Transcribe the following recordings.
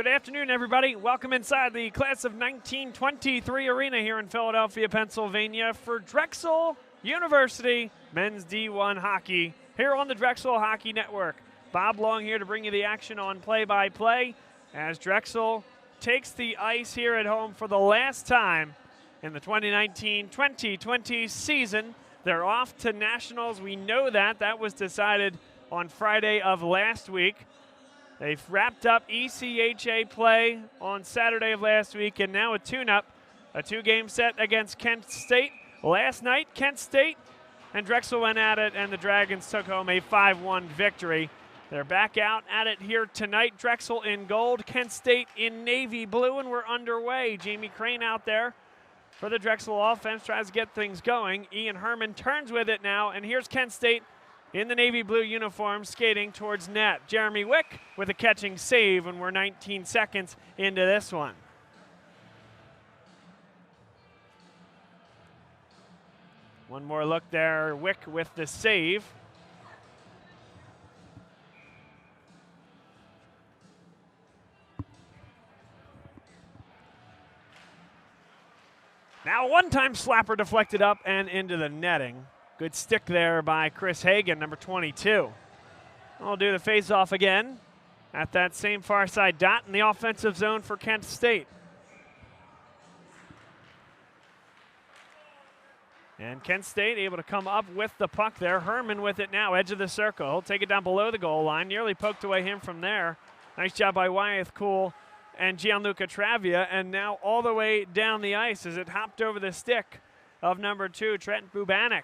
Good afternoon, everybody. Welcome inside the class of 1923 arena here in Philadelphia, Pennsylvania for Drexel University men's D1 hockey here on the Drexel Hockey Network. Bob Long here to bring you the action on play-by-play as Drexel takes the ice here at home for the last time in the 2019-2020 season. They're off to nationals. We know that. That was decided on Friday of last week. They've wrapped up ECHA play on Saturday of last week, and now a tune-up, a two-game set against Kent State. Last night, Kent State and Drexel went at it, and the Dragons took home a 5-1 victory. They're back out at it here tonight. Drexel in gold, Kent State in navy blue, and we're underway. Jamie Crane out there for the Drexel offense, tries to get things going. Ian Herman turns with it now, and here's Kent State in the navy blue uniform skating towards net. Jeremy Wick with a catching save, and we're 19 seconds into this one. One more look there, Wick with the save. Now a one-time slapper deflected up and into the netting. Good stick there by Chris Hagan, number 22. I'll do the face-off again at that same far side dot in the offensive zone for Kent State. And Kent State able to come up with the puck there. Herman with it now, edge of the circle. He'll take it down below the goal line. Nearly poked away him from there. Nice job by Wyeth Cool and Gianluca Travia. And now all the way down the ice as it hopped over the stick of number 2, Trent Bubanek.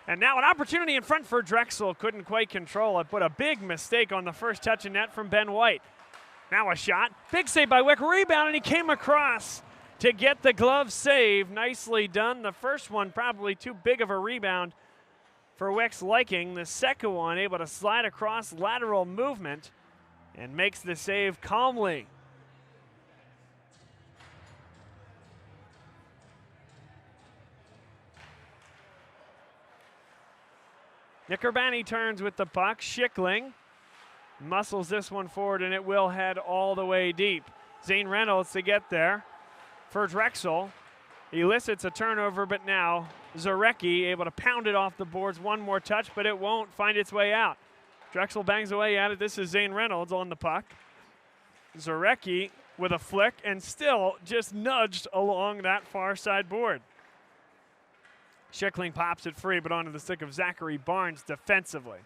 And now an opportunity in front for Drexel. Couldn't quite control it, but a big mistake on the first touch of net from Ben White. Now a shot. Big save by Wick. Rebound, and he came across to get the glove save. Nicely done. The first one probably too big of a rebound for Wick's liking. The second one able to slide across lateral movement and makes the save calmly. Nick Urbani turns with the puck. Schickling muscles this one forward, and it will head all the way deep. Zane Reynolds to get there for Drexel. Elicits a turnover, but now Zarecki able to pound it off the boards. One more touch, but it won't find its way out. Drexel bangs away at it. This is Zane Reynolds on the puck. Zarecki with a flick and still just nudged along that far side board. Schickling pops it free, but onto the stick of Zachary Barnes defensively.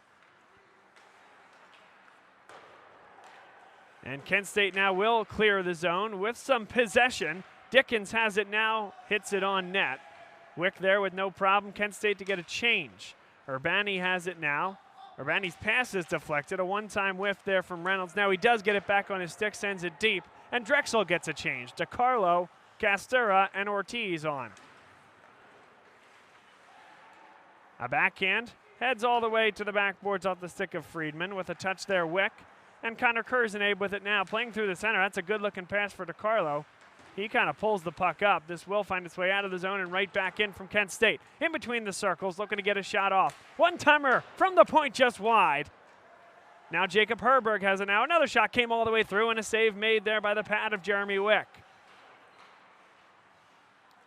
And Kent State now will clear the zone with some possession. Dickens has it now, hits it on net. Wick there with no problem. Kent State to get a change. Urbani has it now. Urbani's pass is deflected. A one-time whiff there from Reynolds. Now he does get it back on his stick, sends it deep. And Drexel gets a change. DiCarlo, Castura, and Ortiz on. A backhand, heads all the way to the backboards off the stick of Friedman with a touch there, Wick. And Connor Kurzenabe with it now, playing through the center. That's a good-looking pass for DiCarlo. He kind of pulls the puck up. This will find its way out of the zone and right back in from Kent State. In between the circles, looking to get a shot off. One-timer from the point just wide. Now Jacob Herberg has it now. Another shot came all the way through and a save made there by the pad of Jeremy Wick.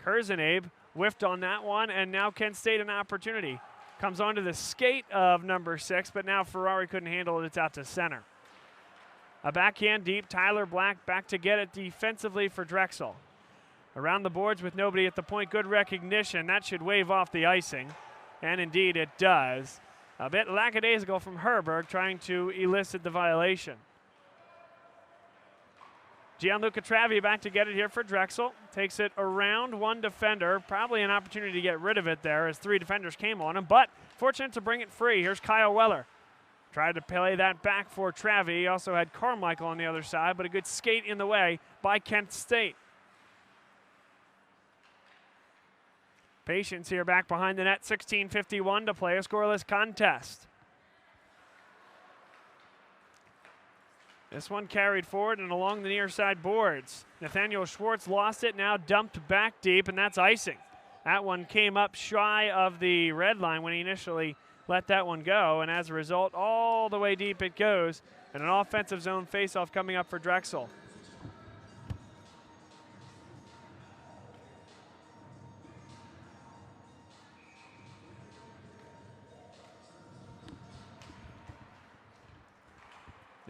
Kurzenabe whiffed on that one, and now Kent State an opportunity. Comes onto the skate of number 6, but now Ferrari couldn't handle it. It's out to center. A backhand deep. Tyler Black back to get it defensively for Drexel. Around the boards with nobody at the point. Good recognition. That should wave off the icing. And indeed it does. A bit lackadaisical from Herberg trying to elicit the violation. Gianluca Travia back to get it here for Drexel. Takes it around one defender. Probably an opportunity to get rid of it there as 3 defenders came on him, but fortunate to bring it free. Here's Kyle Weller. Tried to play that back for Travia. He also had Carmichael on the other side, but a good skate in the way by Kent State. Patience here back behind the net. 16:51 to play, a scoreless contest. This one carried forward and along the near side boards. Nathaniel Schwartz lost it, now dumped back deep, and that's icing. That one came up shy of the red line when he initially let that one go, and as a result, all the way deep it goes, and an offensive zone faceoff coming up for Drexel.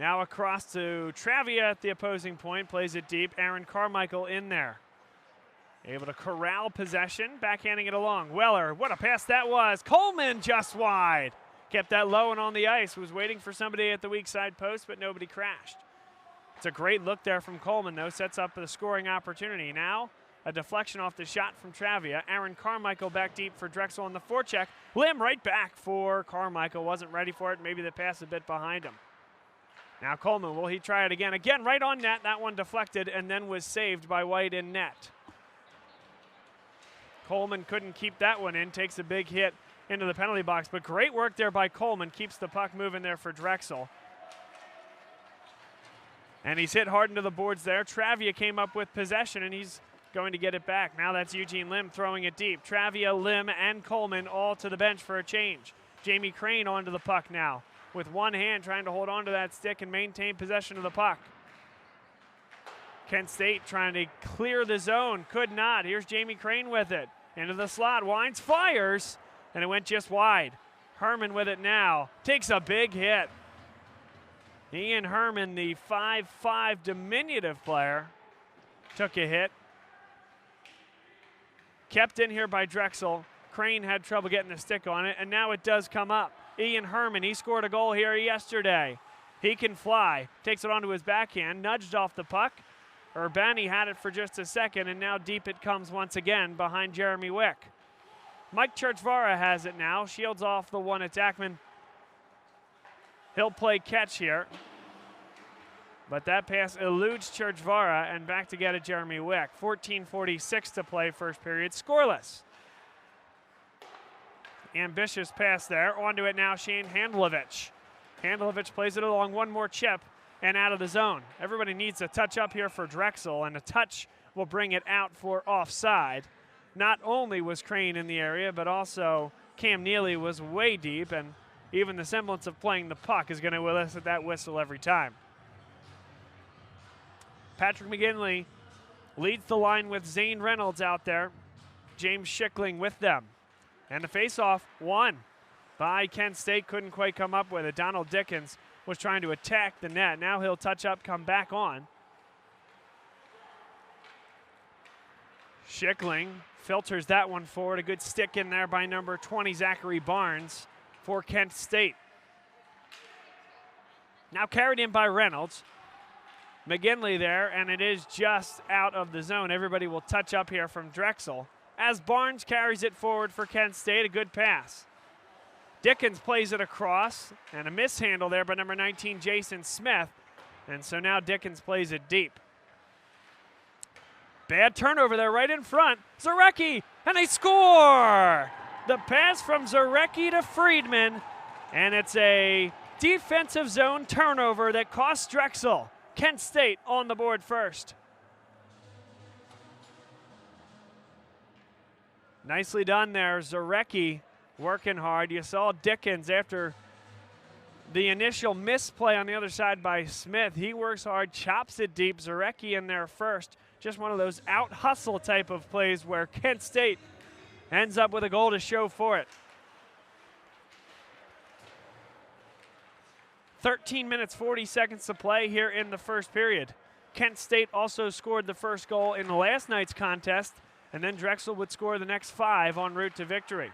Now across to Travia at the opposing point, plays it deep. Aaron Carmichael in there. Able to corral possession, backhanding it along. Weller, what a pass that was. Coleman just wide. Kept that low and on the ice. Was waiting for somebody at the weak side post, but nobody crashed. It's a great look there from Coleman, though. Sets up the scoring opportunity. Now a deflection off the shot from Travia. Aaron Carmichael back deep for Drexel on the forecheck. Lim right back for Carmichael. Wasn't ready for it. Maybe the pass a bit behind him. Now Coleman, will he try it again? Again, right on net. That one deflected and then was saved by White in net. Coleman couldn't keep that one in. Takes a big hit into the penalty box. But great work there by Coleman. Keeps the puck moving there for Drexel. And he's hit hard into the boards there. Travia came up with possession, and he's going to get it back. Now that's Eugene Lim throwing it deep. Travia, Lim, and Coleman all to the bench for a change. Jamie Crane onto the puck now with one hand trying to hold on to that stick and maintain possession of the puck. Kent State trying to clear the zone. Could not. Here's Jamie Crane with it. Into the slot. Wines fires, and it went just wide. Herman with it now. Takes a big hit. Ian Herman, the 5'5" diminutive player, took a hit. Kept in here by Drexel. Crane had trouble getting the stick on it, and now it does come up. Ian Herman, he scored a goal here yesterday. He can fly. Takes it onto his backhand, nudged off the puck. Urbani had it for just a second, and now deep it comes once again behind Jeremy Wick. Mike Churchvara has it now. Shields off the one attackman. He'll play catch here. But that pass eludes Churchvara, and back to get it Jeremy Wick. 14:46 to play first period, scoreless. Ambitious pass there. Onto it now, Shane Handlovich. Handlovich plays it along, one more chip, and out of the zone. Everybody needs a touch up here for Drexel, and a touch will bring it out for offside. Not only was Crane in the area, but also Cam Neely was way deep, and even the semblance of playing the puck is going to elicit that whistle every time. Patrick McGinley leads the line with Zane Reynolds out there. James Schickling with them. And the faceoff won by Kent State. Couldn't quite come up with it. Donald Dickens was trying to attack the net. Now he'll touch up, come back on. Schickling filters that one forward. A good stick in there by number 20, Zachary Barnes, for Kent State. Now carried in by Reynolds. McGinley there, and it is just out of the zone. Everybody will touch up here from Drexel as Barnes carries it forward for Kent State. A good pass. Dickens plays it across, and a mishandle there by number 19, Jason Smith. And so now Dickens plays it deep. Bad turnover there right in front. Zarecki, and they score! The pass from Zarecki to Friedman, and it's a defensive zone turnover that costs Drexel. Kent State on the board first. Nicely done there. Zarecki working hard. You saw Dickens after the initial misplay on the other side by Smith. He works hard, chops it deep. Zarecki in there first. Just one of those out-hustle type of plays where Kent State ends up with a goal to show for it. 13 minutes, 40 seconds to play here in the first period. Kent State also scored the first goal in last night's contest, and then Drexel would score the next 5 en route to victory.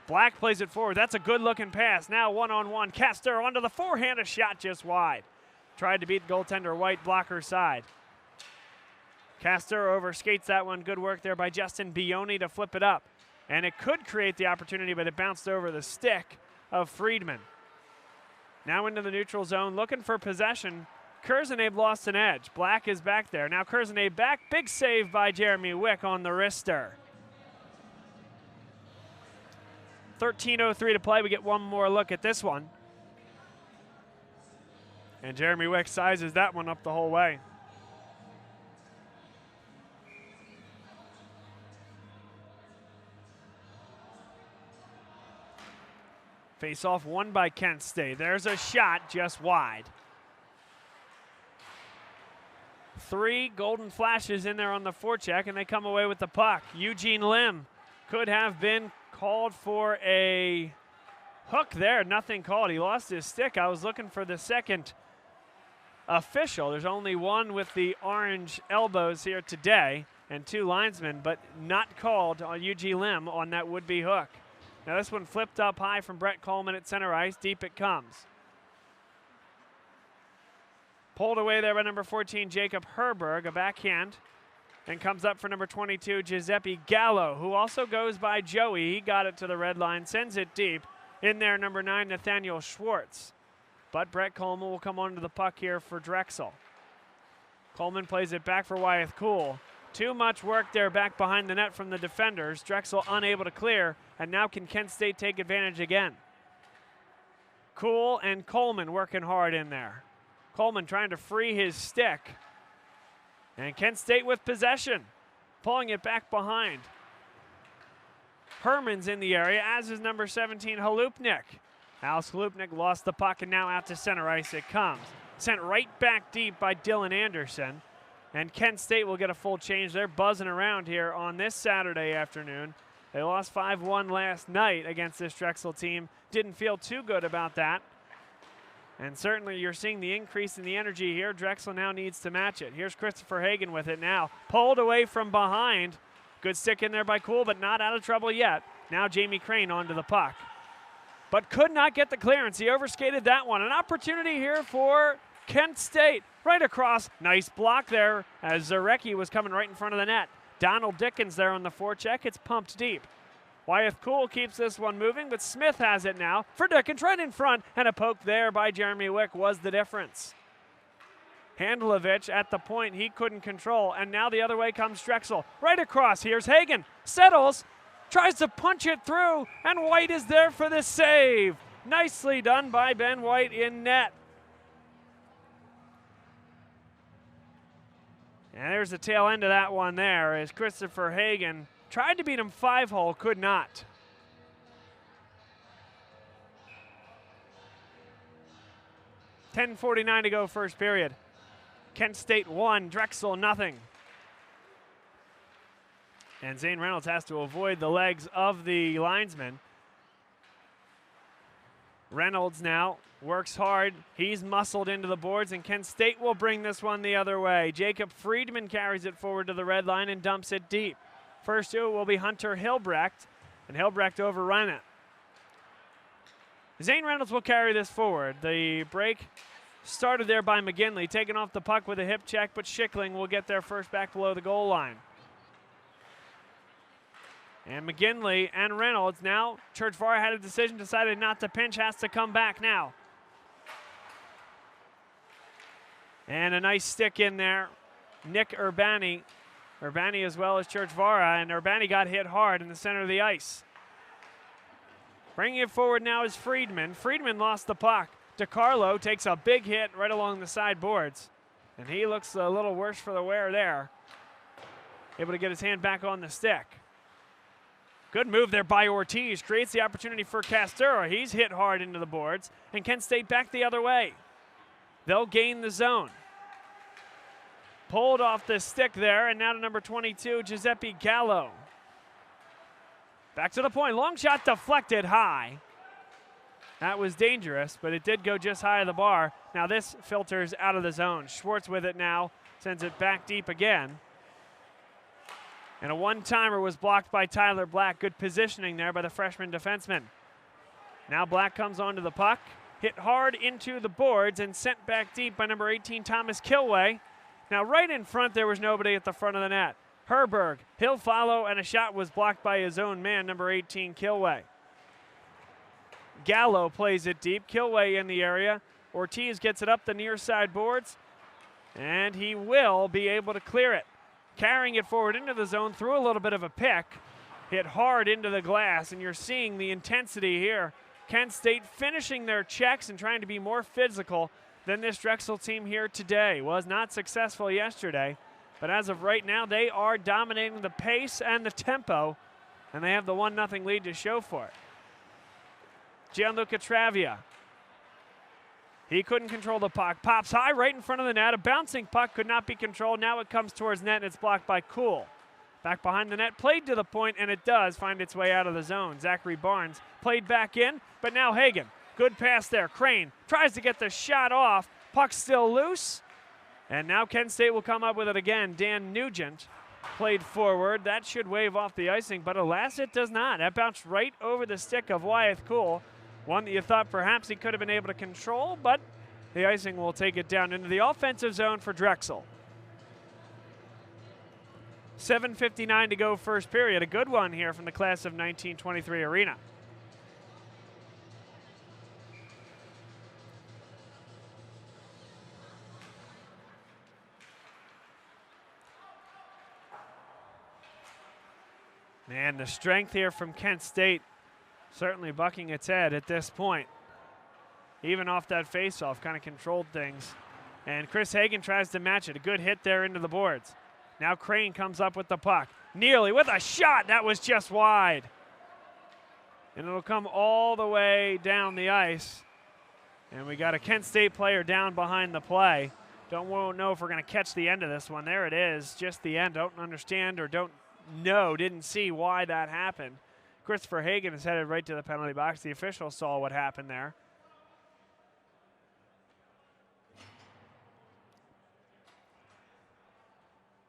Black plays it forward. That's a good-looking pass. Now one-on-one. Castor onto the forehand, a shot just wide. Tried to beat goaltender White, blocker side. Castor overskates that one. Good work there by Justin Bioni to flip it up. And it could create the opportunity, but it bounced over the stick of Friedman. Now into the neutral zone, looking for possession. Kurzenabe lost an edge. Black is back there. Now Kurzenabe back. Big save by Jeremy Wick on the wrister. 13:03 to play. We get one more look at this one. And Jeremy Wick sizes that one up the whole way. Face-off won by Kent State. There's a shot just wide. 3 golden flashes in there on the forecheck, and they come away with the puck. Eugene Lim could have been called for a hook there. Nothing called. He lost his stick. I was looking for the second official. There's only one with the orange elbows here today and 2 linesmen, but not called on UG Lim on that would-be hook. Now this one flipped up high from Brett Coleman at center ice. Deep it comes. Pulled away there by number 14, Jacob Herberg, a backhand. And comes up for number 22, Giuseppe Gallo, who also goes by Joey. He got it to the red line, sends it deep. In there, number 9, Nathaniel Schwartz. But Brett Coleman will come onto the puck here for Drexel. Coleman plays it back for Wyeth Cool. Too much work there back behind the net from the defenders. Drexel unable to clear, and now can Kent State take advantage again. Cool and Coleman working hard in there. Coleman trying to free his stick. And Kent State with possession, pulling it back behind. Herman's in the area, as is number 17, Halupnik. Alex Halupnik lost the puck, and now out to center ice it comes. Sent right back deep by Dylan Anderson. And Kent State will get a full change. They're buzzing around here on this Saturday afternoon. They lost 5-1 last night against this Drexel team. Didn't feel too good about that. And certainly you're seeing the increase in the energy here. Drexel now needs to match it. Here's Christopher Hagan with it now. Pulled away from behind. Good stick in there by Cool, but not out of trouble yet. Now Jamie Crane onto the puck. But could not get the clearance. He overskated that one. An opportunity here for Kent State. Right across. Nice block there as Zarecki was coming right in front of the net. Donald Dickens there on the forecheck. It's pumped deep. Wyeth Cool keeps this one moving, but Smith has it now for Dickens right in front, and a poke there by Jeremy Wick was the difference. Handlovich at the point he couldn't control, and now the other way comes Drexel. Right across, here's Hagan, settles, tries to punch it through, and White is there for the save. Nicely done by Ben White in net. And there's the tail end of that one there as Christopher Hagan tried to beat him 5-hole, could not. .10:49 to go first period. Kent State 1, Drexel nothing. And Zane Reynolds has to avoid the legs of the linesman. Reynolds now works hard. He's muscled into the boards, and Kent State will bring this one the other way. Jacob Friedman carries it forward to the red line and dumps it deep. First to it will be Hunter Hilbrecht, and Hilbrecht overrun it. Zane Reynolds will carry this forward. The break started there by McGinley, taking off the puck with a hip check, but Schickling will get there first back below the goal line. And McGinley and Reynolds now, Churchvara had a decision, decided not to pinch, has to come back now. And a nice stick in there. Nick Urbani as well as Churchvara, and Urbani got hit hard in the center of the ice. Bringing it forward now is Friedman. Friedman lost the puck. DiCarlo takes a big hit right along the side boards, and he looks a little worse for the wear there. Able to get his hand back on the stick. Good move there by Ortiz. Creates the opportunity for Castura. He's hit hard into the boards, and Kent State back the other way. They'll gain the zone. Pulled off the stick there, and now to number 22, Giuseppe Gallo. Back to the point. Long shot deflected high. That was dangerous, but it did go just high of the bar. Now this filters out of the zone. Schwartz with it now. Sends it back deep again. And a one-timer was blocked by Tyler Black. Good positioning there by the freshman defenseman. Now Black comes onto the puck. Hit hard into the boards and sent back deep by number 18, Thomas Kilway. Now right in front, there was nobody at the front of the net. Herberg, he'll follow, and a shot was blocked by his own man, number 18, Kilway. Gallo plays it deep. Kilway in the area. Ortiz gets it up the near side boards, and he will be able to clear it. Carrying it forward into the zone through a little bit of a pick. Hit hard into the glass, and you're seeing the intensity here. Kent State finishing their checks and trying to be more physical than this Drexel team here today. Was not successful yesterday, but as of right now, they are dominating the pace and the tempo, and they have the 1-0 lead to show for it. Gianluca Travia. He couldn't control the puck. Pops high right in front of the net. A bouncing puck could not be controlled. Now it comes towards net, and it's blocked by Cool. Back behind the net, played to the point, and it does find its way out of the zone. Zachary Barnes played back in, but now Hagan Good pass there. Crane tries to get the shot off. Puck still loose. And now Kent State will come up with it again. Dan Nugent played forward. That should wave off the icing, but alas, it does not. That bounced right over the stick of Wyeth Cool. One that you thought perhaps he could have been able to control, but the icing will take it down into the offensive zone for Drexel. 7:59 to go first period. A good one here from the class of 1923 Arena. Man, the strength here from Kent State certainly bucking its head at this point. Even off that faceoff, kind of controlled things. And Chris Hagan tries to match it. A good hit there into the boards. Now Crane comes up with the puck. Nearly with a shot. That was just wide. And it'll come all the way down the ice. And we got a Kent State player down behind the play. Won't know if we're going to catch the end of this one. There it is, just the end. Don't understand or didn't see why that happened. Christopher Hagan is headed right to the penalty box. The official saw what happened there.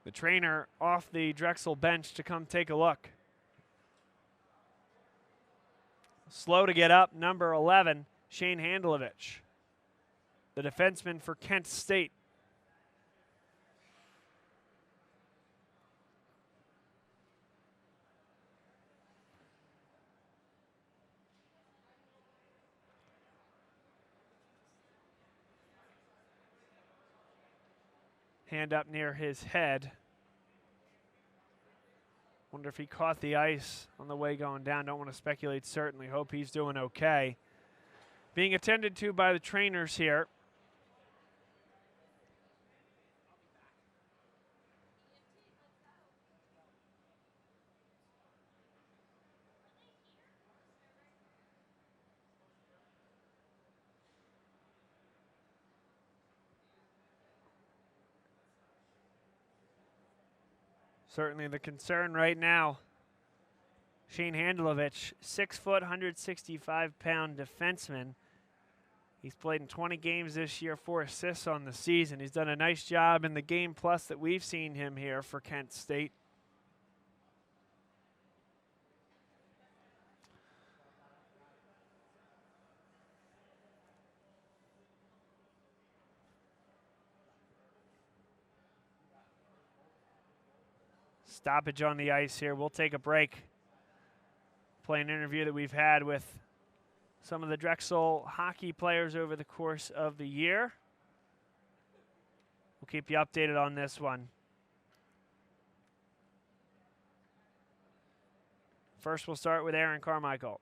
The trainer off the Drexel bench to come take a look. Slow to get up, number 11, Shane Handelovich, the defenseman for Kent State. Hand up near his head. Wonder if he caught the ice on the way going down. Don't want to speculate, certainly. Hope he's doing okay. Being attended to by the trainers here. Certainly the concern right now. Shane Handelovich, 6 foot, 165-pound defenseman. He's played in 20 games this year, 4 assists on the season. He's done a nice job in the game plus that we've seen him here for Kent State. Stoppage on the ice here. We'll take a break. Play an interview that we've had with some of the Drexel hockey players over the course of the year. We'll keep you updated on this one. First, we'll start with Aaron Carmichael.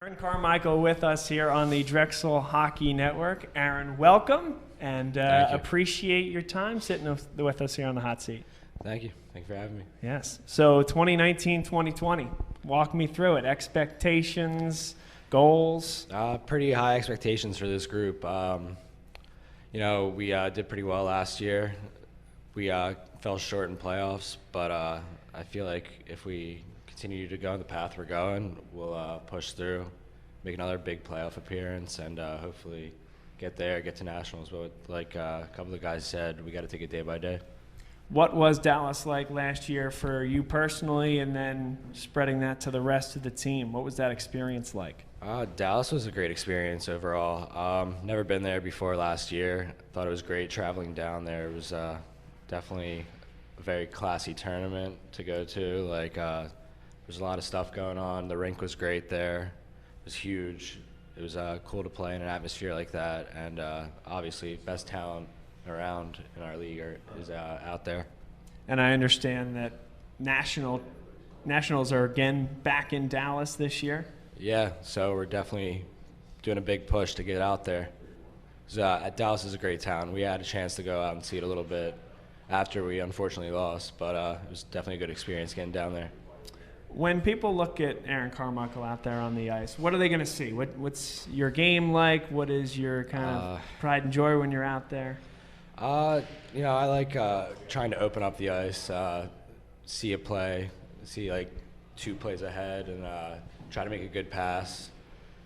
Aaron Carmichael with us here on the Drexel Hockey Network. Aaron, welcome, and appreciate your time sitting with us here on the hot seat. Thank you. Thank you for having me. Yes. So 2019-2020, walk me through it. Expectations, goals? Pretty high expectations for this group. We did pretty well last year. We fell short in playoffs, but I feel like if we continue to go on the path we're going, we'll push through, make another big playoff appearance, and hopefully get to nationals. But like a couple of guys said, we got to take it day by day. What was Dallas like last year for you personally, and then spreading that to the rest of the team? What was that experience like? Dallas was a great experience overall. Never been there before last year. Thought it was great traveling down there. It was definitely a very classy tournament to go to. There's a lot of stuff going on. The rink was great there. It was huge. It was cool to play in an atmosphere like that. And obviously, best talent around in our league is out there. And I understand that nationals are again back in Dallas this year. Yeah, so we're definitely doing a big push to get out there. Dallas is a great town. We had a chance to go out and see it a little bit after we unfortunately lost, but it was definitely a good experience getting down there. When people look at Aaron Carmichael out there on the ice, what are they going to see? What's your game like? What is your kind of pride and joy when you're out there? I like trying to open up the ice, see a play, see 2 plays ahead and try to make a good pass,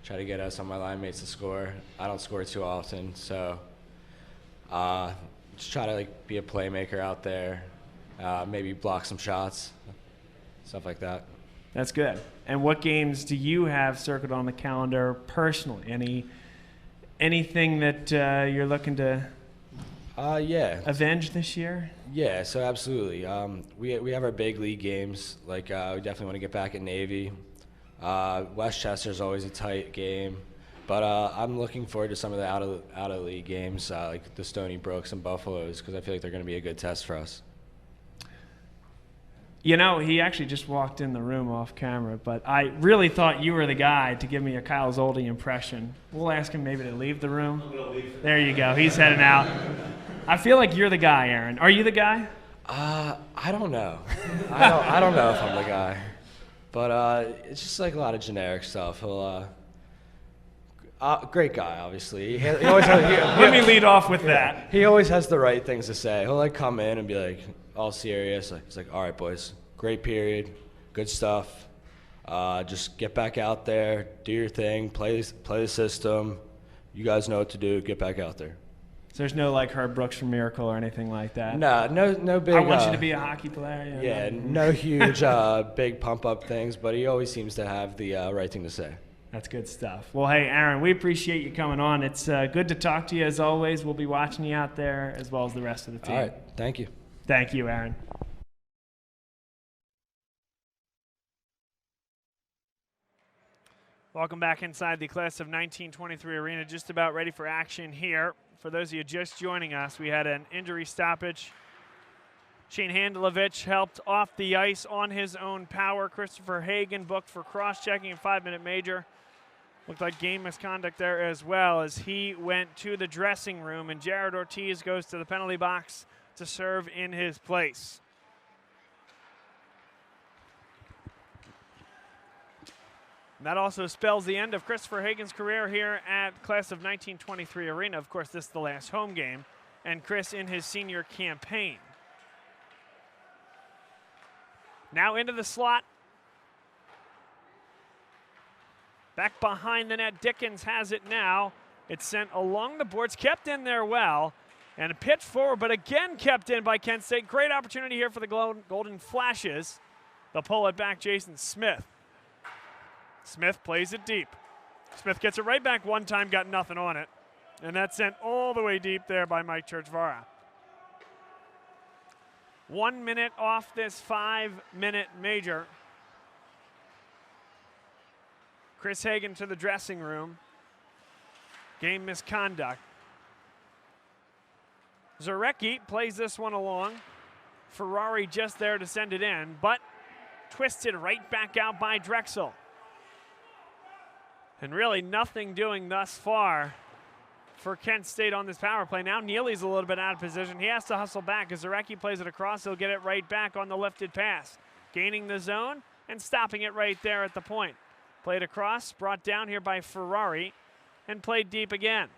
try to get some of my line mates to score. I don't score too often, so just try to be a playmaker out there, maybe block some shots, stuff like that. That's good. And what games do you have circled on the calendar personally? Anything that you're looking to avenge this year? Yeah, so absolutely. We have our big league games. We definitely want to get back at Navy. Westchester's always a tight game. But I'm looking forward to some of the out of league games, like the Stony Brooks and Buffaloes, because I feel like they're going to be a good test for us. You know, he actually just walked in the room off camera, but I really thought you were the guy to give me a Kyle Zoldi impression. We'll ask him maybe to leave the room. There you go. He's heading out. I feel like you're the guy, Aaron. Are you the guy? I don't know. I don't know if I'm the guy. But it's just a lot of generic stuff. He'll great guy, obviously. He always Let me lead off with that. He always has the right things to say. He'll come in and be all serious. He's all right, boys, great period, good stuff. Just get back out there, do your thing, play the system. You guys know what to do. Get back out there. So there's no Herb Brooks from Miracle or anything like that? No big. I want you to be a hockey player. Yeah, no huge big pump up things, but he always seems to have the right thing to say. That's good stuff. Well, hey, Aaron, we appreciate you coming on. It's good to talk to you as always. We'll be watching you out there as well as the rest of the team. All right. Thank you. Thank you, Aaron. Welcome back inside the class of 1923 arena. Just about ready for action here. For those of you just joining us, we had an injury stoppage. Shane Handelovich helped off the ice on his own power. Christopher Hagan booked for cross-checking and 5-minute major. Looked like game misconduct there as well as he went to the dressing room, and Jared Ortiz goes to the penalty box to serve in his place. And that also spells the end of Christopher Hagan's career here at Class of 1923 Arena. Of course, this is the last home game, and Chris in his senior campaign. Now into the slot. Back behind the net, Dickens has it now. It's sent along the boards, kept in there well, and a pitch forward, but again kept in by Kent State. Great opportunity here for the Golden Flashes. They'll pull it back, Jason Smith. Smith plays it deep. Smith gets it right back one time, got nothing on it. And that's sent all the way deep there by Mike Churchvara. 1 minute off this 5-minute major. Chris Hagan to the dressing room. Game misconduct. Zarecki plays this one along. Ferrari just there to send it in, but twisted right back out by Drexel. And really nothing doing thus far for Kent State on this power play. Now Neely's a little bit out of position. He has to hustle back as Zarecki plays it across. He'll get it right back on the lifted pass. Gaining the zone and stopping it right there at the point. Played across, brought down here by Ferrari, and played deep again.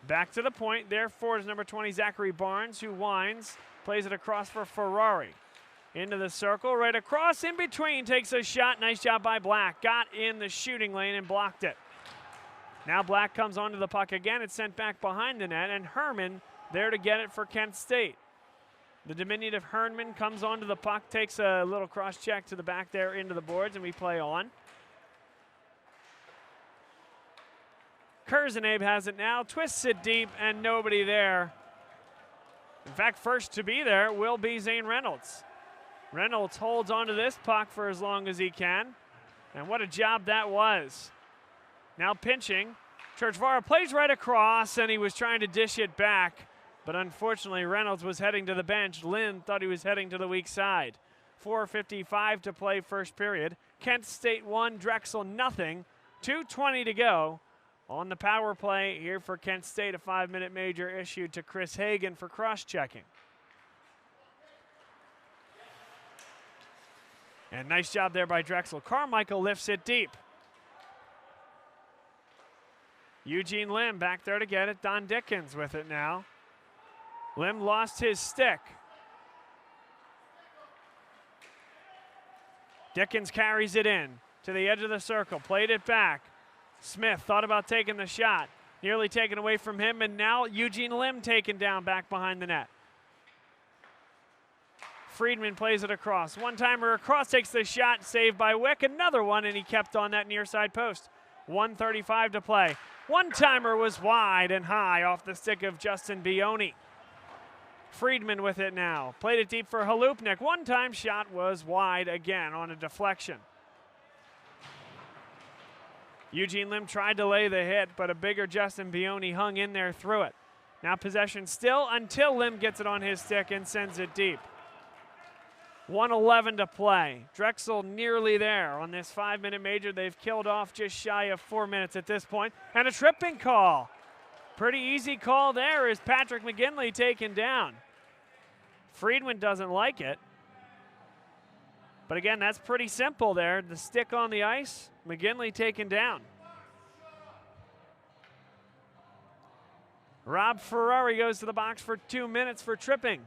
Back to the point. There for is number 20, Zachary Barnes, who winds, plays it across for Ferrari. Into the circle, right across, in between, takes a shot. Nice job by Black. Got in the shooting lane and blocked it. Now Black comes onto the puck again. It's sent back behind the net, and Herman there to get it for Kent State. The diminutive Herman comes onto the puck, takes a little cross-check to the back there into the boards, and we play on. Kurzenabe has it now, twists it deep, and nobody there. In fact, first to be there will be Zane Reynolds. Reynolds holds onto this puck for as long as he can, and what a job that was. Now pinching, Churchvara plays right across, and he was trying to dish it back, but unfortunately Reynolds was heading to the bench. Lynn thought he was heading to the weak side. 4:55 to play first period. Kent State 1, Drexel nothing. 2:20 to go. On the power play here for Kent State, a 5-minute major issued to Chris Hagan for cross-checking. And nice job there by Drexel. Carmichael lifts it deep. Eugene Lim back there to get it. Don Dickens with it now. Lim lost his stick. Dickens carries it in to the edge of the circle, played it back. Smith thought about taking the shot, nearly taken away from him, and now Eugene Lim taken down back behind the net. Friedman plays it across. One-timer across, takes the shot, saved by Wick. Another one, and he kept on that near side post. 1:35 to play. One-timer was wide and high off the stick of Justin Bioni. Friedman with it now. Played it deep for Halupnik. One-time shot was wide again on a deflection. Eugene Lim tried to lay the hit, but a bigger Justin Bioni hung in there through it. Now possession still until Lim gets it on his stick and sends it deep. 1:11 to play. Drexel nearly there on this 5-minute major. They've killed off just shy of 4 minutes at this point. And a tripping call. Pretty easy call there is Patrick McGinley taken down. Friedman doesn't like it. But again, that's pretty simple there. The stick on the ice, McGinley taken down. Rob Ferrari goes to the box for 2 minutes for tripping.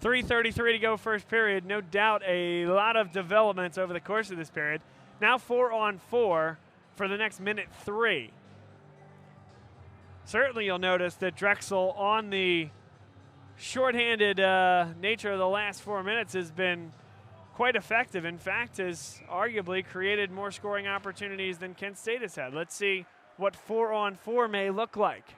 .333 to go first period. No doubt a lot of developments over the course of this period. Now 4-on-4 for the next minute 3. Certainly you'll notice that Drexel on the shorthanded nature of the last 4 minutes has been quite effective. In fact, has arguably created more scoring opportunities than Kent State has had. Let's see what 4-on-4 may look like.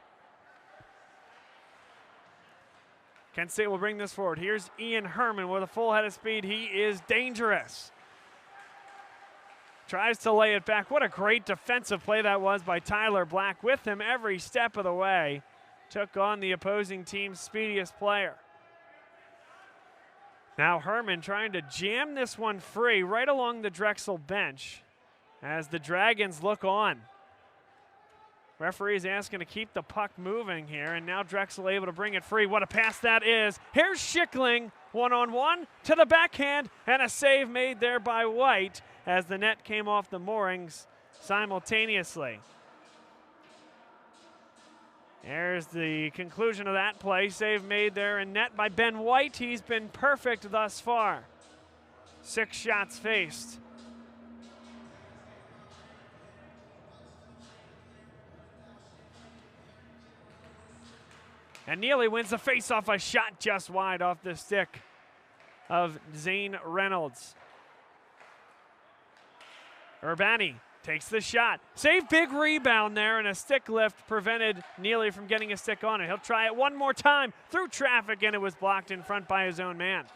Kent State will bring this forward. Here's Ian Herman with a full head of speed. He is dangerous. Tries to lay it back. What a great defensive play that was by Tyler Black. With him every step of the way. Took on the opposing team's speediest player. Now Herman trying to jam this one free right along the Drexel bench as the Dragons look on. Referee is asking to keep the puck moving here, and now Drexel able to bring it free. What a pass that is. Here's Schickling, one-on-one to the backhand, and a save made there by White as the net came off the moorings simultaneously. There's the conclusion of that play. Save made there in net by Ben White. He's been perfect thus far. 6 shots faced. And Neely wins the faceoff, a shot just wide off the stick of Zane Reynolds. Urbani takes the shot. Save, big rebound there, and a stick lift prevented Neely from getting a stick on it. He'll try it one more time through traffic, and it was blocked in front by his own man.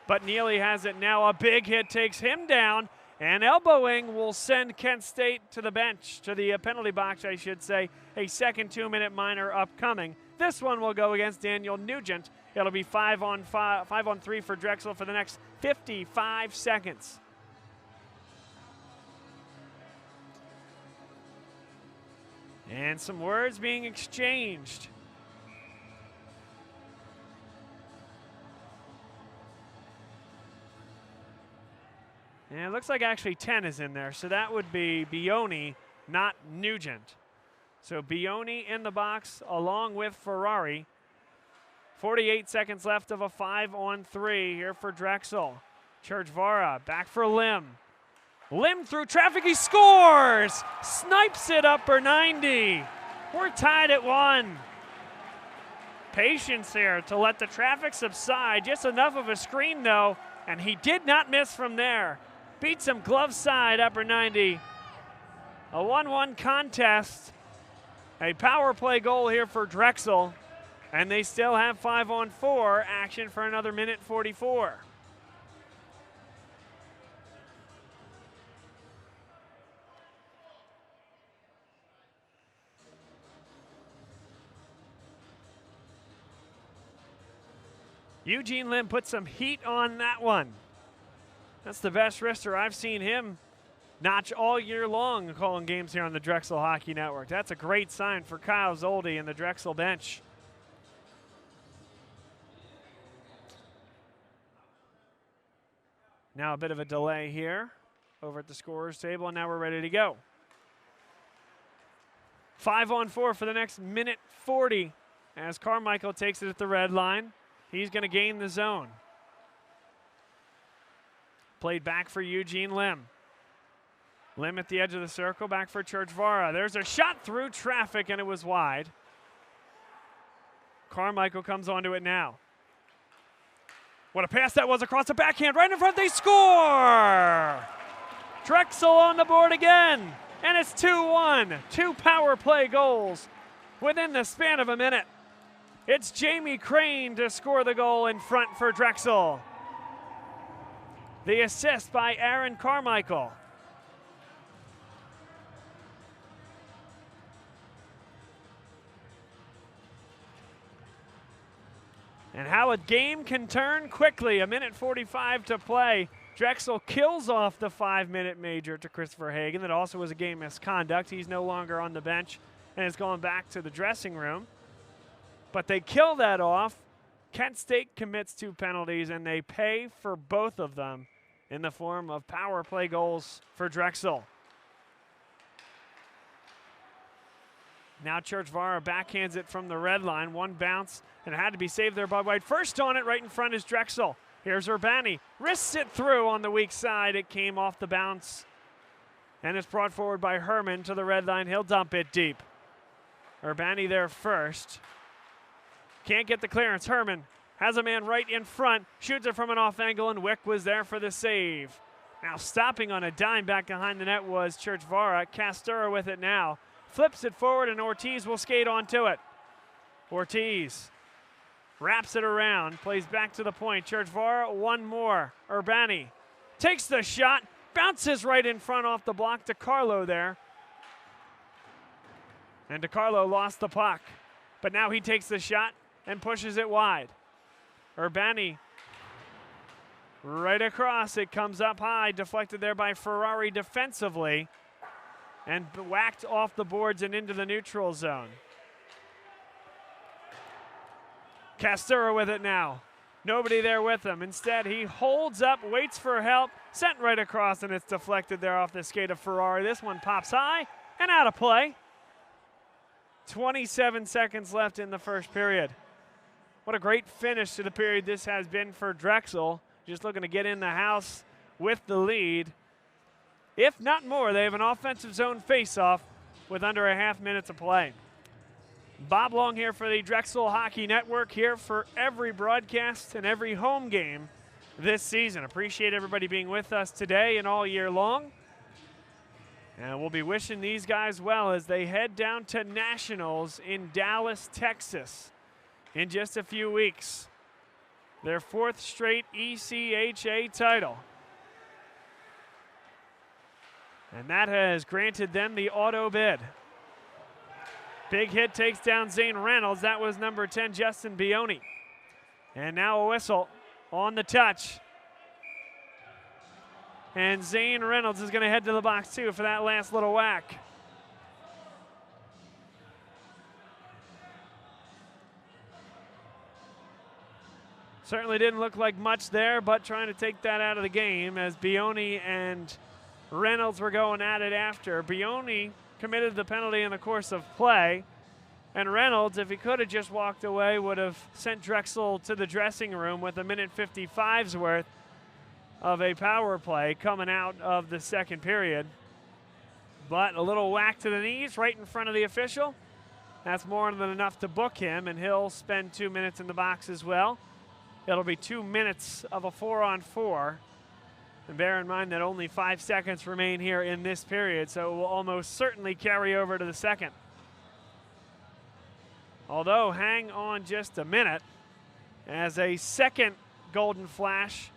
But Neely has it now. A big hit takes him down, and elbowing will send Kent State to the bench, to the penalty box, I should say. A second 2-minute minor upcoming. This one will go against Daniel Nugent. It'll be 5-on-3 for Drexel for the next 55 seconds. And some words being exchanged. And it looks like actually 10 is in there, so that would be Bioni, not Nugent. So Bioni in the box along with Ferrari. 48 seconds left of a 5-on-3 here for Drexel. Churchvara back for Lim. Lim through traffic, he scores! Snipes it upper 90. We're tied at 1. Patience here to let the traffic subside. Just enough of a screen though, and he did not miss from there. Beats him glove side upper 90. A 1-1 contest. A power play goal here for Drexel, and they still have 5-on-4 action for another minute 44. Eugene Lim put some heat on that one. That's the best wrister I've seen him notch all year long calling games here on the Drexel Hockey Network. That's a great sign for Kyle Zoldi and the Drexel bench. Now a bit of a delay here over at the scorer's table, and now we're ready to go. 5-on-4 for the next minute 40 as Carmichael takes it at the red line. He's going to gain the zone. Played back for Eugene Lim. Lim at the edge of the circle, back for Churchvara. There's a shot through traffic, and it was wide. Carmichael comes onto it now. What a pass that was across the backhand, right in front, they score! Drexel on the board again, and it's 2-1. 2 power play goals within the span of a minute. It's Jamie Crane to score the goal in front for Drexel. The assist by Aaron Carmichael. And how a game can turn quickly. A minute 45 to play. Drexel kills off the 5-minute major to Christopher Hagan. That also was a game misconduct. He's no longer on the bench and is going back to the dressing room. But they kill that off. Kent State commits 2 penalties, and they pay for both of them in the form of power play goals for Drexel. Now Churchvara backhands it from the red line. 1 bounce, and it had to be saved there by White. First on it right in front is Drexel. Here's Urbani. Wrists it through on the weak side. It came off the bounce, and it's brought forward by Herman to the red line. He'll dump it deep. Urbani there first. Can't get the clearance. Herman has a man right in front. Shoots it from an off angle, and Wick was there for the save. Now stopping on a dime back behind the net was Churchvara. Castura with it now. Flips it forward, and Ortiz will skate onto it. Ortiz wraps it around, plays back to the point. Churchvara, 1 more. Urbani takes the shot, bounces right in front off the block to Carlo there. And DeCarlo lost the puck. But now he takes the shot and pushes it wide. Urbani right across. It comes up high, deflected there by Ferrari defensively, and whacked off the boards and into the neutral zone. Castura with it now. Nobody there with him. Instead, he holds up, waits for help, sent right across, and it's deflected there off the skate of Ferrari. This one pops high and out of play. 27 seconds left in the first period. What a great finish to the period this has been for Drexel. Just looking to get in the house with the lead. If not more, they have an offensive zone face-off with under a half minute to play. Bob Long here for the Drexel Hockey Network, here for every broadcast and every home game this season. Appreciate everybody being with us today and all year long. And we'll be wishing these guys well as they head down to Nationals in Dallas, Texas in just a few weeks. Their 4th straight ECHA title. And that has granted them the auto bid. Big hit takes down Zane Reynolds. That was number 10, Justin Bioni. And now a whistle on the touch. And Zane Reynolds is going to head to the box too for that last little whack. Certainly didn't look like much there, but trying to take that out of the game as Bioni and Reynolds were going at it after. Bioni committed the penalty in the course of play, and Reynolds, if he could have just walked away, would have sent Drexel to the dressing room with a minute 55's worth of a power play coming out of the second period. But a little whack to the knees right in front of the official. That's more than enough to book him, and he'll spend 2 minutes in the box as well. It'll be 2 minutes of a 4-on-4. And bear in mind that only 5 seconds remain here in this period, so it will almost certainly carry over to the second. Although, hang on just a minute as a second Golden Flash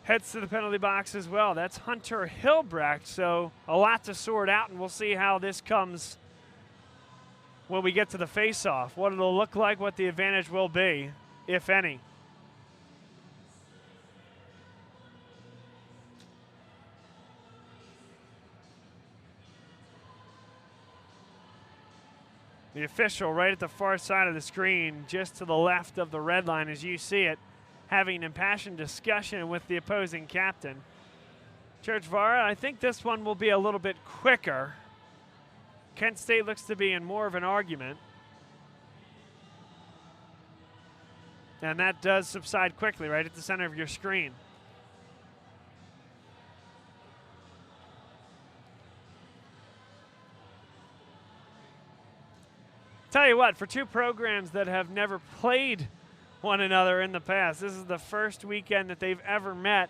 heads to the penalty box as well. That's Hunter Hilbrecht, so a lot to sort out, and we'll see how this comes when we get to the face-off, what it'll look like, what the advantage will be, if any. The official right at the far side of the screen, just to the left of the red line as you see it, having an impassioned discussion with the opposing captain. Churchvara, I think this one will be a little bit quicker. Kent State looks to be in more of an argument. And that does subside quickly right at the center of your screen. Tell you what, for two programs that have never played one another in the past, this is the first weekend that they've ever met.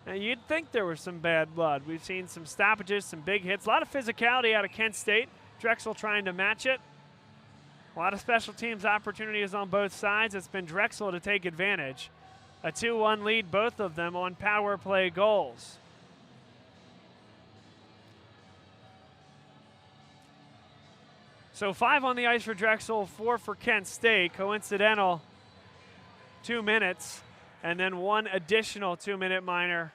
And you'd think there was some bad blood. We've seen some stoppages, some big hits, a lot of physicality out of Kent State. Drexel trying to match it. A lot of special teams opportunities on both sides. It's been Drexel to take advantage. A 2-1 lead, both of them on power play goals. So 5 on the ice for Drexel, 4 for Kent State. Coincidental 2 minutes, and then 1 additional 2-minute minor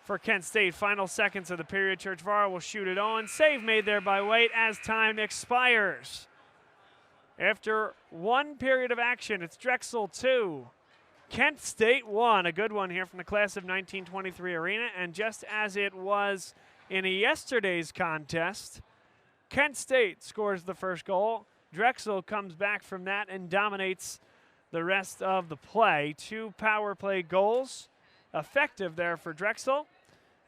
for Kent State. Final seconds of the period. Churchvara will shoot it on. Save made there by White as time expires. After 1 period of action, it's Drexel 2, Kent State 1. A good one here from the class of 1923 arena. And just as it was in yesterday's contest, Kent State scores the first goal. Drexel comes back from that and dominates the rest of the play. 2 power play goals effective there for Drexel.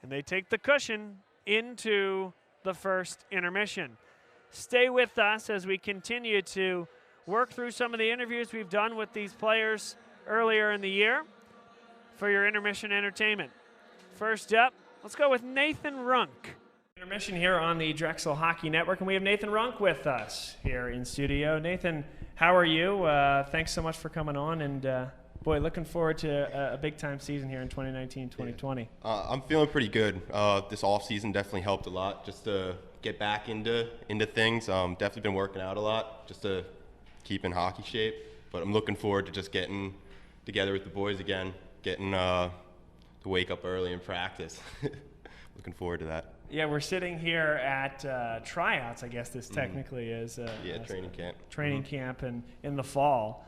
And they take the cushion into the first intermission. Stay with us as we continue to work through some of the interviews we've done with these players earlier in the year for your intermission entertainment. First up, let's go with Nathan Runk. Intermission here on the Drexel Hockey Network, and we have Nathan Runk with us here in studio. Nathan, how are you? Thanks so much for coming on, and boy, looking forward to a big-time season here in 2019-2020. I'm feeling pretty good. This off-season definitely helped a lot just to get back into things. Definitely been working out a lot just to keep in hockey shape, but I'm looking forward to just getting together with the boys again, getting to wake up early and practice. Looking forward to that. Yeah, we're sitting here at tryouts, I guess this technically is. Training camp. Training camp in the fall.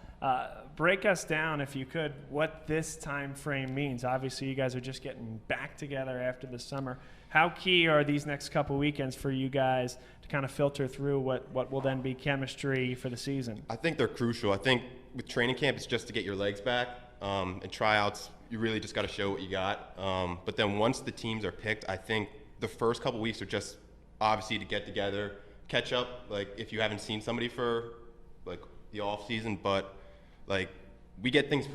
Break us down, if you could, what this time frame means. Obviously, you guys are just getting back together after the summer. How key are these next couple weekends for you guys to kind of filter through what will then be chemistry for the season? I think they're crucial. I think with training camp, it's just to get your legs back. And tryouts, you really just got to show what you got. But then once the teams are picked, I think the first couple weeks are just obviously to get together, catch up, like if you haven't seen somebody for like the off season, but like we get things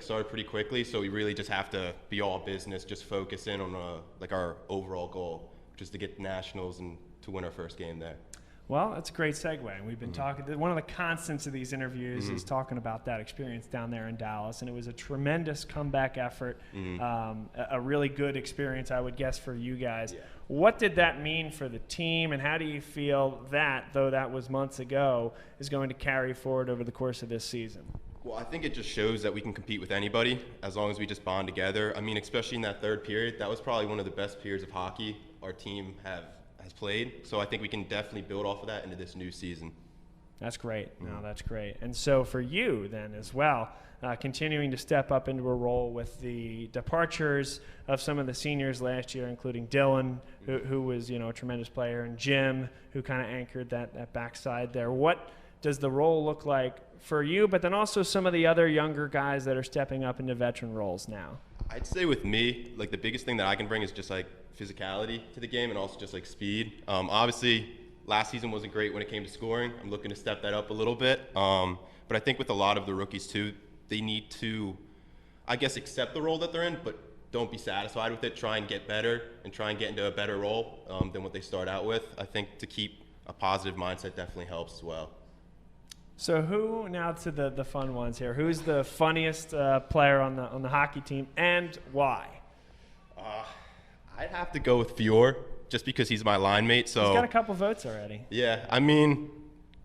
started pretty quickly, so we really just have to be all business, just focus in on like our overall goal, which is to get the nationals and to win our first game there. Well, that's a great segue. We've been talking, one of the constants of these interviews is talking about that experience down there in Dallas, and it was a tremendous comeback effort, a really good experience, I would guess, for you guys. Yeah. What did that mean for the team, and how do you feel that, though that was months ago, is going to carry forward over the course of this season? Well, I think it just shows that we can compete with anybody as long as we just bond together. I mean, especially in that third period, that was probably one of the best periods of hockey our team has played. So I think we can definitely build off of that into this new season. That's great. No, that's great. And so for you then as well, continuing to step up into a role with the departures of some of the seniors last year, including Dylan, who was a tremendous player, and Jim, who kind of anchored that backside there. What does the role look like for you, but then also some of the other younger guys that are stepping up into veteran roles now? I'd say with me, like the biggest thing that I can bring is just like physicality to the game and also just like speed. Obviously, last season wasn't great when it came to scoring. I'm looking to step that up a little bit. But I think with a lot of the rookies too, they need to, I guess, accept the role that they're in, but don't be satisfied with it. Try and get better and try and get into a better role than what they start out with. I think to keep a positive mindset definitely helps as well. So who, now to the fun ones here, who's the funniest player on the hockey team, and why? I'd have to go with Fior, just because he's my line mate. So he's got a couple votes already. Yeah, I mean,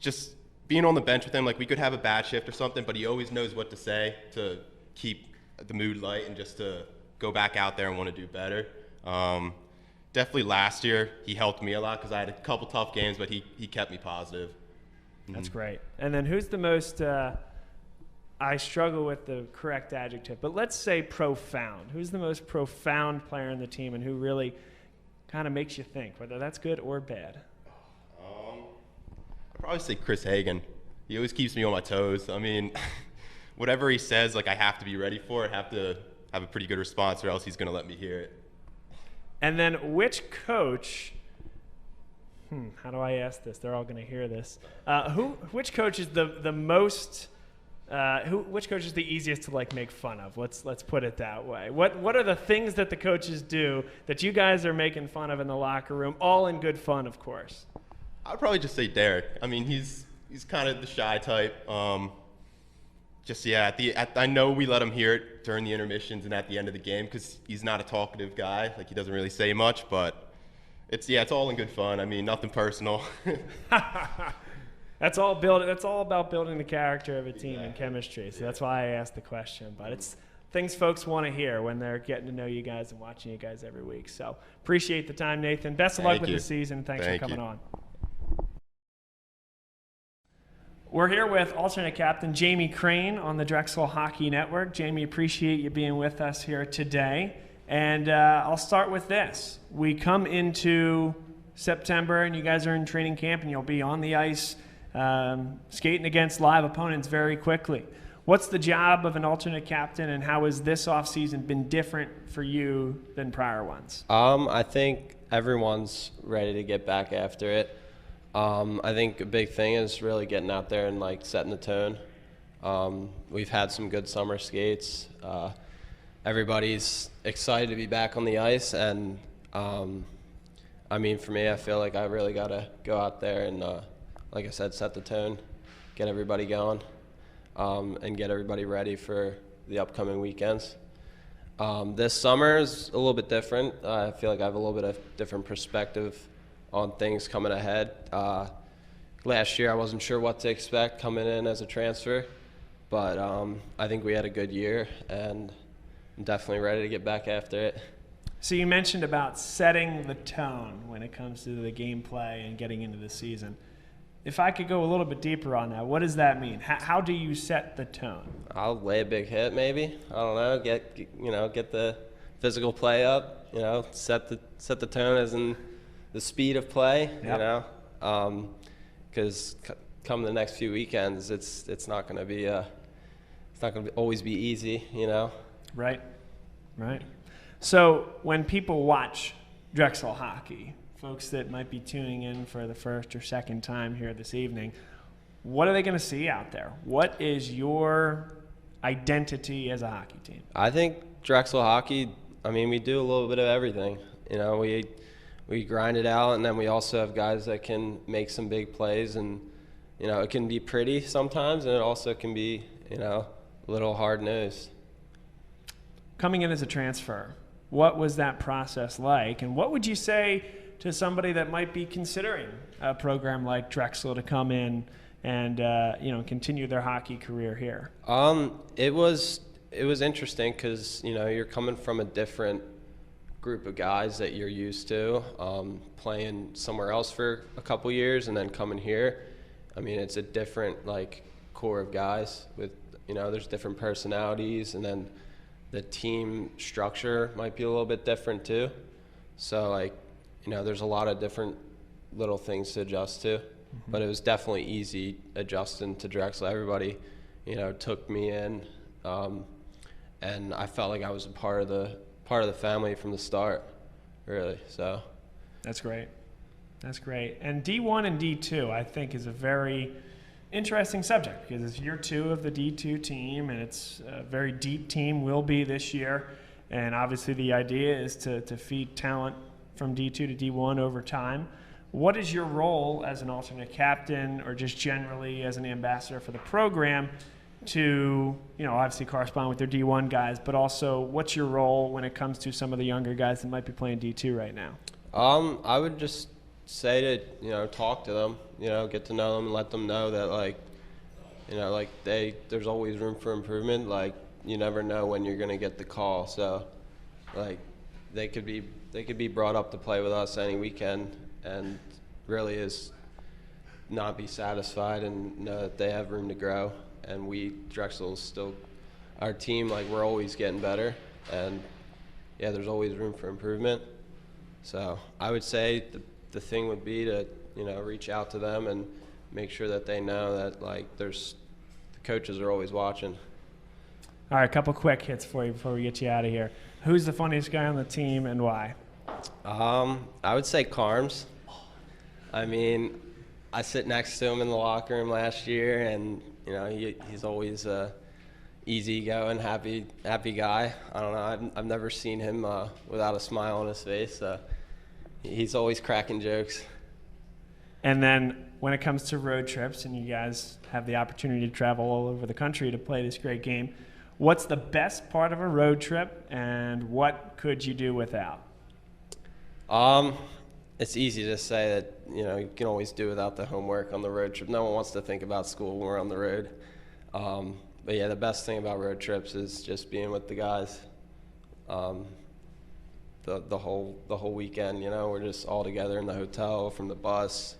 just being on the bench with him, like we could have a bad shift or something, but he always knows what to say to keep the mood light and just to go back out there and want to do better. Definitely last year, he helped me a lot because I had a couple tough games, but he kept me positive. That's great. And then who's the most, I struggle with the correct adjective, but let's say profound. Who's the most profound player in the team and who really kind of makes you think, whether that's good or bad? probably say Chris Hagan. He always keeps me on my toes. I mean, whatever he says, like I have to be ready for it. Have to have a pretty good response, or else he's going to let me hear it. And then which coach? How do I ask this? They're all going to hear this. Which coach is the most? Which coach is the easiest to like make fun of? Let's put it that way. What are the things that the coaches do that you guys are making fun of in the locker room? All in good fun, of course. I'd probably just say Derek. I mean, he's kind of the shy type. I know we let him hear it during the intermissions and at the end of the game because he's not a talkative guy. Like he doesn't really say much, but it's all in good fun. I mean, nothing personal. That's all about building the character of a team and chemistry. So that's why I asked the question. But it's things folks want to hear when they're getting to know you guys and watching you guys every week. So appreciate the time, Nathan. Best of luck with the season. Thanks for coming on. We're here with alternate captain Jamie Crane on the Drexel Hockey Network. Jamie, appreciate you being with us here today. And I'll start with this. We come into September, and you guys are in training camp, and you'll be on the ice skating against live opponents very quickly. What's the job of an alternate captain, and how has this offseason been different for you than prior ones? I think everyone's ready to get back after it. I think a big thing is really getting out there and like setting the tone. We've had some good summer skates. Everybody's excited to be back on the ice, and I mean, for me, I feel like I really got to go out there and, like I said, set the tone, get everybody going, and get everybody ready for the upcoming weekends. This summer is a little bit different. I feel like I have a little bit of different perspective on things coming ahead. Last year I wasn't sure what to expect coming in as a transfer, but I think we had a good year, and I'm definitely ready to get back after it. So you mentioned about setting the tone when it comes to the gameplay and getting into the season. If I could go a little bit deeper on that, what does that mean? How do you set the tone? I'll lay a big hit, maybe. I don't know. Get the physical play up. Set the tone as in the speed of play. Yep. Because come the next few weekends, it's not going to be always be easy. Right. So when people watch Drexel hockey, folks that might be tuning in for the first or second time here this evening, what are they going to see out there? What is your identity as a hockey team? I think Drexel hockey, I mean, we do a little bit of everything. We grind it out, and then we also have guys that can make some big plays, and it can be pretty sometimes, and it also can be a little hard-nosed. Coming in as a transfer, what was that process like, and what would you say to somebody that might be considering a program like Drexel to come in and continue their hockey career here? It was interesting because you're coming from a different group of guys that you're used to, playing somewhere else for a couple years and then coming here. I mean, it's a different core of guys with there's different personalities, and then the team structure might be a little bit different too. So there's a lot of different little things to adjust to, but it was definitely easy adjusting to Drexel. Everybody, took me in, and I felt like I was a part of the family from the start, really. So that's great. And D1 and D2, I think, is a very interesting subject because it's year 2 of the D2 team, and it's a very deep team, will be this year. And obviously the idea is to feed talent from D2 to D1 over time. What is your role as an alternate captain, or just generally as an ambassador for the program, to obviously correspond with their D1 guys, but also what's your role when it comes to some of the younger guys that might be playing D2 right now? I would just say to talk to them, get to know them and let them know that there's always room for improvement. You never know when you're gonna get the call, so they could be brought up to play with us any weekend, and really is not be satisfied and know that they have room to grow. And Drexel's still our team. We're always getting better, and there's always room for improvement. So I would say the thing would be to reach out to them and make sure that they know that the coaches are always watching. All right, a couple quick hits for you before we get you out of here. Who's the funniest guy on the team and why? I would say Carms. I mean, I sit next to him in the locker room last year, and he's always a easygoing, happy guy. I don't know. I've never seen him without a smile on his face. He's always cracking jokes. And then when it comes to road trips, and you guys have the opportunity to travel all over the country to play this great game, what's the best part of a road trip, and what could you do without? It's easy to say that you can always do without the homework on the road trip. No one wants to think about school when we're on the road. But yeah, the best thing about road trips is just being with the guys. The whole weekend, we're just all together in the hotel, from the bus.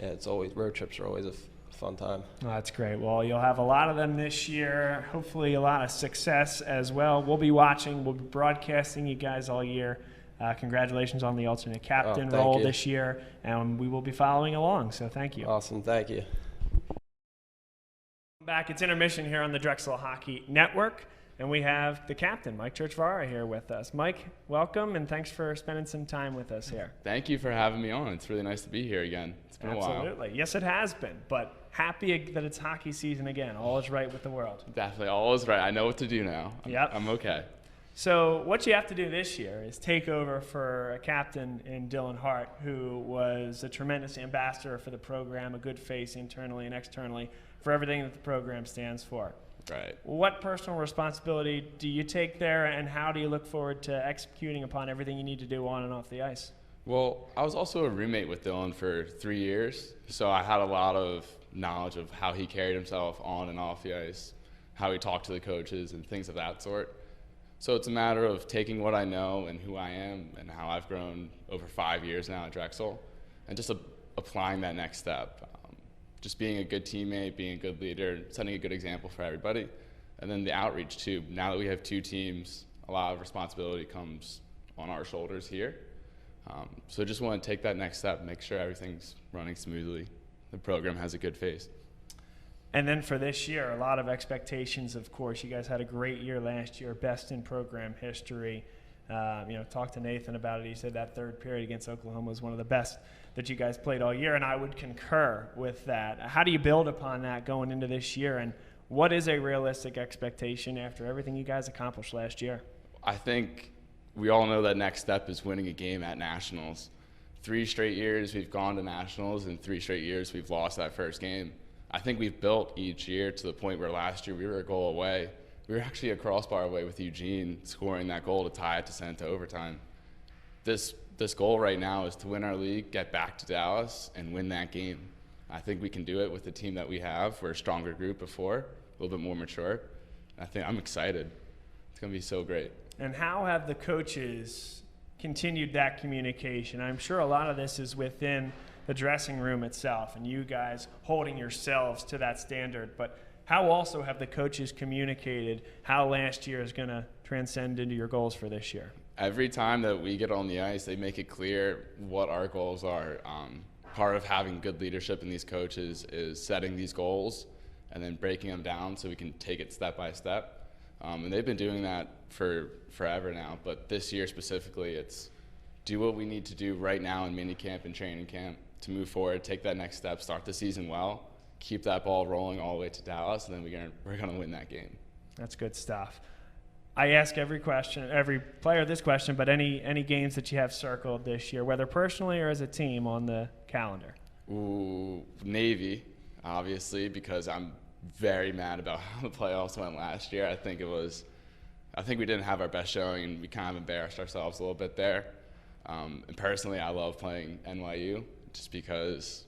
Yeah, road trips are always a fun time. Oh, that's great. Well, you'll have a lot of them this year. Hopefully a lot of success as well. We'll be watching. We'll be broadcasting you guys all year. Congratulations on the alternate captain role this year, and we will be following along, so thank you. Awesome. Thank you. Back, it's Intermission here on the Drexel Hockey Network, and we have the captain, Mike Churchvara, here with us. Mike, welcome, and thanks for spending some time with us here. Thank you for having me on. It's really nice to be here again. It's been a while. Absolutely. Yes, it has been, but happy that it's hockey season again. All is right with the world. Definitely. All is right. I know what to do now. Yep. I'm okay. So what you have to do this year is take over for a captain in Dylan Hart, who was a tremendous ambassador for the program, a good face internally and externally for everything that the program stands for. Right. What personal responsibility do you take there, and how do you look forward to executing upon everything you need to do on and off the ice? Well, I was also a roommate with Dylan for 3 years, so I had a lot of knowledge of how he carried himself on and off the ice, how he talked to the coaches and things of that sort. So it's a matter of taking what I know and who I am and how I've grown over 5 years now at Drexel, and just applying that next step. Just being a good teammate, being a good leader, setting a good example for everybody. And then the outreach too. Now that we have 2 teams, a lot of responsibility comes on our shoulders here. So just want to take that next step, make sure everything's running smoothly. The program has a good face. And then for this year, a lot of expectations, of course. You guys had a great year last year, best in program history. Talked to Nathan about it. He said that third period against Oklahoma was one of the best that you guys played all year, and I would concur with that. How do you build upon that going into this year, and what is a realistic expectation after everything you guys accomplished last year? I think we all know that next step is winning a game at Nationals. 3 straight years we've gone to Nationals, and 3 straight years we've lost that first game. I think we've built each year to the point where last year we were a goal away. We were actually a crossbar away with Eugene scoring that goal to tie it to send it to overtime. This goal right now is to win our league, get back to Dallas, and win that game. I think we can do it with the team that we have. We're a stronger group before, a little bit more mature. I think I'm excited. It's going to be so great. And how have the coaches continued that communication? I'm sure a lot of this is within the dressing room itself and you guys holding yourselves to that standard, but how also have the coaches communicated how last year is going to transcend into your goals for this year? Every time that we get on the ice, they make it clear what our goals are. Part of having good leadership in these coaches is setting these goals and then breaking them down so we can take it step by step. And they've been doing that for forever now, but this year specifically, it's do what we need to do right now in minicamp and training camp to move forward, take that next step, start the season well, keep that ball rolling all the way to Dallas, and then we're gonna win that game. That's good stuff. I ask every player this question, but any games that you have circled this year, whether personally or as a team, on the calendar? Ooh, Navy, obviously, because I'm very mad about how the playoffs went last year. I think we didn't have our best showing, and we kind of embarrassed ourselves a little bit there. And personally, I love playing NYU just because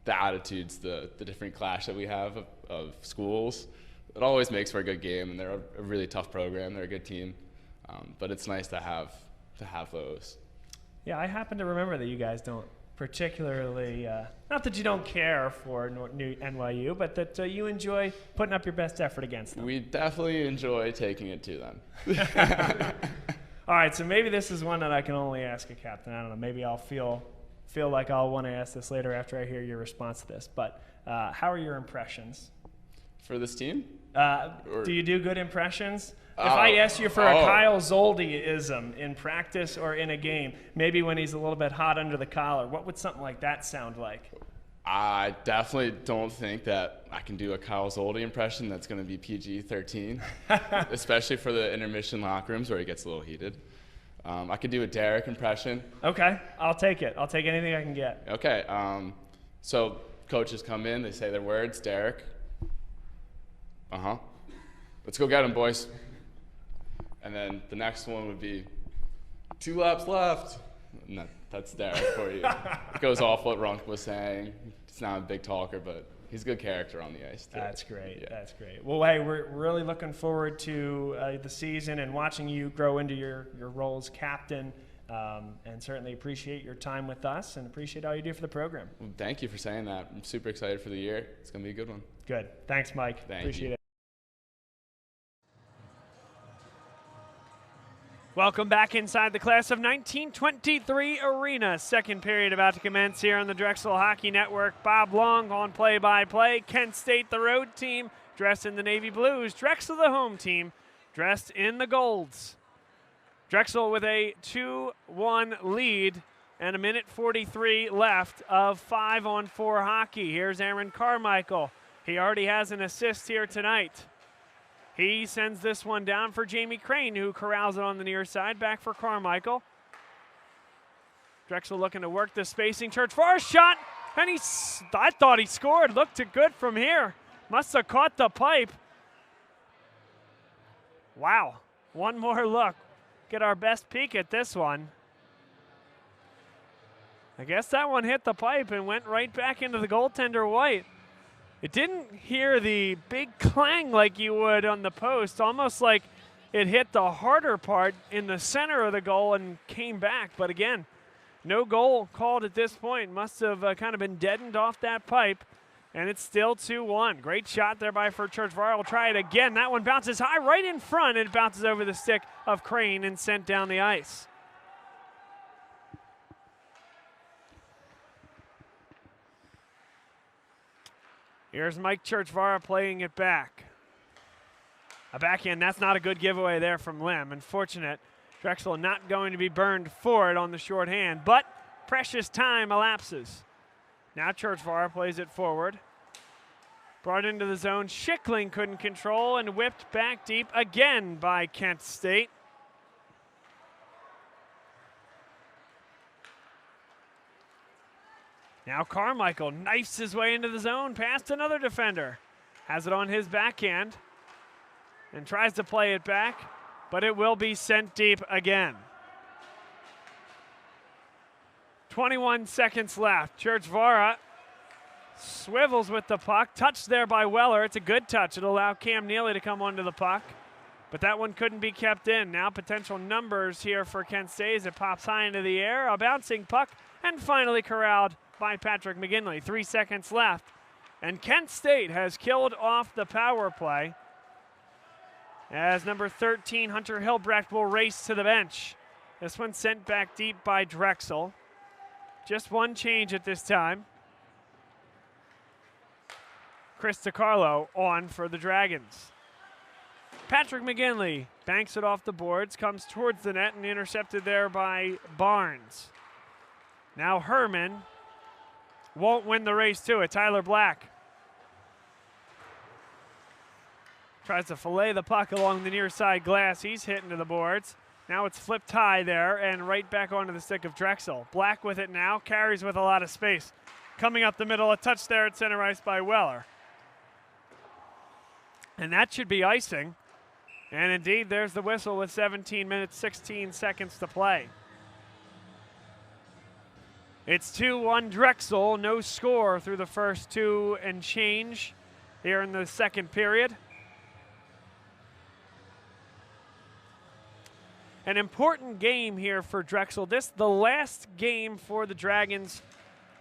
the attitudes, the different clash that we have of schools, it always makes for a good game, and they're a really tough program. They're a good team, but it's nice to have those. Yeah, I happen to remember that you guys don't particularly, not that you don't care for new NYU, but that you enjoy putting up your best effort against them. We definitely enjoy taking it to them. All right, so maybe this is one that I can only ask a captain. I don't know. Maybe I'll feel like I'll want to ask this later after I hear your response to this. But How are your impressions? For this team? Do you do good impressions? If I ask you for a Kyle Zoldi-ism in practice or in a game, maybe when he's a little bit hot under the collar, what would something like that sound like? I definitely don't think that I can do a Kyle Zoldi impression that's going to be PG-13, especially for the intermission locker rooms where it gets a little heated. I could do a Derek impression. Okay, I'll take it. I'll take anything I can get. Okay, so coaches come in, they say their words, Derek. Let's go get him, boys. And then the next one would be 2 laps left. No, that's Derek for you. It goes off what Runk was saying. He's not a big talker, but he's a good character on the ice, too. That's great. Yeah. That's great. Well, hey, we're really looking forward to the season and watching you grow into your role as captain, and certainly appreciate your time with us and appreciate all you do for the program. Well, thank you for saying that. I'm super excited for the year. It's going to be a good one. Good. Thanks, Mike. Appreciate it. Welcome back inside the class of 1923 arena. Second period about to commence here on the Drexel Hockey Network. Bob Long on play-by-play. Kent State, the road team, dressed in the navy blues. Drexel, the home team, dressed in the golds. Drexel with a 2-1 lead and 1:43 left of 5-on-4 hockey. Here's Aaron Carmichael. He already has an assist here tonight. He sends this one down for Jamie Crane, who corrals it on the near side. Back for Carmichael. Drexel looking to work the spacing. Church for a shot, and I thought he scored. Looked good from here. Must have caught the pipe. Wow. One more look. Get our best peek at this one. I guess that one hit the pipe and went right back into the goaltender white. It didn't hear the big clang like you would on the post, almost like it hit the harder part in the center of the goal and came back. But again, no goal called at this point. Must have kind of been deadened off that pipe, and it's still 2-1. Great shot there by Churchvar. Will try it again. That one bounces high right in front, and it bounces over the stick of Crane and sent down the ice. Here's Mike Churchvara playing it back. A backhand, that's not a good giveaway there from Lim. Unfortunate. Drexel not going to be burned for it on the shorthand, but precious time elapses. Now Churchvara plays it forward. Brought into the zone. Schickling couldn't control and whipped back deep again by Kent State. Now Carmichael knifes his way into the zone past another defender. Has it on his backhand and tries to play it back, but it will be sent deep again. 21 seconds left. Churchvara swivels with the puck. Touched there by Weller. It's a good touch. It'll allow Cam Neely to come onto the puck, but that one couldn't be kept in. Now potential numbers here for Kent State as it pops high into the air. A bouncing puck and finally corralled by Patrick McGinley. 3 seconds left. And Kent State has killed off the power play as number 13, Hunter Hilbrecht, will race to the bench. This one sent back deep by Drexel. Just one change at this time. Chris DiCarlo on for the Dragons. Patrick McGinley banks it off the boards, comes towards the net and intercepted there by Barnes. Now Herman won't win the race to it. Tyler Black tries to fillet the puck along the near side glass. He's hit into the boards. Now it's flipped high there and right back onto the stick of Drexel. Black with it now, carries with a lot of space. Coming up the middle, a touch there at center ice by Weller. And that should be icing. And indeed, there's the whistle with 17 minutes, 16 seconds to play. It's 2-1 Drexel, no score through the first 2 and change here in the second period. An important game here for Drexel. This the last game for the Dragons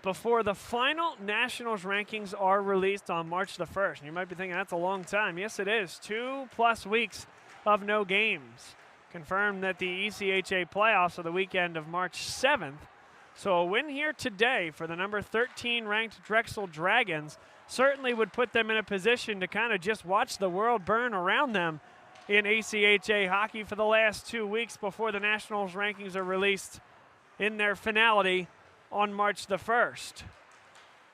before the final Nationals rankings are released on March the 1st. And you might be thinking, that's a long time. Yes, it is. 2+ weeks of no games. Confirmed that the ECHA playoffs are the weekend of March 7th. So a win here today for the number 13 ranked Drexel Dragons certainly would put them in a position to kind of just watch the world burn around them in ACHA hockey for the last 2 weeks before the Nationals rankings are released in their finality on March the 1st.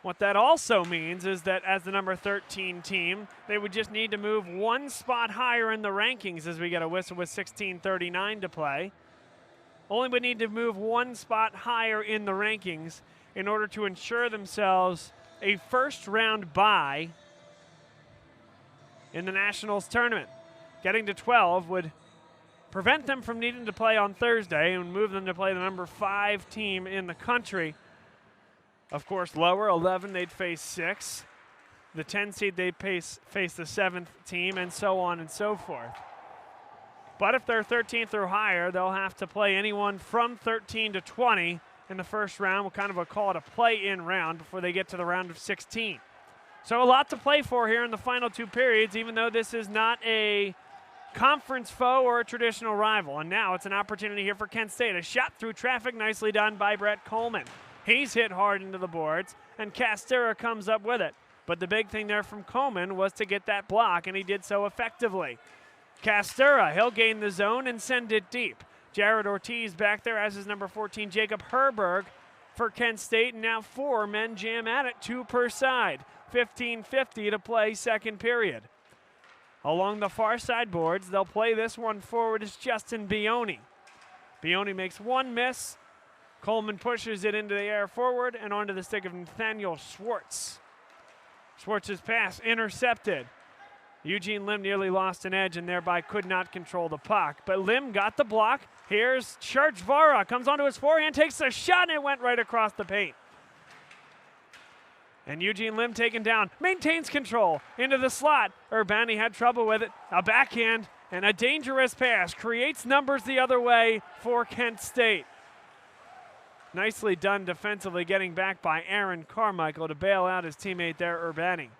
What that also means is that as the number 13 team, they would just need to move one spot higher in the rankings as we get a whistle with 16:39 to play. Only would need to move one spot higher in the rankings in order to ensure themselves a first-round bye in the Nationals tournament. Getting to 12 would prevent them from needing to play on Thursday and move them to play the number 5 team in the country. Of course, lower, 11, they'd face 6. The 10 seed, they'd face the 7th team, and so on and so forth. But if they're 13th or higher, they'll have to play anyone from 13 to 20 in the first round. We'll kind of call it a play-in round before they get to the round of 16. So a lot to play for here in the final 2 periods, even though this is not a conference foe or a traditional rival. And now it's an opportunity here for Kent State. A shot through traffic, nicely done by Brett Coleman. He's hit hard into the boards, and Castera comes up with it. But the big thing there from Coleman was to get that block, and he did so effectively. Castera, he'll gain the zone and send it deep. Jared Ortiz back there, as is number 14, Jacob Herberg for Kent State. And now 4 men jam at it, 2 per side. 15:50 to play second period. Along the far side boards, they'll play this one forward as Justin Bioni. Bioni makes 1 miss. Coleman pushes it into the air forward and onto the stick of Nathaniel Schwartz. Schwartz's pass intercepted. Eugene Lim nearly lost an edge and thereby could not control the puck. But Lim got the block. Here's Charchvara, comes onto his forehand, takes a shot, and it went right across the paint. And Eugene Lim taken down, maintains control into the slot. Urbani had trouble with it. A backhand and a dangerous pass creates numbers the other way for Kent State. Nicely done defensively, getting back by Aaron Carmichael to bail out his teammate there, Urbani.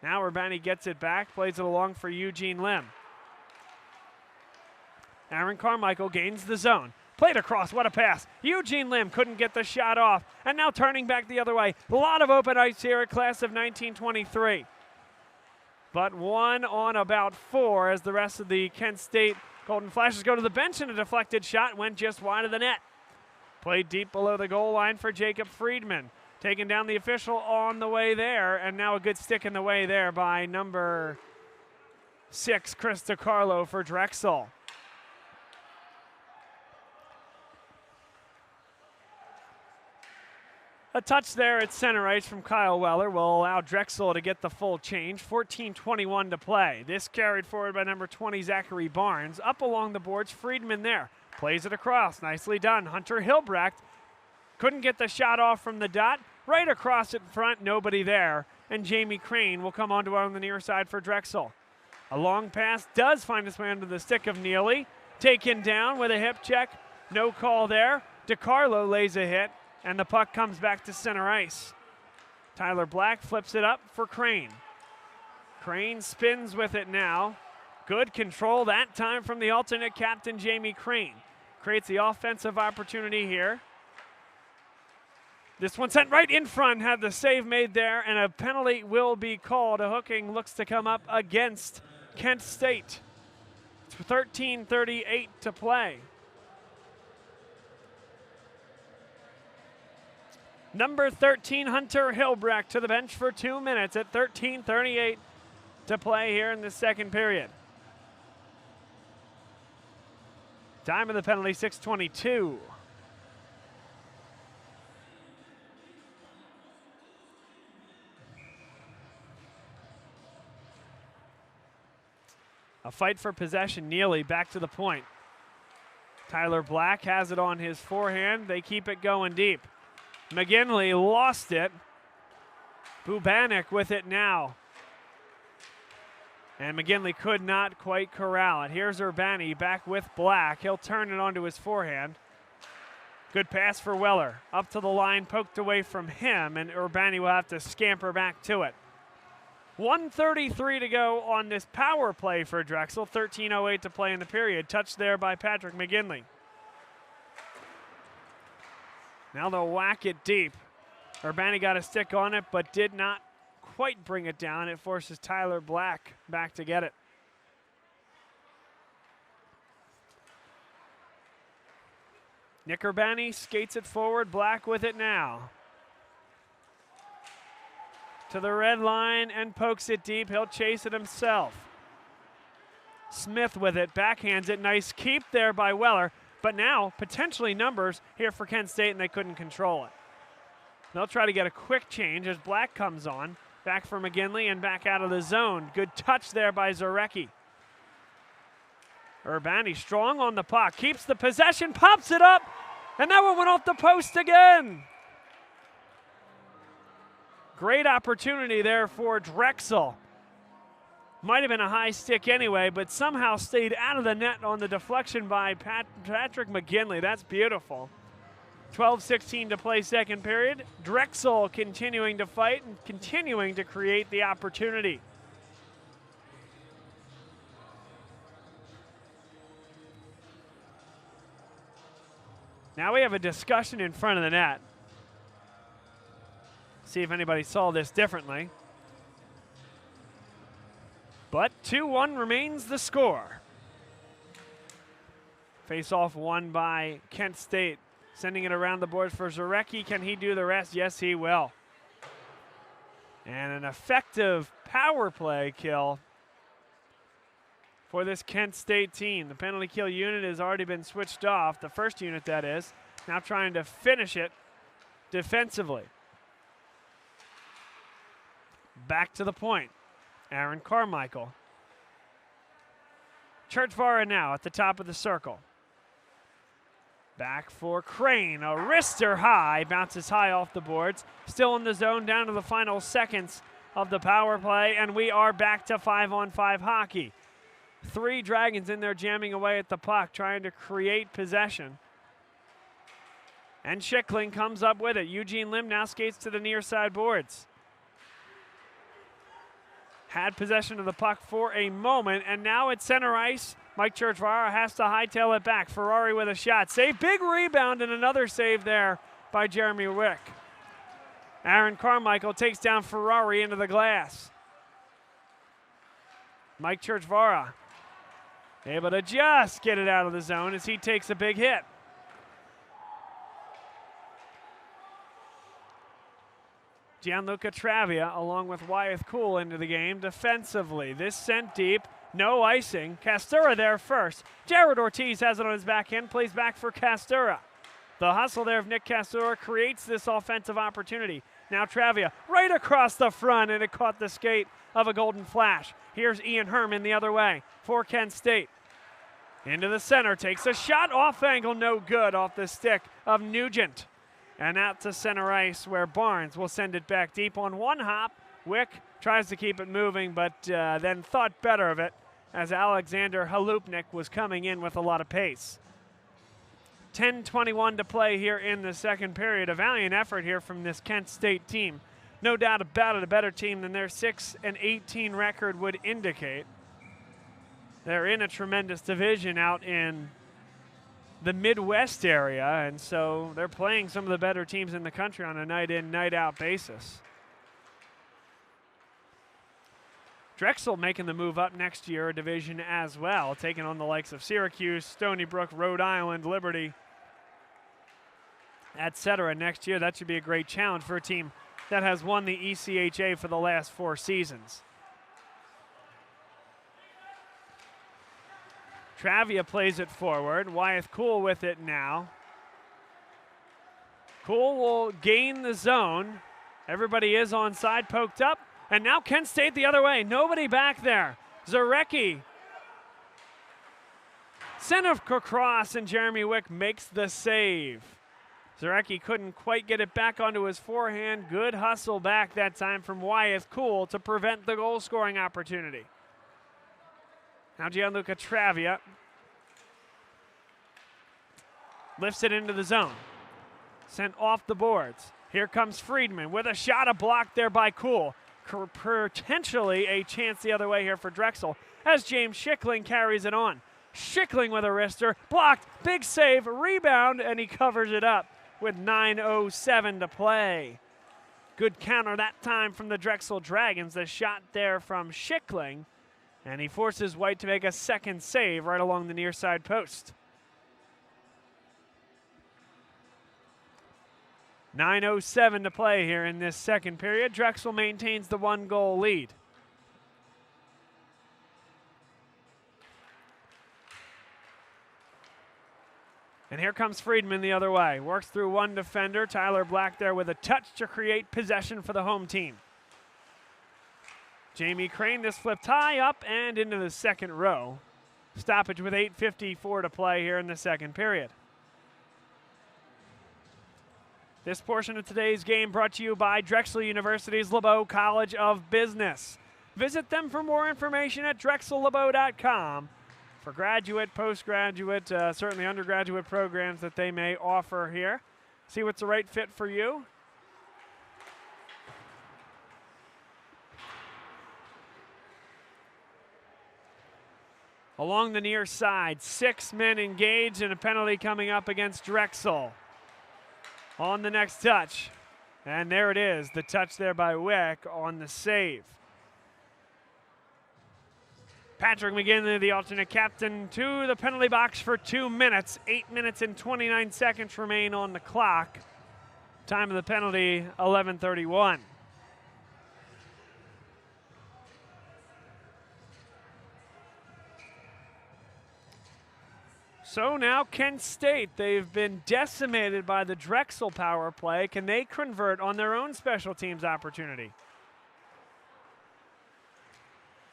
Now Urbani gets it back, plays it along for Eugene Lim. Aaron Carmichael gains the zone. Played across, what a pass. Eugene Lim couldn't get the shot off. And now turning back the other way. A lot of open ice here at class of 1923. But 1 on about 4 as the rest of the Kent State Golden Flashes go to the bench, and a deflected shot went just wide of the net. Played deep below the goal line for Jacob Friedman. Taking down the official on the way there, and now a good stick in the way there by number 6, Chris DiCarlo for Drexel. A touch there at center ice from Kyle Weller will allow Drexel to get the full change. 14:21 to play. This carried forward by number 20, Zachary Barnes. Up along the boards, Friedman there. Plays it across, nicely done. Hunter Hilbrecht couldn't get the shot off from the dot. Right across in front, nobody there. And Jamie Crane will come onto on the near side for Drexel. A long pass does find its way under the stick of Neely. Taken down with a hip check. No call there. DiCarlo lays a hit, and the puck comes back to center ice. Tyler Black flips it up for Crane. Crane spins with it now. Good control that time from the alternate captain, Jamie Crane. Creates the offensive opportunity here. This one sent right in front, had the save made there, and a penalty will be called. A hooking looks to come up against Kent State. It's 13:38 to play. Number 13, Hunter Hilbrecht, to the bench for 2 minutes at 13:38 to play here in the second period. Time of the penalty, 6:22. A fight for possession. Neely back to the point. Tyler Black has it on his forehand. They keep it going deep. McGinley lost it. Bubanik with it now. And McGinley could not quite corral it. Here's Urbani back with Black. He'll turn it onto his forehand. Good pass for Weller. Up to the line, poked away from him, and Urbani will have to scamper back to it. 1:33 to go on this power play for Drexel. 13:08 to play in the period. Touched there by Patrick McGinley. Now they'll whack it deep. Urbani got a stick on it, but did not quite bring it down. It forces Tyler Black back to get it. Nick Urbani skates it forward. Black with it now. To the red line and pokes it deep. He'll chase it himself. Smith with it, backhands it. Nice keep there by Weller. But now, potentially numbers here for Kent State, and they couldn't control it. They'll try to get a quick change as Black comes on. Back for McGinley and back out of the zone. Good touch there by Zarecki. Urbani strong on the puck. Keeps the possession, pops it up, and that one went off the post again. Great opportunity there for Drexel. Might have been a high stick anyway, but somehow stayed out of the net on the deflection by Patrick McGinley. That's beautiful. 12:16 to play second period. Drexel continuing to fight and continuing to create the opportunity. Now we have a discussion in front of the net. See if anybody saw this differently. But 2-1 remains the score. Face-off won by Kent State. Sending it around the boards for Zarecki. Can he do the rest? Yes, he will. And an effective power play kill for this Kent State team. The penalty kill unit has already been switched off. The first unit, that is. Now trying to finish it defensively. Back to the point. Aaron Carmichael. Churchvara now at the top of the circle. Back for Crane. A wrister high. Bounces high off the boards. Still in the zone down to the final seconds of the power play. And we are back to 5-on-5 hockey. 3 Dragons in there jamming away at the puck, trying to create possession. And Schickling comes up with it. Eugene Lim now skates to the near side boards. Had possession of the puck for a moment, and now at center ice, Mike Churchvara has to hightail it back. Ferrari with a shot. Save, big rebound, and another save there by Jeremy Wick. Aaron Carmichael takes down Ferrari into the glass. Mike Churchvara able to just get it out of the zone as he takes a big hit. Gianluca Travia along with Wyeth Cool into the game defensively. This sent deep, no icing. Castura there first. Jared Ortiz has it on his backhand, plays back for Castura. The hustle there of Nick Castura creates this offensive opportunity. Now Travia right across the front, and it caught the skate of a Golden Flash. Here's Ian Herman the other way for Kent State. Into the center, takes a shot off angle, no good, off the stick of Nugent. And out to center ice where Barnes will send it back deep on one hop. Wick tries to keep it moving, but then thought better of it as Alexander Halupnik was coming in with a lot of pace. 10:21 to play here in the second period. A valiant effort here from this Kent State team. No doubt about it, a better team than their 6-18 record would indicate. They're in a tremendous division out in the Midwest area, and so they're playing some of the better teams in the country on a night-in, night-out basis. Drexel making the move up next year, a division as well, taking on the likes of Syracuse, Stony Brook, Rhode Island, Liberty, etc. next year. That should be a great challenge for a team that has won the ECHA for the last 4 seasons. Travia plays it forward. Wyeth Cool with it now. Cool will gain the zone. Everybody is onside, poked up. And now Kent State the other way. Nobody back there. Zarecki. Sent across, and Jeremy Wick makes the save. Zarecki couldn't quite get it back onto his forehand. Good hustle back that time from Wyeth Cool to prevent the goal-scoring opportunity. Now Gianluca Travia lifts it into the zone. Sent off the boards. Here comes Friedman with a shot, a block there by Cool. Potentially a chance the other way here for Drexel as James Schickling carries it on. Schickling with a wrister, blocked, big save, rebound, and he covers it up. with 9:07 to play. Good counter that time from the Drexel Dragons. The shot there from Schickling, and he forces White to make a second save right along the near side post. 9:07 to play here in this second period. Drexel maintains the 1-goal lead. And here comes Friedman the other way. Works through one defender. Tyler Black there with a touch to create possession for the home team. Jamie Crane, this flipped high up and into the second row. Stoppage with 8:54 to play here in the second period. This portion of today's game brought to you by Drexel University's LeBeau College of Business. Visit them for more information at drexellebeau.com for graduate, postgraduate, certainly undergraduate programs that they may offer here. See what's the right fit for you. Along the near side, 6 men engaged and a penalty coming up against Drexel. On the next touch, and there it is, the touch there by Wick on the save. Patrick McGinley, the alternate captain, to the penalty box for 2 minutes. 8 minutes and 29 seconds remain on the clock. Time of the penalty, 11:31. So now Kent State, they've been decimated by the Drexel power play. Can they convert on their own special teams opportunity?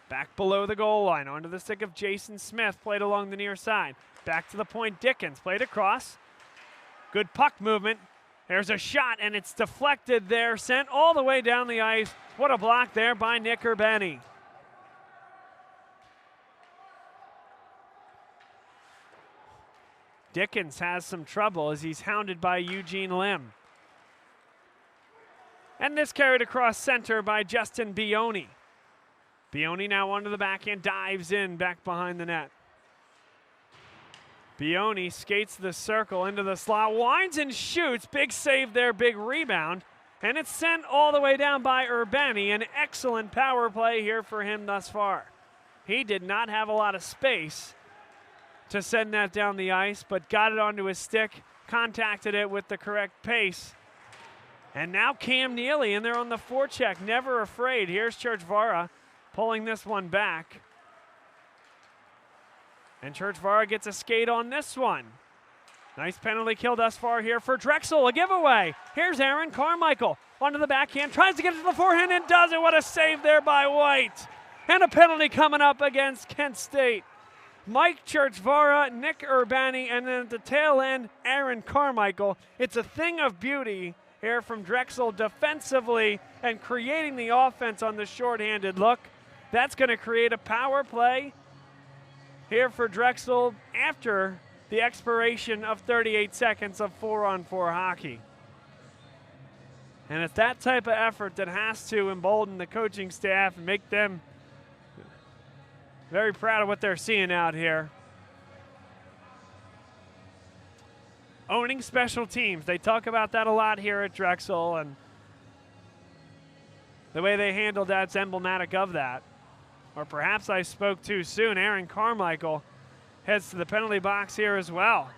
Back below the goal line, onto the stick of Jason Smith, played along the near side. Back to the point, Dickens, played across. Good puck movement. There's a shot, and it's deflected there, sent all the way down the ice. What a block there by Nick Urbani. Dickens has some trouble as he's hounded by Eugene Lim. And this carried across center by Justin Bioni. Bioni now onto the backhand, dives in back behind the net. Bioni skates the circle into the slot, winds and shoots. Big save there, big rebound. And it's sent all the way down by Urbani. An excellent power play here for him thus far. He did not have a lot of space to send that down the ice, but got it onto his stick, contacted it with the correct pace. And now Cam Neely in there on the forecheck, never afraid. Here's Churchvara pulling this one back. And Churchvara gets a skate on this one. Nice penalty kill thus far here for Drexel, a giveaway. Here's Aaron Carmichael onto the backhand, tries to get it to the forehand and does it. What a save there by White. And a penalty coming up against Kent State. Mike Churchvara, Nick Urbani, and then at the tail end, Aaron Carmichael. It's a thing of beauty here from Drexel defensively and creating the offense on the shorthanded look. That's going to create a power play here for Drexel after the expiration of 38 seconds of 4-on-4 hockey. And it's that type of effort that has to embolden the coaching staff and make them very proud of what they're seeing out here. Owning special teams. They talk about that a lot here at Drexel, and the way they handled that's emblematic of that. Or perhaps I spoke too soon. Aaron Carmichael heads to the penalty box here as well.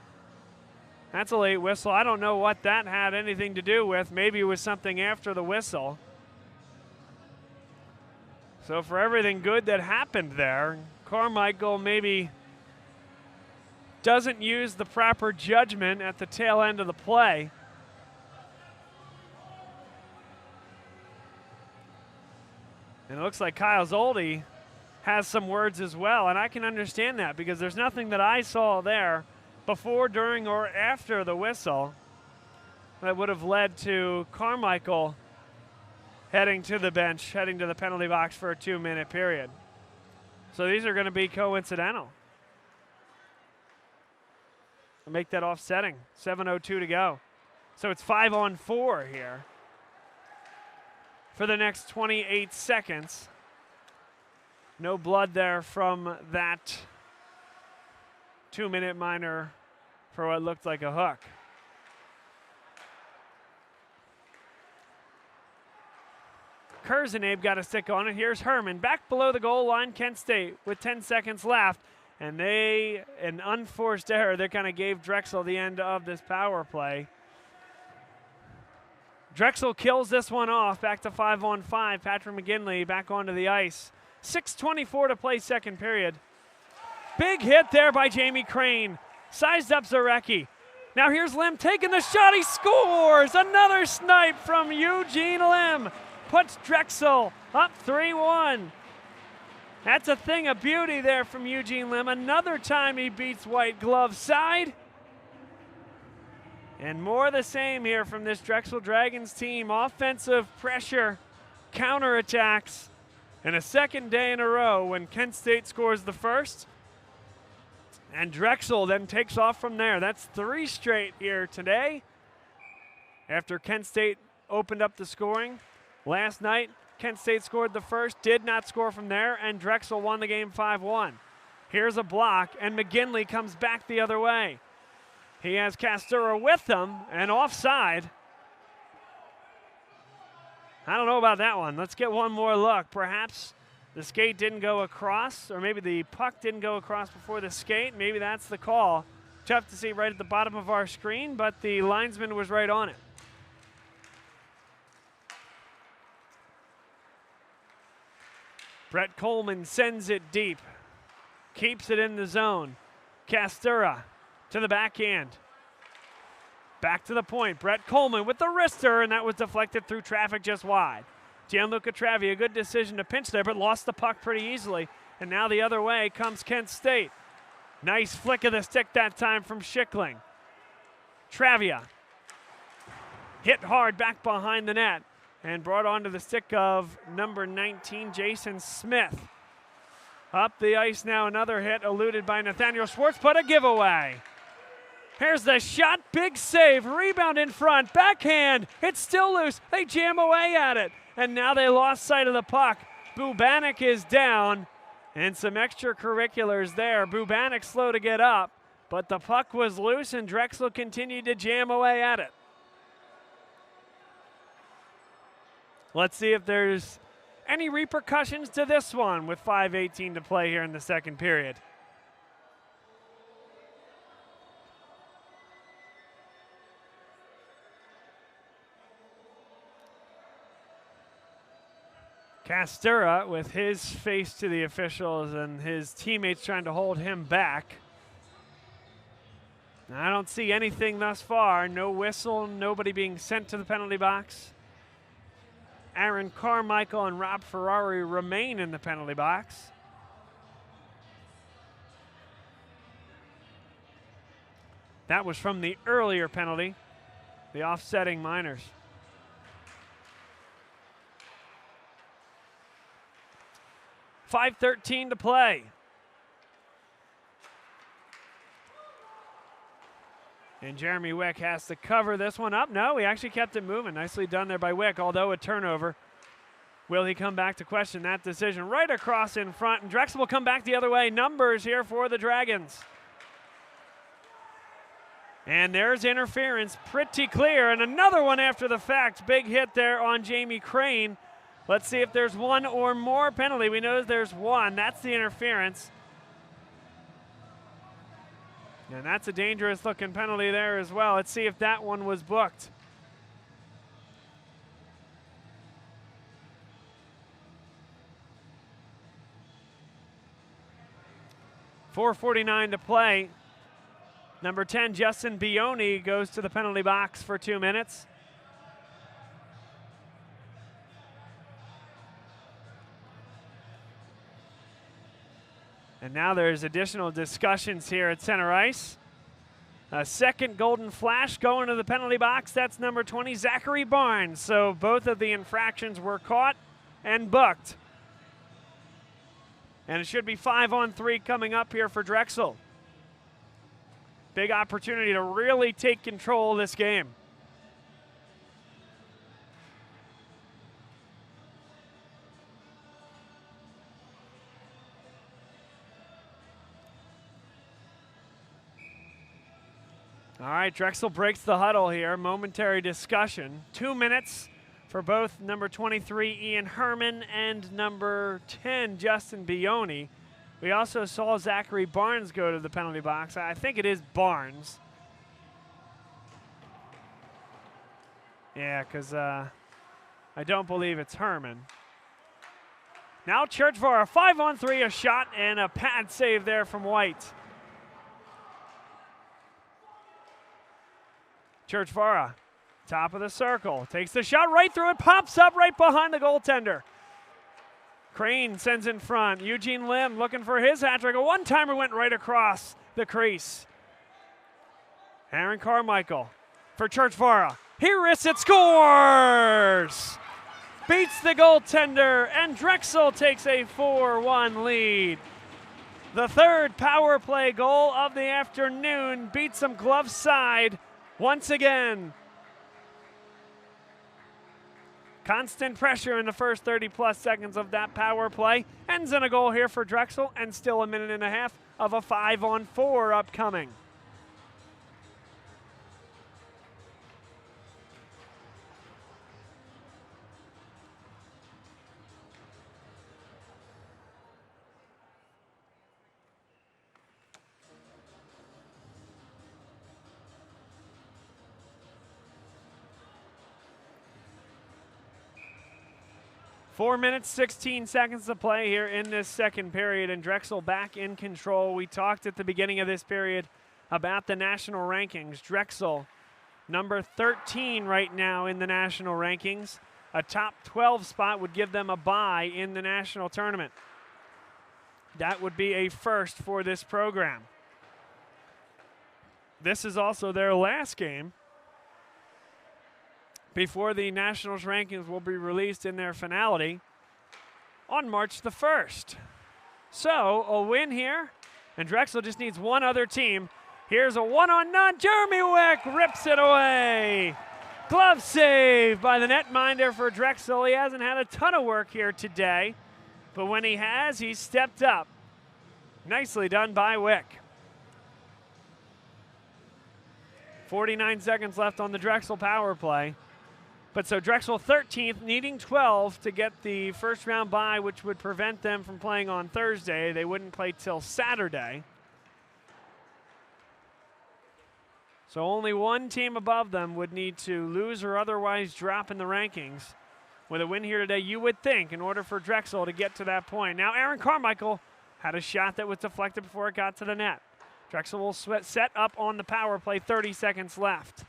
That's a late whistle. I don't know what that had anything to do with. Maybe it was something after the whistle. So for everything good that happened there, Carmichael maybe doesn't use the proper judgment at the tail end of the play. And it looks like Kyle Zoldi has some words as well, and I can understand that because there's nothing that I saw there before, during, or after the whistle that would have led to Carmichael heading to the bench, heading to the penalty box for a 2-minute period. So these are going to be coincidental. I'll make that offsetting. 7:02 to go. So it's 5-on-4 here for the next 28 seconds. No blood there from that 2-minute minor for what looked like a hook. Kurzenabe got a stick on it. Here's Herman back below the goal line. Kent State with 10 seconds left. And an unforced error that kind of gave Drexel the end of this power play. Drexel kills this one off. Back to 5-on-5. Patrick McGinley back onto the ice. 6:24 to play second period. Big hit there by Jamie Crane. Sized up Zarecki. Now here's Lim taking the shot. He scores! Another snipe from Eugene Lim. Puts Drexel up 3-1. That's a thing of beauty there from Eugene Lim. Another time he beats White glove side. And more of the same here from this Drexel Dragons team. Offensive pressure, counterattacks, and a second day in a row when Kent State scores the first. And Drexel then takes off from there. That's 3 straight here today. After Kent State opened up the scoring last night, Kent State scored the first, did not score from there, and Drexel won the game 5-1. Here's a block, and McGinley comes back the other way. He has Castura with him, and offside. I don't know about that one. Let's get one more look. Perhaps the skate didn't go across, or maybe the puck didn't go across before the skate. Maybe that's the call. Tough to see right at the bottom of our screen, but the linesman was right on it. Brett Coleman sends it deep. Keeps it in the zone. Castura to the backhand. Back to the point. Brett Coleman with the wrister, and that was deflected through traffic just wide. Gianluca Travi, a good decision to pinch there, but lost the puck pretty easily. And now the other way comes Kent State. Nice flick of the stick that time from Schickling. Travia hit hard back behind the net and brought onto the stick of number 19, Jason Smith. Up the ice now, another hit eluded by Nathaniel Schwartz, but a giveaway. Here's the shot, big save, rebound in front, backhand, it's still loose, they jam away at it, and now they lost sight of the puck. Bubanik is down, and some extracurriculars there. Bubanik slow to get up, but the puck was loose, and Drexel continued to jam away at it. Let's see if there's any repercussions to this one with 5:18 to play here in the second period. Castura with his face to the officials and his teammates trying to hold him back. I don't see anything thus far. No whistle, nobody being sent to the penalty box. Aaron Carmichael and Rob Ferrari remain in the penalty box. That was from the earlier penalty, the offsetting minors. .5:13 to play. And Jeremy Wick has to cover this one up. No, he actually kept it moving. Nicely done there by Wick, although a turnover. Will he come back to question that decision? Right across in front, and Drexel will come back the other way. Numbers here for the Dragons. And there's interference, pretty clear. And another one after the fact. Big hit there on Jamie Crane. Let's see if there's one or more penalty. We know there's one. That's the interference. And that's a dangerous looking penalty there as well. Let's see if that one was booked. .4:49 to play. Number 10, Justin Bioni, goes to the penalty box for 2 minutes. And now there's additional discussions here at center ice. A second golden flash going to the penalty box. That's number 20, Zachary Barnes. So both of the infractions were caught and booked. And it should be 5-on-3 coming up here for Drexel. Big opportunity to really take control of this game. All right, Drexel breaks the huddle here. Momentary discussion. 2 minutes for both number 23, Ian Herman, and number 10, Justin Bioni. We also saw Zachary Barnes go to the penalty box. I think it is Barnes. Yeah, because I don't believe it's Herman. Now Churchvara, 5-on-3, a shot and a pad save there from White. Churchvara, top of the circle, takes the shot right through it, pops up right behind the goaltender. Crane sends in front. Eugene Lim looking for his hat trick. A one-timer went right across the crease. Aaron Carmichael for Churchvara. He risks it, scores! Beats the goaltender, and Drexel takes a 4-1 lead. The third power play goal of the afternoon beats them glove side once again. Constant pressure in the first 30-plus seconds of that power play. Ends in a goal here for Drexel, and still a minute and a half of a 5-on-4 upcoming. 4 minutes, 16 seconds to play here in this second period, and Drexel back in control. We talked at the beginning of this period about the national rankings. Drexel, number 13 right now in the national rankings. A top 12 spot would give them a bye in the national tournament. That would be a first for this program. This is also their last game before the Nationals rankings will be released in their finality on March the 1st. So a win here, and Drexel just needs one other team. Here's a one-on-none. Jeremy Wick rips it away. Glove save by the netminder for Drexel. He hasn't had a ton of work here today, but when he has, he's stepped up. Nicely done by Wick. 49 seconds left on the Drexel power play. But so Drexel 13th, needing 12 to get the first round bye, which would prevent them from playing on Thursday. They wouldn't play till Saturday. So only one team above them would need to lose or otherwise drop in the rankings. With a win here today, you would think, in order for Drexel to get to that point. Now Aaron Carmichael had a shot that was deflected before it got to the net. Drexel will set up on the power play, 30 seconds left.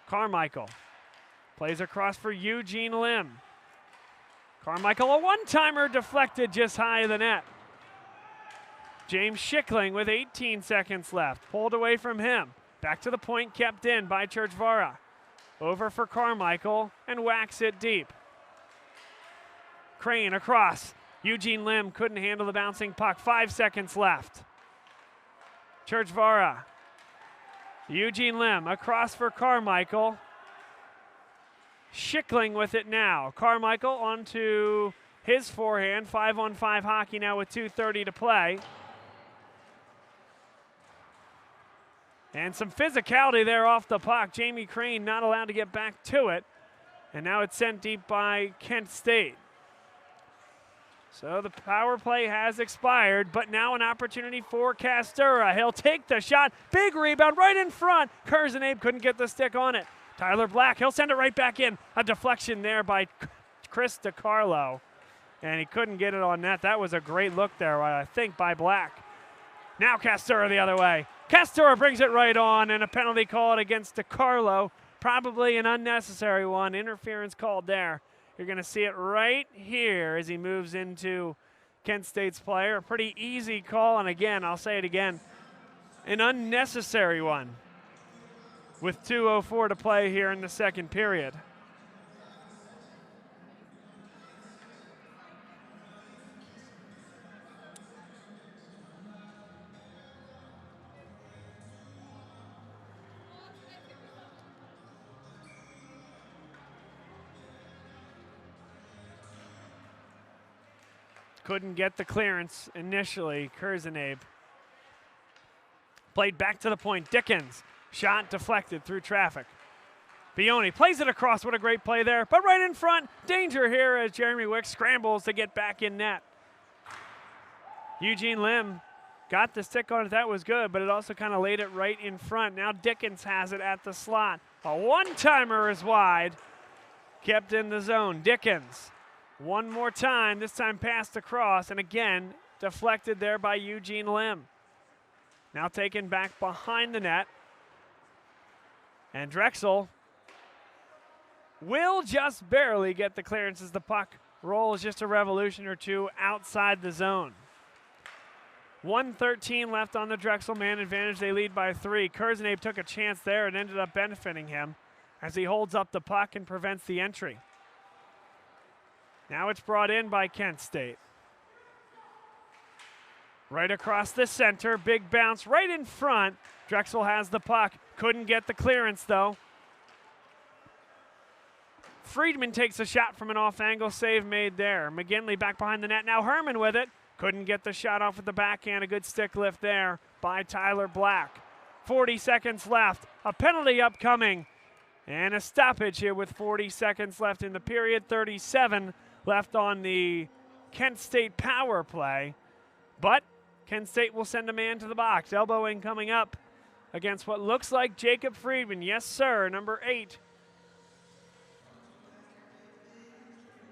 Carmichael plays across for Eugene Lim. Carmichael, a one-timer deflected just high of the net. James Schickling with 18 seconds left. Pulled away from him. Back to the point, kept in by Churchvara. Over for Carmichael, and whacks it deep. Crane across. Eugene Lim couldn't handle the bouncing puck. 5 seconds left. Churchvara. Eugene Lim across for Carmichael. Schickling with it now. Carmichael onto his forehand. 5-on-5 hockey now with 2:30 to play. And some physicality there off the puck. Jamie Crane not allowed to get back to it. And now it's sent deep by Kent State. So the power play has expired, but now an opportunity for Castura. He'll take the shot. Big rebound right in front. Kurzenabe couldn't get the stick on it. Tyler Black, he'll send it right back in. A deflection there by Chris DiCarlo. And he couldn't get it on net. That was a great look there, I think, by Black. Now Castura the other way. Castura brings it right on, and a penalty called against DiCarlo. Probably an unnecessary one. Interference called there. You're going to see it right here as he moves into Kent State's player. A pretty easy call, and again, I'll say it again, an unnecessary one with 2:04 to play here in the second period. Couldn't get the clearance initially. Kurzenabe played back to the point. Dickens, shot deflected through traffic. Fione plays it across. What a great play there. But right in front, danger here as Jeremy Wick scrambles to get back in net. Eugene Lim got the stick on it. That was good, but it also kind of laid it right in front. Now Dickens has it at the slot. A one-timer is wide. Kept in the zone. Dickens, one more time. This time passed across, and again, deflected there by Eugene Lim. Now taken back behind the net. And Drexel will just barely get the clearance as the puck rolls just a revolution or two outside the zone. 1:13 left on the Drexel man advantage. They lead by 3. Kurzenabe took a chance there and ended up benefiting him as he holds up the puck and prevents the entry. Now it's brought in by Kent State. Right across the center, big bounce right in front. Drexel has the puck. Couldn't get the clearance though. Friedman takes a shot from an off-angle, save made there. McGinley back behind the net. Now Herman with it. Couldn't get the shot off with the backhand. A good stick lift there by Tyler Black. 40 seconds left. A penalty upcoming. And a stoppage here with 40 seconds left in the period. 37 left on the Kent State power play. But Kent State will send a man to the box. Elbowing coming up against what looks like Jacob Friedman. Yes, sir, number 8.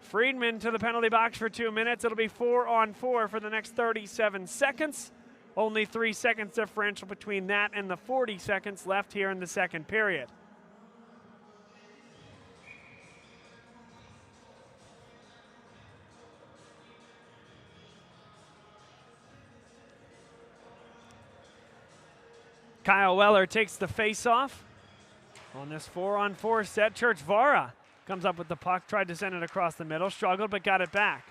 Friedman to the penalty box for 2 minutes. It'll be 4-on-4 for the next 37 seconds. Only 3 seconds differential between that and the 40 seconds left here in the second period. Kyle Weller takes the face-off on this 4-on-4 set. Church Vara comes up with the puck, tried to send it across the middle, struggled but got it back.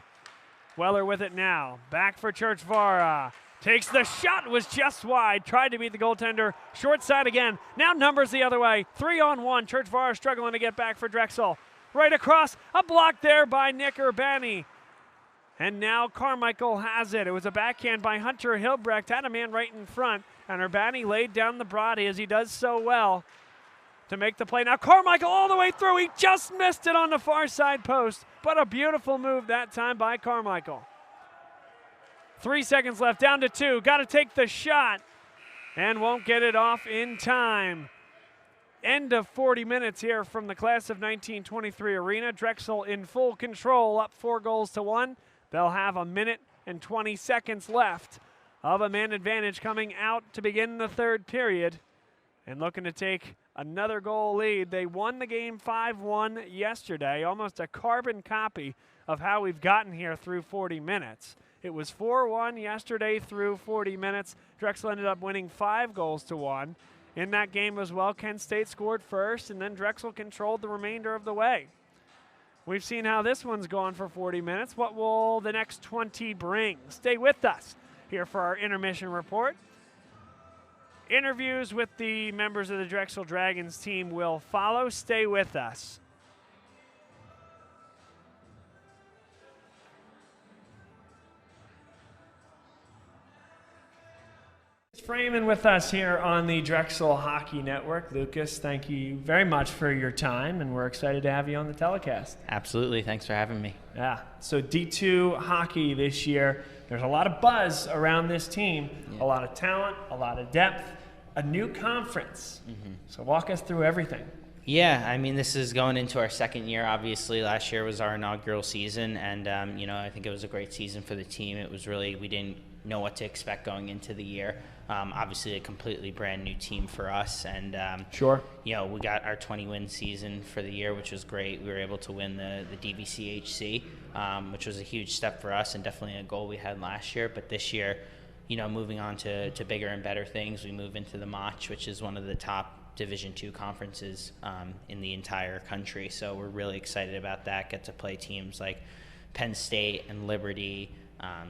Weller with it now, back for Church Vara. Takes the shot, was just wide, tried to beat the goaltender, short side again. Now numbers the other way, 3-on-1. Church Vara struggling to get back for Drexel. Right across, a block there by Nick Urbani. And now Carmichael has it. It was a backhand by Hunter Hilbrecht, had a man right in front, and Urbani laid down the body as he does so well to make the play. Now Carmichael all the way through. He just missed it on the far side post, but a beautiful move that time by Carmichael. 3 seconds left, down to 2. Got to take the shot and won't get it off in time. End of 40 minutes here from the class of 1923 arena. Drexel in full control, up 4-1. They'll have a minute and 20 seconds left of a man advantage coming out to begin the third period and looking to take another goal lead. They won the game 5-1 yesterday, almost a carbon copy of how we've gotten here through 40 minutes. It was 4-1 yesterday through 40 minutes. Drexel ended up winning 5-1. In that game as well, Kent State scored first, and then Drexel controlled the remainder of the way. We've seen how this one's gone for 40 minutes. What will the next 20 bring? Stay with us here for our intermission report. Interviews with the members of the Drexel Dragons team will follow. Stay with us. Freeman with us here on the Drexel Hockey Network. Lucas, thank you very much for your time, and we're excited to have you on the telecast. Absolutely. Thanks for having me. Yeah. So D2 hockey this year, there's a lot of buzz around this team, a lot of talent, a lot of depth, a new conference. So walk us through everything. Yeah, I mean, this is going into our second year. Obviously, last year was our inaugural season, and, I think it was a great season for the team. It was really, we didn't know what to expect going into the year. Obviously, a completely brand new team for us, and we got our 20-win season for the year, which was great. We were able to win the DVCHC, which was a huge step for us and definitely a goal we had last year. But this year, moving on to bigger and better things, we move into the Mach, which is one of the top Division II conferences in the entire country. So we're really excited about that. Get to play teams like Penn State and Liberty,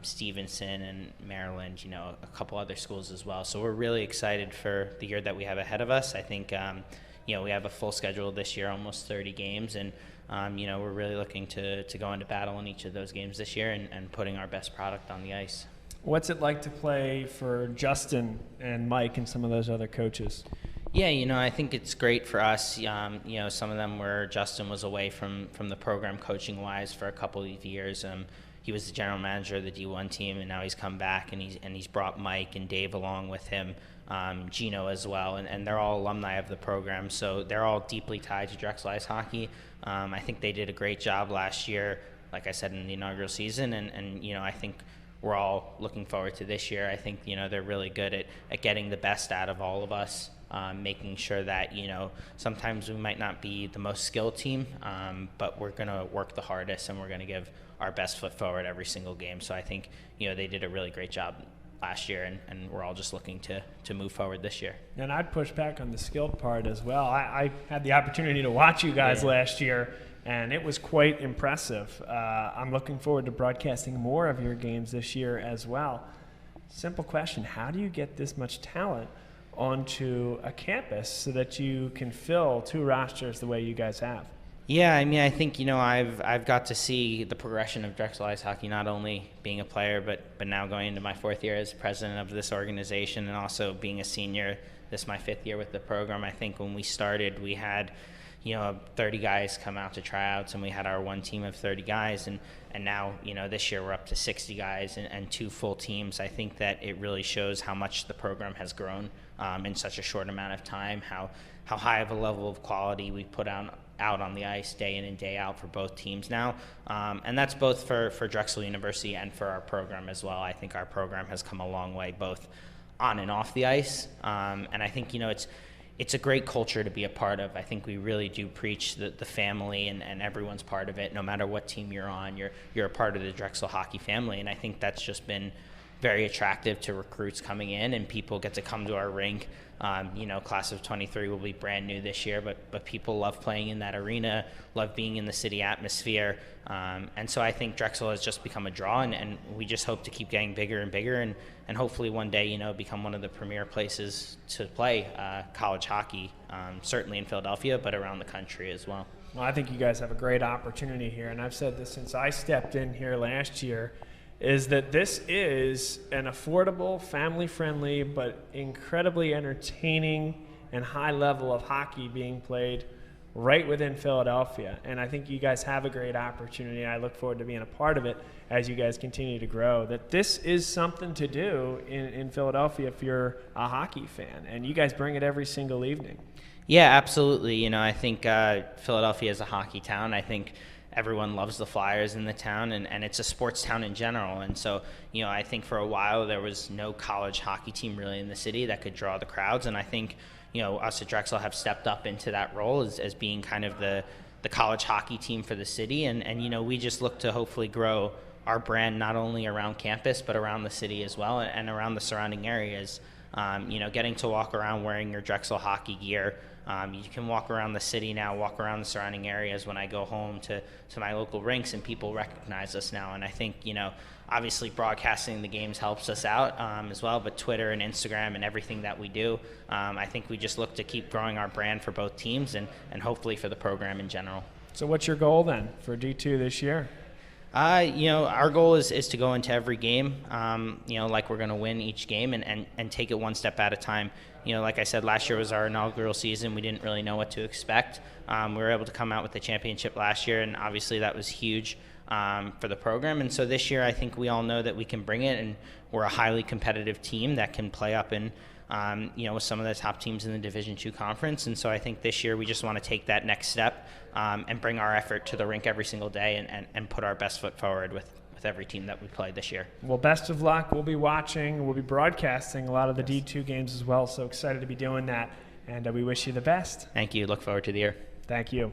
Stevenson and Maryland, a couple other schools as well. So we're really excited for the year that we have ahead of us. I think, we have a full schedule this year, almost 30 games, and, we're really looking to go into battle in each of those games this year and putting our best product on the ice. What's it like to play for Justin and Mike and some of those other coaches? Yeah, I think it's great for us. Some of them where Justin was away from the program coaching wise for a couple of years. He was the general manager of the D1 team, and now he's come back and he's brought Mike and Dave along with him, Gino as well, and they're all alumni of the program, so they're all deeply tied to Drexel Ice Hockey. I think they did a great job last year, like I said, in the inaugural season, and I think we're all looking forward to this year. I think they're really good at getting the best out of all of us. Making sure that sometimes we might not be the most skilled team, but we're going to work the hardest and we're going to give our best foot forward every single game. So I think they did a really great job last year, and we're all just looking to move forward this year. And I'd push back on the skilled part as well. I had the opportunity to watch you guys last year, and it was quite impressive. I'm looking forward to broadcasting more of your games this year as well. Simple question: how do you get this much talent onto a campus so that you can fill 2 rosters the way you guys have? Yeah, I think I've got to see the progression of Drexel Ice Hockey, not only being a player, but now going into my 4th year as president of this organization, and also being a senior. This is my 5th year with the program. I think when we started, we had 30 guys come out to tryouts, and we had our one team of 30 guys, and now this year we're up to 60 guys and 2 full teams. I think that it really shows how much the program has grown in such a short amount of time, how high of a level of quality we put out on the ice day in and day out for both teams now, and that's both for Drexel University and for our program as well. I think our program has come a long way both on and off the ice, and I think it's a great culture to be a part of. I think we really do preach the family, and everyone's part of it. No matter what team you're on, you're a part of the Drexel hockey family, and I think that's just been very attractive to recruits coming in, and people get to come to our rink. Class of 23 will be brand new this year, but people love playing in that arena, love being in the city atmosphere, and so I think Drexel has just become a draw, and we just hope to keep getting bigger and bigger, and hopefully one day become one of the premier places to play college hockey, certainly in Philadelphia, but around the country as well. Well, I think you guys have a great opportunity here, and I've said this since I stepped in here last year, is that this is an affordable, family-friendly, but incredibly entertaining and high level of hockey being played right within Philadelphia. And I think you guys have a great opportunity. I look forward to being a part of it as you guys continue to grow. That this is something to do in Philadelphia if you're a hockey fan, and you guys bring it every single evening. Yeah, absolutely. I think Philadelphia is a hockey town. I think everyone loves the Flyers in the town, and it's a sports town in general. And so, I think for a while there was no college hockey team really in the city that could draw the crowds. And I think, us at Drexel have stepped up into that role as being kind of the college hockey team for the city. And we just look to hopefully grow our brand not only around campus, but around the city as well, and around the surrounding areas. Getting to walk around wearing your Drexel hockey gear. You can walk around the city now, walk around the surrounding areas when I go home to my local rinks, and people recognize us now. And I think, obviously broadcasting the games helps us out as well, but Twitter and Instagram and everything that we do, I think we just look to keep growing our brand for both teams and hopefully for the program in general. So what's your goal then for D2 this year? Our goal is to go into every game, like we're going to win each game and take it one step at a time. Like I said, last year was our inaugural season. We didn't really know what to expect. We were able to come out with the championship last year, and obviously that was huge for the program. And so this year, I think we all know that we can bring it, and we're a highly competitive team that can play up in, with some of the top teams in the Division II conference. And so I think this year we just want to take that next step and bring our effort to the rink every single day and put our best foot forward with every team that we play this year. Well, best of luck. We'll be watching, we'll be broadcasting a lot of the D2 games as well, so excited to be doing that, and we wish you the best. Thank you. Look forward to the year. Thank you.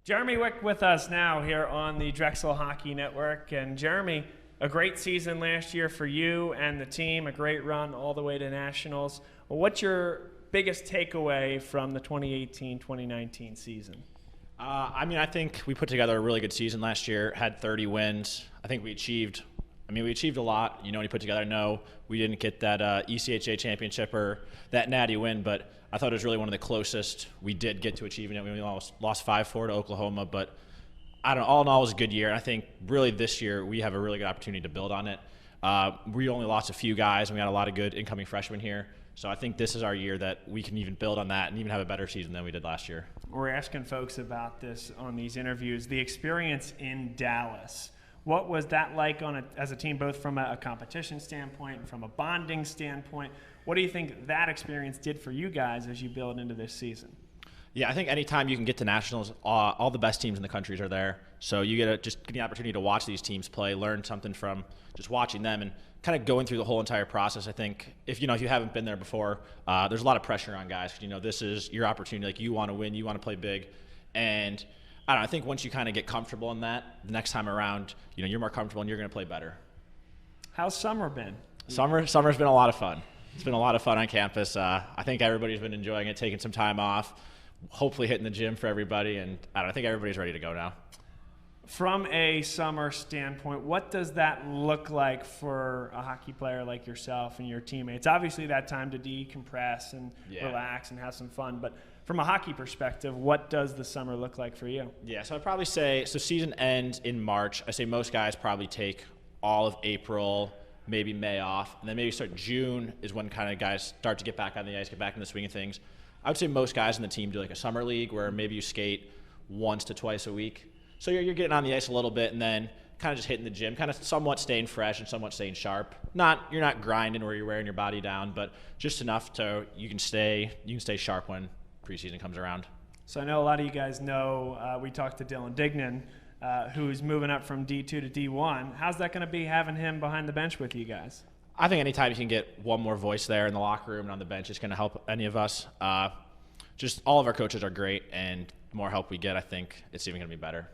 Jeremy Wick with us now here on the Drexel Hockey Network. And Jeremy, a great season last year for you and the team, a great run all the way to nationals. Well, what's your biggest takeaway from the 2018-2019 season? I think we put together a really good season last year, had 30 wins. I think we achieved a lot. When you put together, I know we didn't get that ECHA championship or that natty win, but I thought it was really one of the closest we did get to achieving it. We only lost 5-4 to Oklahoma, but all in all, it was a good year. And I think really this year we have a really good opportunity to build on it. We only lost a few guys, and we got a lot of good incoming freshmen here. So I think this is our year that we can even build on that and even have a better season than we did last year. We're asking folks about this on these interviews. The experience in Dallas, what was that like as a team, both from a competition standpoint and from a bonding standpoint? What do you think that experience did for you guys as you build into this season? Yeah, I think anytime you can get to nationals, all the best teams in the countries are there. So you get the opportunity to watch these teams play, learn something from just watching them, and kind of going through the whole entire process. I think if you haven't been there before, there's a lot of pressure on guys. This is your opportunity. Like, you want to win, you want to play big, and I don't know, I think once you kind of get comfortable in that, the next time around, you're more comfortable and you're going to play better. How's summer been? Summer's been a lot of fun. It's been a lot of fun on campus. I think everybody's been enjoying it, taking some time off, hopefully hitting the gym for everybody, and I think everybody's ready to go now. From a summer standpoint, what does that look like for a hockey player like yourself and your teammates? Obviously, that time to decompress and relax and have some fun, but from a hockey perspective, what does the summer look like for you? Yeah, so I'd probably say, season ends in March. I say most guys probably take all of April, maybe May off, and then maybe start June is when kind of guys start to get back on the ice, get back in the swing of things. I would say most guys in the team do like a summer league where maybe you skate once to twice a week. So you're getting on the ice a little bit and then kind of just hitting the gym, kind of somewhat staying fresh and somewhat staying sharp. You're not grinding where you're wearing your body down, but just enough to you can stay sharp when preseason comes around. So I know a lot of you guys know we talked to Dylan Dignan, who's moving up from D2 to D1. How's that going to be having him behind the bench with you guys? I think anytime you can get one more voice there in the locker room and on the bench, it's going to help any of us. Just all of our coaches are great, and the more help we get, I think it's even going to be better.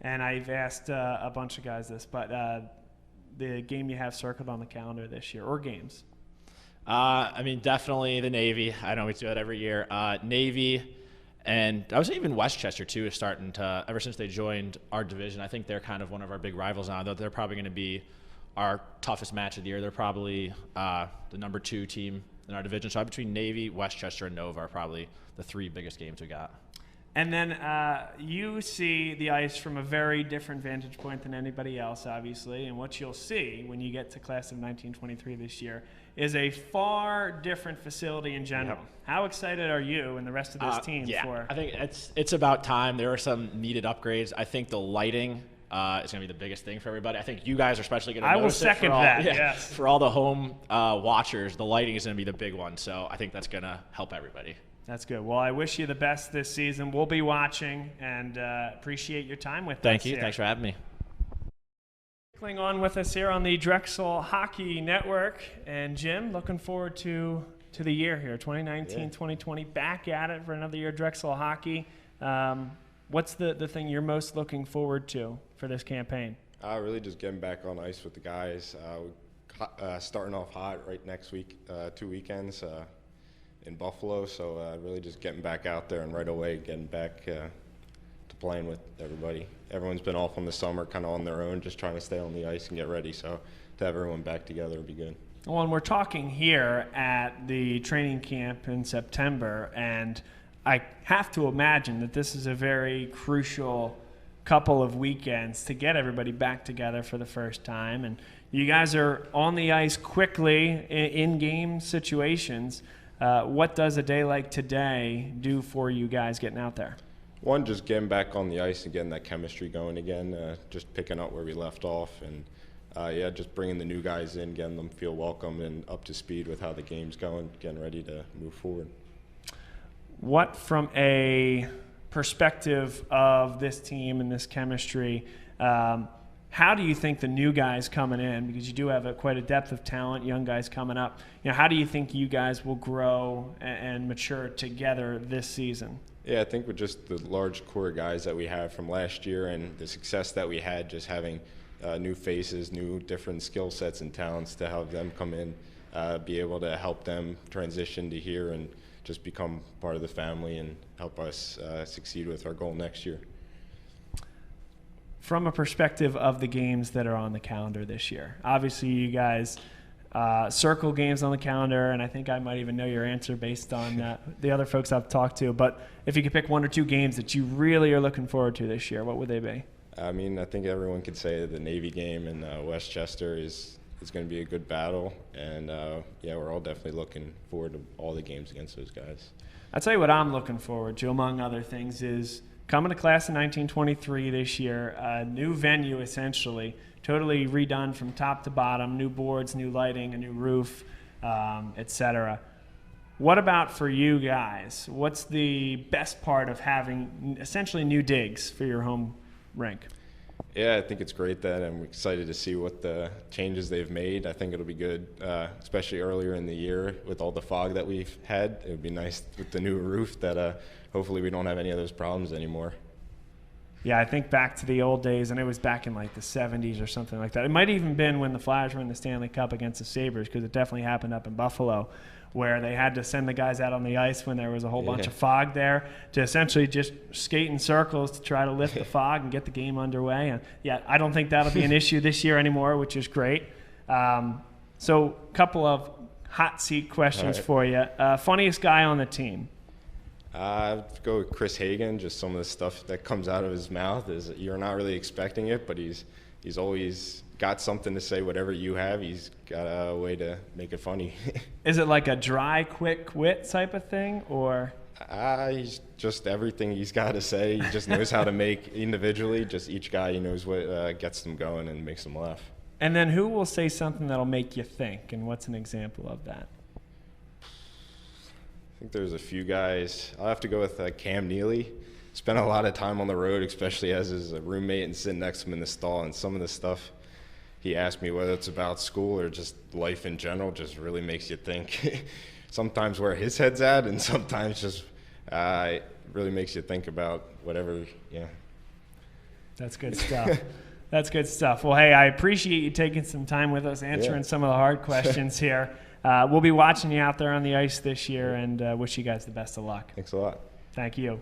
And I've asked a bunch of guys this, but the game you have circled on the calendar this year, or games? Definitely the Navy. I know we do it every year. Navy, and I would say even Westchester, too, is starting to, ever since they joined our division, I think they're kind of one of our big rivals now. They're probably going to be our toughest match of the year. They're probably the number 2 team in our division. So between Navy, Westchester, and Nova are probably the 3 biggest games we got. And then you see the ice from a very different vantage point than anybody else, obviously. And what you'll see when you get to class of 1923 this year is a far different facility in general. Yep. How excited are you and the rest of this team for? I think it's about time. There are some needed upgrades. I think the lighting is going to be the biggest thing for everybody. I think you guys are especially going to notice it. I will second that, yes. For all the home watchers, the lighting is going to be the big one. So I think that's going to help everybody. That's good. Well, I wish you the best this season. We'll be watching, and appreciate your time with us. Thank you. Thanks for having me. On with us here on the Drexel Hockey Network. And Jim, looking forward to the year here, 2019-2020, back at it for another year of Drexel Hockey. What's the thing you're most looking forward to for this campaign? Really just getting back on ice with the guys. Starting off hot right next week, 2 weekends in Buffalo. So really just getting back out there and right away getting back to playing with everybody. Everyone's been off in the summer, kind of on their own, just trying to stay on the ice and get ready. So to have everyone back together would be good. Well, and we're talking here at the training camp in September, and I have to imagine that this is a very crucial couple of weekends to get everybody back together for the first time. And you guys are on the ice quickly in game situations. What does a day like today do for you guys getting out there? One, just getting back on the ice and getting that chemistry going again, just picking up where we left off, and just bringing the new guys in, getting them feel welcome and up to speed with how the game's going, getting ready to move forward. What, from a perspective of this team and this chemistry, how do you think the new guys coming in, because you do have quite a depth of talent, young guys coming up, how do you think you guys will grow and mature together this season? Yeah, I think with just the large core guys that we have from last year and the success that we had, just having new faces, new different skill sets and talents to have them come in, be able to help them transition to here and just become part of the family and help us succeed with our goal next year. From a perspective of the games that are on the calendar this year, obviously you guys circle games on the calendar, and I think I might even know your answer based on the other folks I've talked to, but if you could pick 1 or 2 games that you really are looking forward to this year, what would they be? I mean, I think everyone could say the Navy game in Westchester is it's going to be a good battle, and yeah, we're all definitely looking forward to all the games against those guys. I'll tell you what I'm looking forward to, among other things, is coming to class in 1923 this year, a new venue essentially, totally redone from top to bottom, new boards, new lighting, a new roof, etc. What about for you guys? What's the best part of having essentially new digs for your home rink? Yeah, I think it's great that I'm excited to see what the changes they've made. I think it'll be good, especially earlier in the year with all the fog that we've had. It would be nice with the new roof that hopefully we don't have any of those problems anymore. Yeah, I think back to the old days, and it was back in like the 70s or something like that. It might have even been when the Flyers were in the Stanley Cup against the Sabres, because it definitely happened up in Buffalo, where they had to send the guys out on the ice when there was a whole bunch of fog there to essentially just skate in circles to try to lift the fog and get the game underway. And yeah, I don't think that'll be an issue this year anymore, which is great. So a couple of hot seat questions for you. Funniest guy on the team? I'd go with Chris Hagen. Just some of the stuff that comes out of his mouth is you're not really expecting it, but he's always got something to say. Whatever you have, he's got a way to make it funny. Is it like a dry, quick wit type of thing, or? He's just everything he's got to say. He just knows how to make individually. Just each guy, he knows what gets them going and makes them laugh. And then who will say something that'll make you think, and what's an example of that? I think there's a few guys. I'll have to go with Cam Neely. Spent a lot of time on the road, especially as his roommate and sitting next to him in the stall, and some of the stuff he asked me, whether it's about school or just life in general, just really makes you think. Sometimes where his head's at, and sometimes just it really makes you think about whatever, yeah. That's good stuff. That's good stuff. Well, hey, I appreciate you taking some time with us, answering some of the hard questions here. We'll be watching you out there on the ice this year, and wish you guys the best of luck. Thanks a lot. Thank you.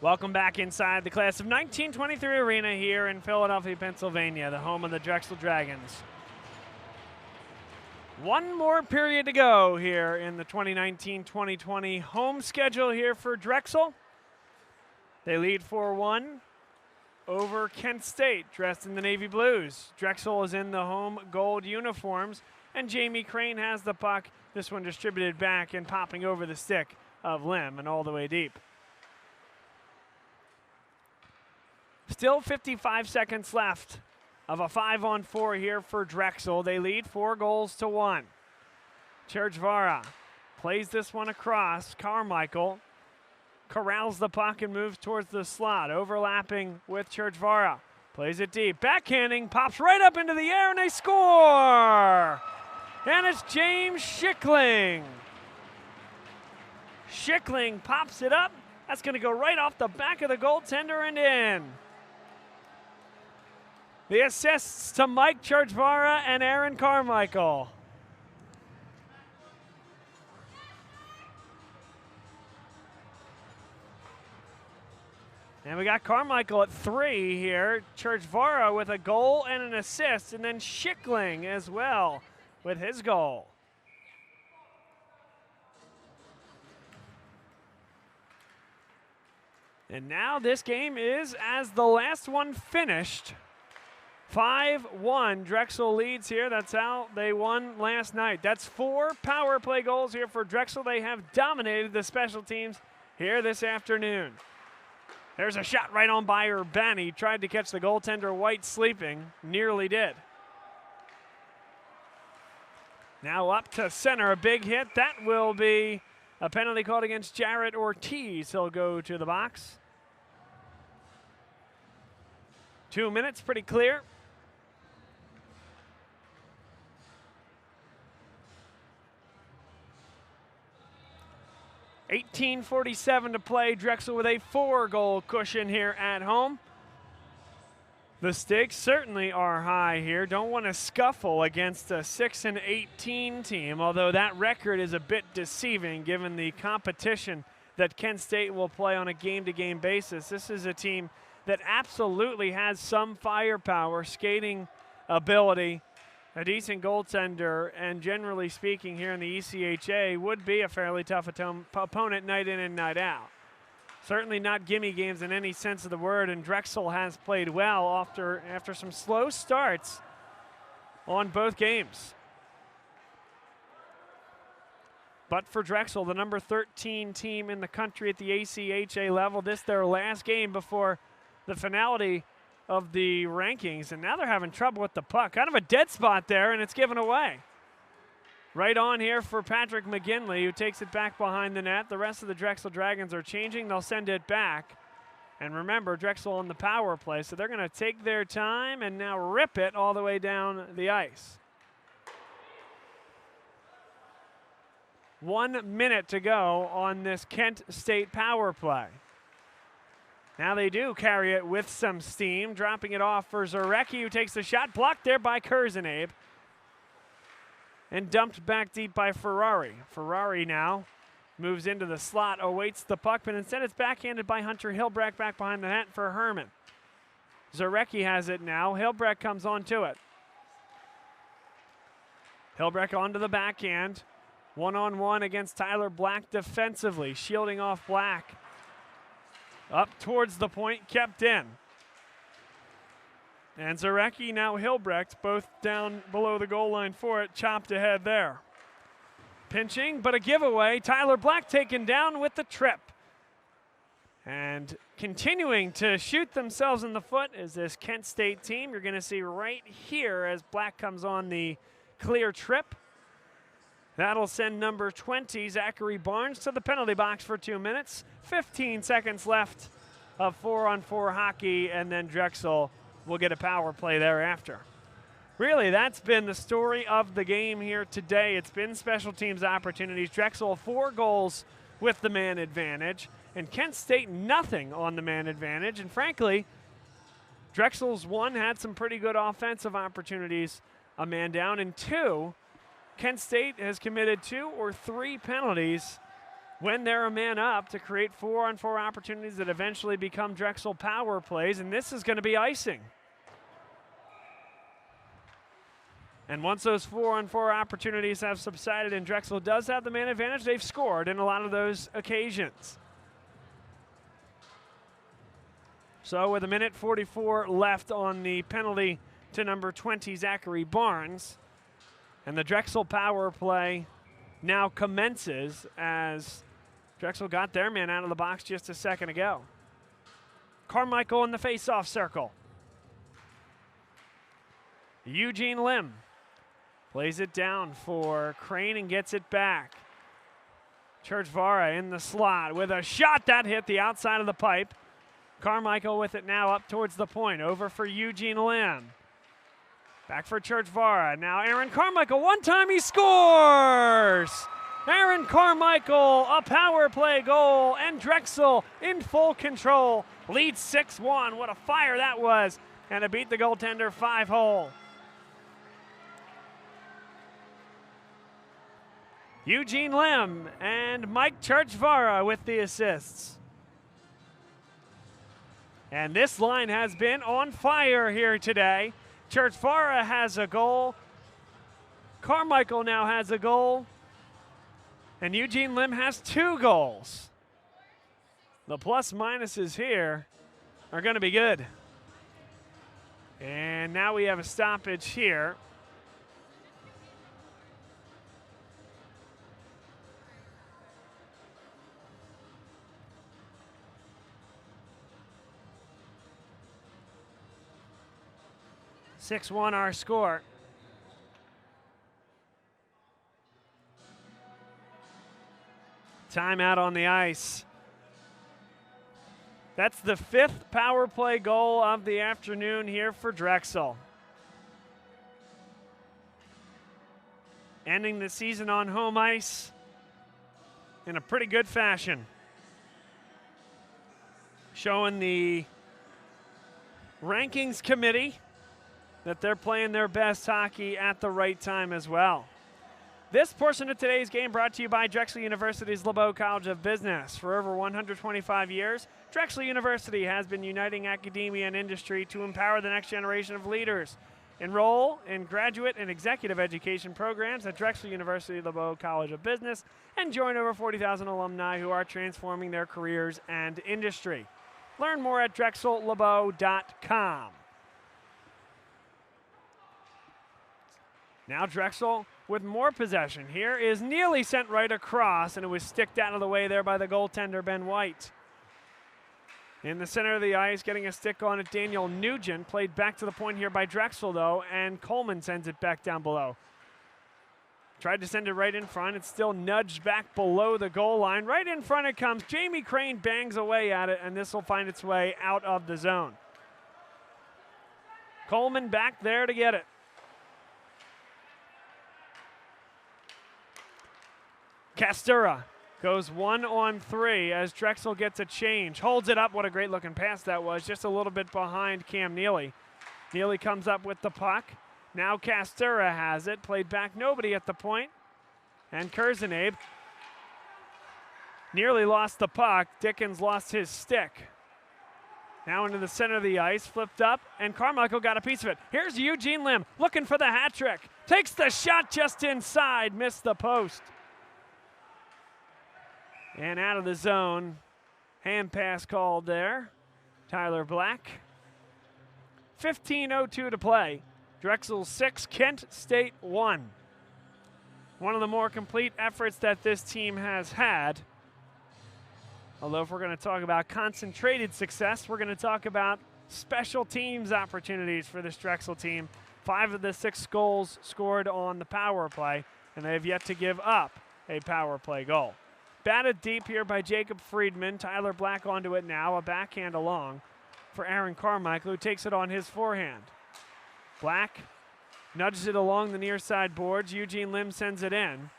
Welcome back inside the class of 1923 arena here in Philadelphia, Pennsylvania, the home of the Drexel Dragons. One more period to go here in the 2019-2020 home schedule here for Drexel. They lead 4-1 over Kent State, dressed in the navy blues. Drexel is in the home gold uniforms, and Jamie Crane has the puck. This one distributed back and popping over the stick of Lim and all the way deep. Still 55 seconds left of a 5-on-4 here for Drexel. They lead 4-1. Churchvara plays this one across. Carmichael corrals the puck and moves towards the slot, overlapping with Churchvara. Plays it deep. Backhanding, pops right up into the air, and they score! And it's James Schickling. Schickling pops it up. That's going to go right off the back of the goaltender and in. The assists to Mike Churchvara and Aaron Carmichael. And we got Carmichael at 3 here. Churchvara with a goal and an assist, and then Schickling as well with his goal. And now this game is, as the last one finished, 5-1. Drexel leads here. That's how they won last night. That's 4 power play goals here for Drexel. They have dominated the special teams here this afternoon. There's a shot right on by Urbani. Tried to catch the goaltender White sleeping. Nearly did. Now up to center. A big hit. That will be a penalty called against Jarrett Ortiz. He'll go to the box. 2 minutes, pretty clear. .18:47 to play. Drexel with a 4-goal cushion here at home. The stakes certainly are high here. Don't want to scuffle against a 6-18 team, although that record is a bit deceiving given the competition that Kent State will play on a game-to-game basis. This is a team that absolutely has some firepower, skating ability, a decent goaltender, and generally speaking here in the ECHA would be a fairly tough opponent night in and night out. Certainly not gimme games in any sense of the word, and Drexel has played well after some slow starts on both games. But for Drexel, the number 13 team in the country at the ACHA level, this their last game before the finality of the rankings, and now they're having trouble with the puck. Kind of a dead spot there, and it's given away. Right on here for Patrick McGinley, who takes it back behind the net. The rest of the Drexel Dragons are changing. They'll send it back. And remember, Drexel on the power play, so they're going to take their time and now rip it all the way down the ice. 1 minute to go on this Kent State power play. Now they do carry it with some steam, dropping it off for Zarecki, who takes the shot, blocked there by Kurzenabe, and dumped back deep by Ferrari. Ferrari now moves into the slot, awaits the puck, but instead it's backhanded by Hunter Hilbrecht back behind the net for Herman. Zarecki has it now. Hilbrecht comes onto it. Hilbrecht onto the backhand. One-on-one against Tyler Black defensively, shielding off Black. Up towards the point, kept in. And Zarecki, now Hilbrecht, both down below the goal line for it, chopped ahead there. Pinching, but a giveaway. Tyler Black taken down with the trip. And continuing to shoot themselves in the foot is this Kent State team. You're going to see right here as Black comes on the clear trip. That'll send number 20, Zachary Barnes, to the penalty box for 2 minutes. 15 seconds left of 4-on-4 hockey, and then Drexel will get a power play thereafter. Really, that's been the story of the game here today. It's been special teams opportunities. Drexel 4 goals with the man advantage, and Kent State nothing on the man advantage. And frankly, Drexel's 1 had some pretty good offensive opportunities, a man down, and 2, Kent State has committed 2 or 3 penalties when they're a man up to create 4-on-4 opportunities that eventually become Drexel power plays, and this is going to be icing. And once those 4-on-4 opportunities have subsided and Drexel does have the man advantage, they've scored in a lot of those occasions. So with 1:44 left on the penalty to number 20, Zachary Barnes, and the Drexel power play now commences as Drexel got their man out of the box just a second ago. Carmichael in the face-off circle. Eugene Lim plays it down for Crane and gets it back. Churchvara in the slot with a shot that hit the outside of the pipe. Carmichael with it now up towards the point. Over for Eugene Lim. Back for Churchvara. Now Aaron Carmichael. One time he scores! Aaron Carmichael, a power play goal, and Drexel in full control. Leads 6-1. What a fire that was. And it beat the goaltender 5-hole. Eugene Lim and Mike Churchvara with the assists. And this line has been on fire here today. Churchvara has a goal. Carmichael now has a goal. And Eugene Lim has 2 goals. The plus minuses here are going to be good. And now we have a stoppage here. (6-1) our score. Timeout on the ice. That's the 5th power play goal of the afternoon here for Drexel. Ending the season on home ice in a pretty good fashion. Showing the rankings committee that they're playing their best hockey at the right time as well. This portion of today's game brought to you by Drexel University's LeBeau College of Business. For over 125 years, Drexel University has been uniting academia and industry to empower the next generation of leaders. Enroll in graduate and executive education programs at Drexel University LeBeau College of Business and join over 40,000 alumni who are transforming their careers and industry. Learn more at drexellebeau.com. Now Drexel with more possession. Here is Neely sent right across, and it was sticked out of the way there by the goaltender, Ben White. In the center of the ice, getting a stick on it, Daniel Nugent. Played back to the point here by Drexel, though, and Coleman sends it back down below. Tried to send it right in front. It's still nudged back below the goal line. Right in front it comes. Jamie Crane bangs away at it, and this will find its way out of the zone. Coleman back there to get it. Castura goes 1-on-3 as Drexel gets a change. Holds it up. What a great looking pass that was. Just a little bit behind Cam Neely. Neely comes up with the puck. Now Castura has it. Played back, nobody at the point. And Kurzenabe nearly lost the puck. Dickens lost his stick. Now into the center of the ice, flipped up, and Carmichael got a piece of it. Here's Eugene Lim looking for the hat trick. Takes the shot just inside, missed the post. And out of the zone, hand pass called there. Tyler Black. 15:02 to play. Drexel 6, Kent State 1. One of the more complete efforts that this team has had. Although if we're going to talk about concentrated success, we're going to talk about special teams opportunities for this Drexel team. 5 of the 6 goals scored on the power play, and they have yet to give up a power play goal. Batted deep here by Jacob Friedman. Tyler Black onto it now. A backhand along for Aaron Carmichael, who takes it on his forehand. Black nudges it along the near side boards. Eugene Lim sends it in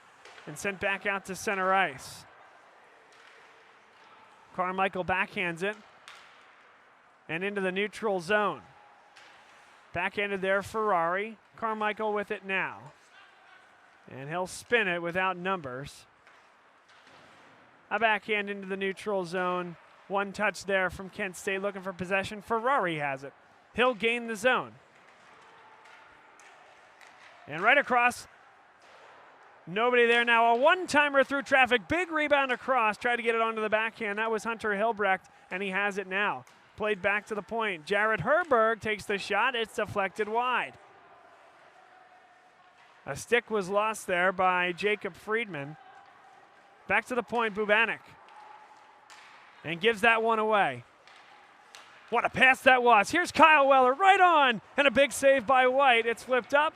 and sent back out to center ice. Carmichael backhands it and into the neutral zone. Backhanded there, Ferrari. Carmichael with it now. And he'll spin it without numbers. A backhand into the neutral zone. One touch there from Kent State looking for possession. Ferrari has it. He'll gain the zone. And right across. Nobody there now. A one-timer through traffic. Big rebound across. Tried to get it onto the backhand. That was Hunter Hilbrecht, and he has it now. Played back to the point. Jared Herberg takes the shot. It's deflected wide. A stick was lost there by Jacob Friedman. Back to the point, Bubanik. And gives that one away. What a pass that was. Here's Kyle Weller right on. And a big save by White. It's flipped up.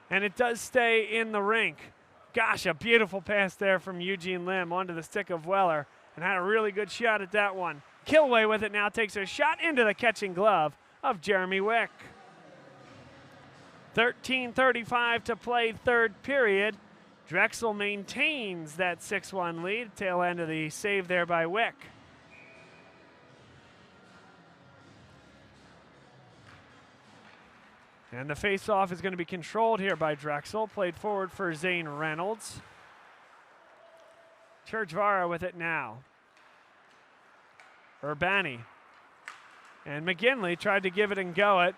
And it does stay in the rink. Gosh, a beautiful pass there from Eugene Lim onto the stick of Weller. And had a really good shot at that one. Kilway with it now takes a shot into the catching glove of Jeremy Wick. 13:35 to play third period. Drexel maintains that 6-1 lead. Tail end of the save there by Wick. And the face-off is going to be controlled here by Drexel. Played forward for Zane Reynolds. Churchvara with it now. Urbani. And McGinley tried to give it and go it.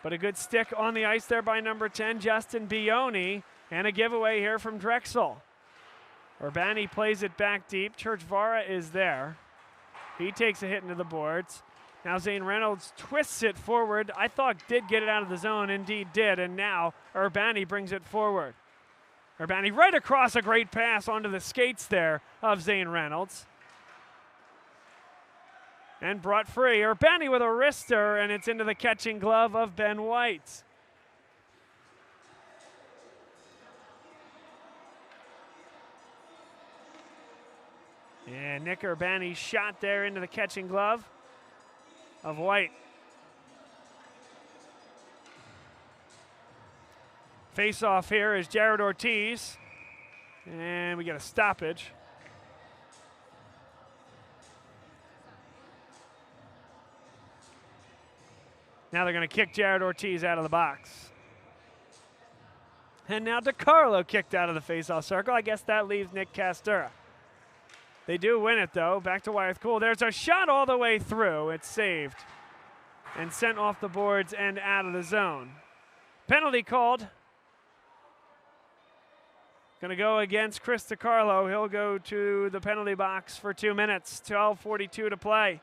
But a good stick on the ice there by number 10, Justin Bioni. And a giveaway here from Drexel. Urbani plays it back deep. Churchvara is there. He takes a hit into the boards. Now Zane Reynolds twists it forward. I thought did get it out of the zone. Indeed did. And now Urbani brings it forward. Urbani right across, a great pass onto the skates there of Zane Reynolds. And brought free. Urbani with a wrister, and it's into the catching glove of Ben White. And Nick Urbani shot there into the catching glove of White. Face off here is Jared Ortiz. And we get a stoppage. Now they're going to kick Jared Ortiz out of the box. And now DiCarlo kicked out of the face-off circle. I guess that leaves Nick Castura. They do win it, though. Back to Wyeth Cool. There's a shot all the way through. It's saved and sent off the boards and out of the zone. Penalty called. Going to go against Chris DiCarlo. He'll go to the penalty box for 2 minutes. 12:42 to play.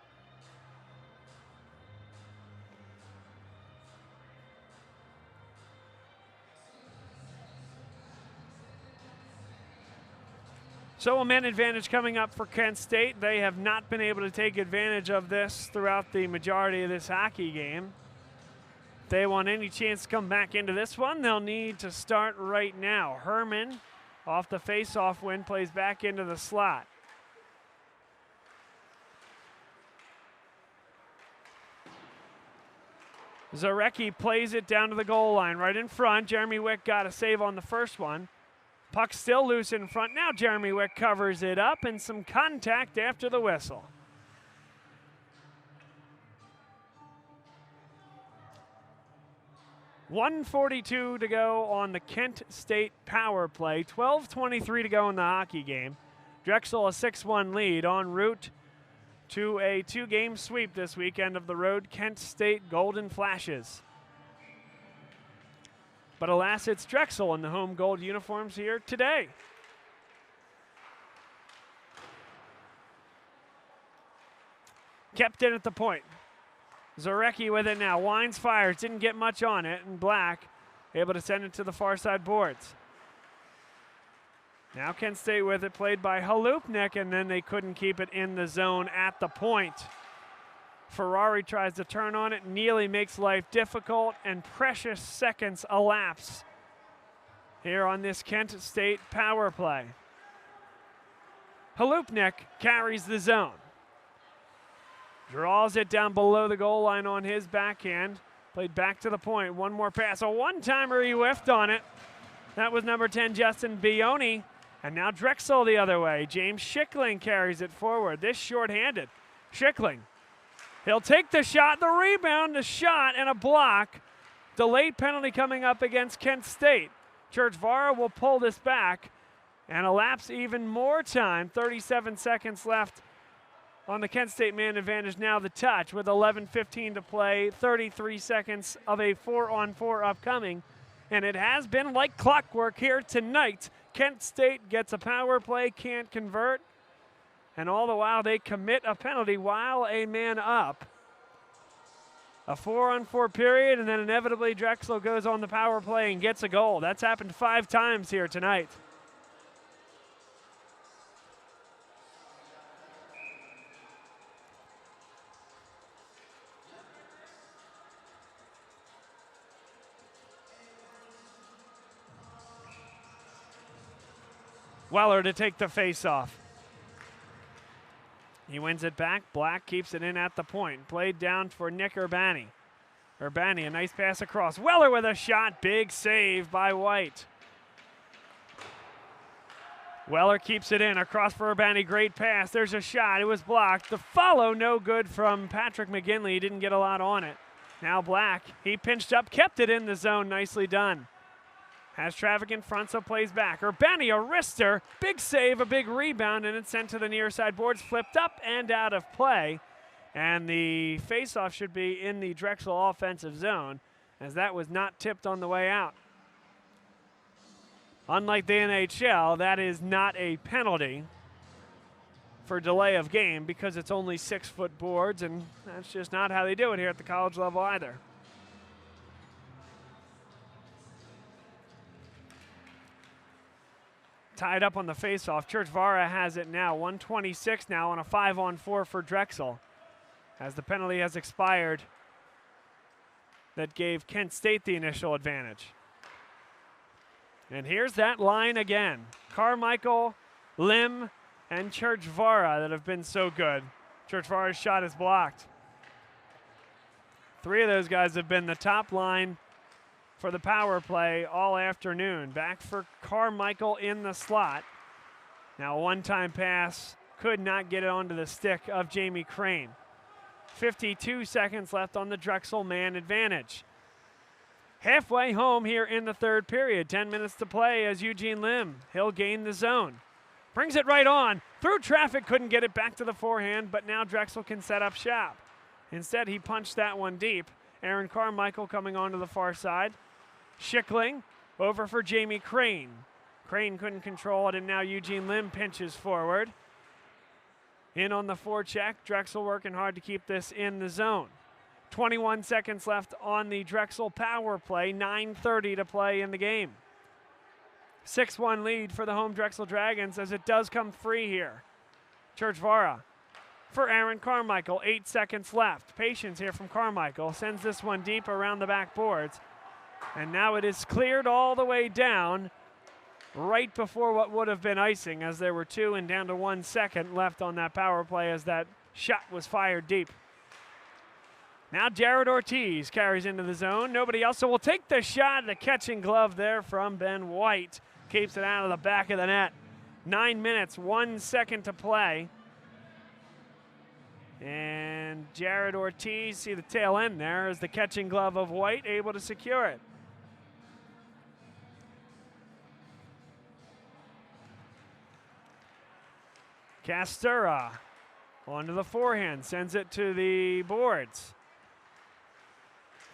So a man advantage coming up for Kent State. They have not been able to take advantage of this throughout the majority of this hockey game. If they want any chance to come back into this one, they'll need to start right now. Herman, off the face-off win, plays back into the slot. Zarecki plays it down to the goal line right in front. Jeremy Wick got a save on the first one. Puck still loose in front. Now Jeremy Wick covers it up, and some contact after the whistle. .142 to go on the Kent State power play. 12:23 to go in the hockey game. Drexel a 6-1 lead en route to a 2-game sweep this weekend of the road Kent State Golden Flashes. But alas, it's Drexel in the home gold uniforms here today. Kept in at the point. Zarecki with it now. Wines fires. Didn't get much on it. And Black able to send it to the far side boards. Now Kent State with it. Played by Halupnik. And then they couldn't keep it in the zone at the point. Ferrari tries to turn on it. Neely makes life difficult, and precious seconds elapse here on this Kent State power play. Halupnik carries the zone. Draws it down below the goal line on his backhand. Played back to the point. One more pass. A one-timer, he whiffed on it. That was number 10, Justin Bioni. And now Drexel the other way. James Schickling carries it forward. This shorthanded. Schickling. He'll take the shot, the rebound, the shot, and a block. Delayed penalty coming up against Kent State. Churchvara will pull this back and elapse even more time. 37 seconds left on the Kent State man advantage. Now the touch with 11:15 to play. 33 seconds of a 4-on-4 upcoming. And it has been like clockwork here tonight. Kent State gets a power play, can't convert. And all the while, they commit a penalty while a man up. A 4-on-4 period, and then inevitably Drexel goes on the power play and gets a goal. That's happened 5 times here tonight. Weller to take the face-off. He wins it back. Black keeps it in at the point. Played down for Nick Urbani. Urbani, a nice pass across. Weller with a shot. Big save by White. Weller keeps it in. Across for Urbani. Great pass. There's a shot. It was blocked. The follow, no good from Patrick McGinley. He didn't get a lot on it. Now Black. He pinched up, kept it in the zone. Nicely done. Has traffic in front, so plays back. Urbani, a wrister. Big save, a big rebound, and it's sent to the near side boards. Flipped up and out of play. And the faceoff should be in the Drexel offensive zone, as that was not tipped on the way out. Unlike the NHL, that is not a penalty for delay of game because it's only 6-foot boards, and that's just not how they do it here at the college level either. Tied up on the faceoff. Churchvara has it now. 1:26 now on a 5-on-4 for Drexel, as the penalty has expired that gave Kent State the initial advantage. And here's that line again. Carmichael, Lim, and Churchvara that have been so good. Churchvara's shot is blocked. 3 of those guys have been the top line for the power play all afternoon. Back for Carmichael in the slot. Now a one-time pass, could not get it onto the stick of Jamie Crane. 52 seconds left on the Drexel man advantage. Halfway home here in the third period. 10 minutes to play as Eugene Lim. He'll gain the zone. Brings it right on. Through traffic, couldn't get it back to the forehand, but now Drexel can set up shop. Instead, he punched that one deep. Aaron Carmichael coming onto the far side. Schickling over for Jamie Crane. Crane couldn't control it, and now Eugene Lim pinches forward. In on the forecheck. Drexel working hard to keep this in the zone. 21 seconds left on the Drexel power play. 9:30 to play in the game. 6-1 lead for the home Drexel Dragons as it does come free here. Churchvara for Aaron Carmichael. 8 seconds left. Patience here from Carmichael. Sends this one deep around the backboards. And now it is cleared all the way down right before what would have been icing, as there were 2 and down to 1 second left on that power play as that shot was fired deep. Now Jared Ortiz carries into the zone. Nobody else, so we'll take the shot. The catching glove there from Ben White keeps it out of the back of the net. 9 minutes, 1 second to play. And Jared Ortiz, see the tail end there, as the catching glove of White able to secure it. Castura onto the forehand, sends it to the boards.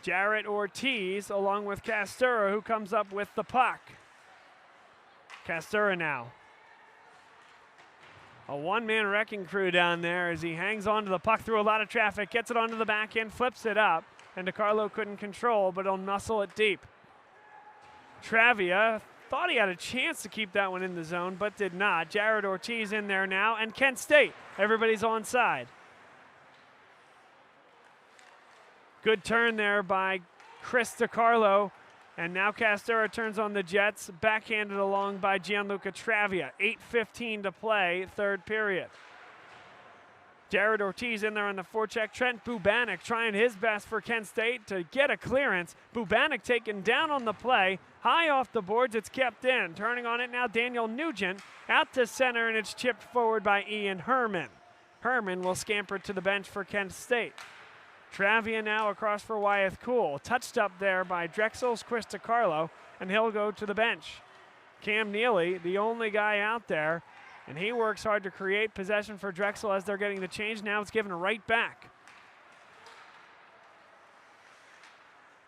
Jarrett Ortiz along with Castura, who comes up with the puck. Castura now. A one-man wrecking crew down there as he hangs onto the puck through a lot of traffic, gets it onto the back end, flips it up, and DiCarlo couldn't control, but he'll muscle it deep. Travia thought he had a chance to keep that one in the zone, but did not. Jared Ortiz in there now, and Kent State. Everybody's onside. Good turn there by Chris DiCarlo, and now Castura turns on the Jets, backhanded along by Gianluca Travia. 8:15 to play, third period. Jared Ortiz in there on the forecheck. Trent Bubanik trying his best for Kent State to get a clearance. Bubanik taken down on the play. High off the boards, it's kept in. Turning on it now, Daniel Nugent out to center, and it's chipped forward by Ian Herman. Herman will scamper to the bench for Kent State. Travia now across for Wyeth Cool. Touched up there by Drexel's Chris DiCarlo, and he'll go to the bench. Cam Neely, the only guy out there, and he works hard to create possession for Drexel as they're getting the change. Now it's given right back.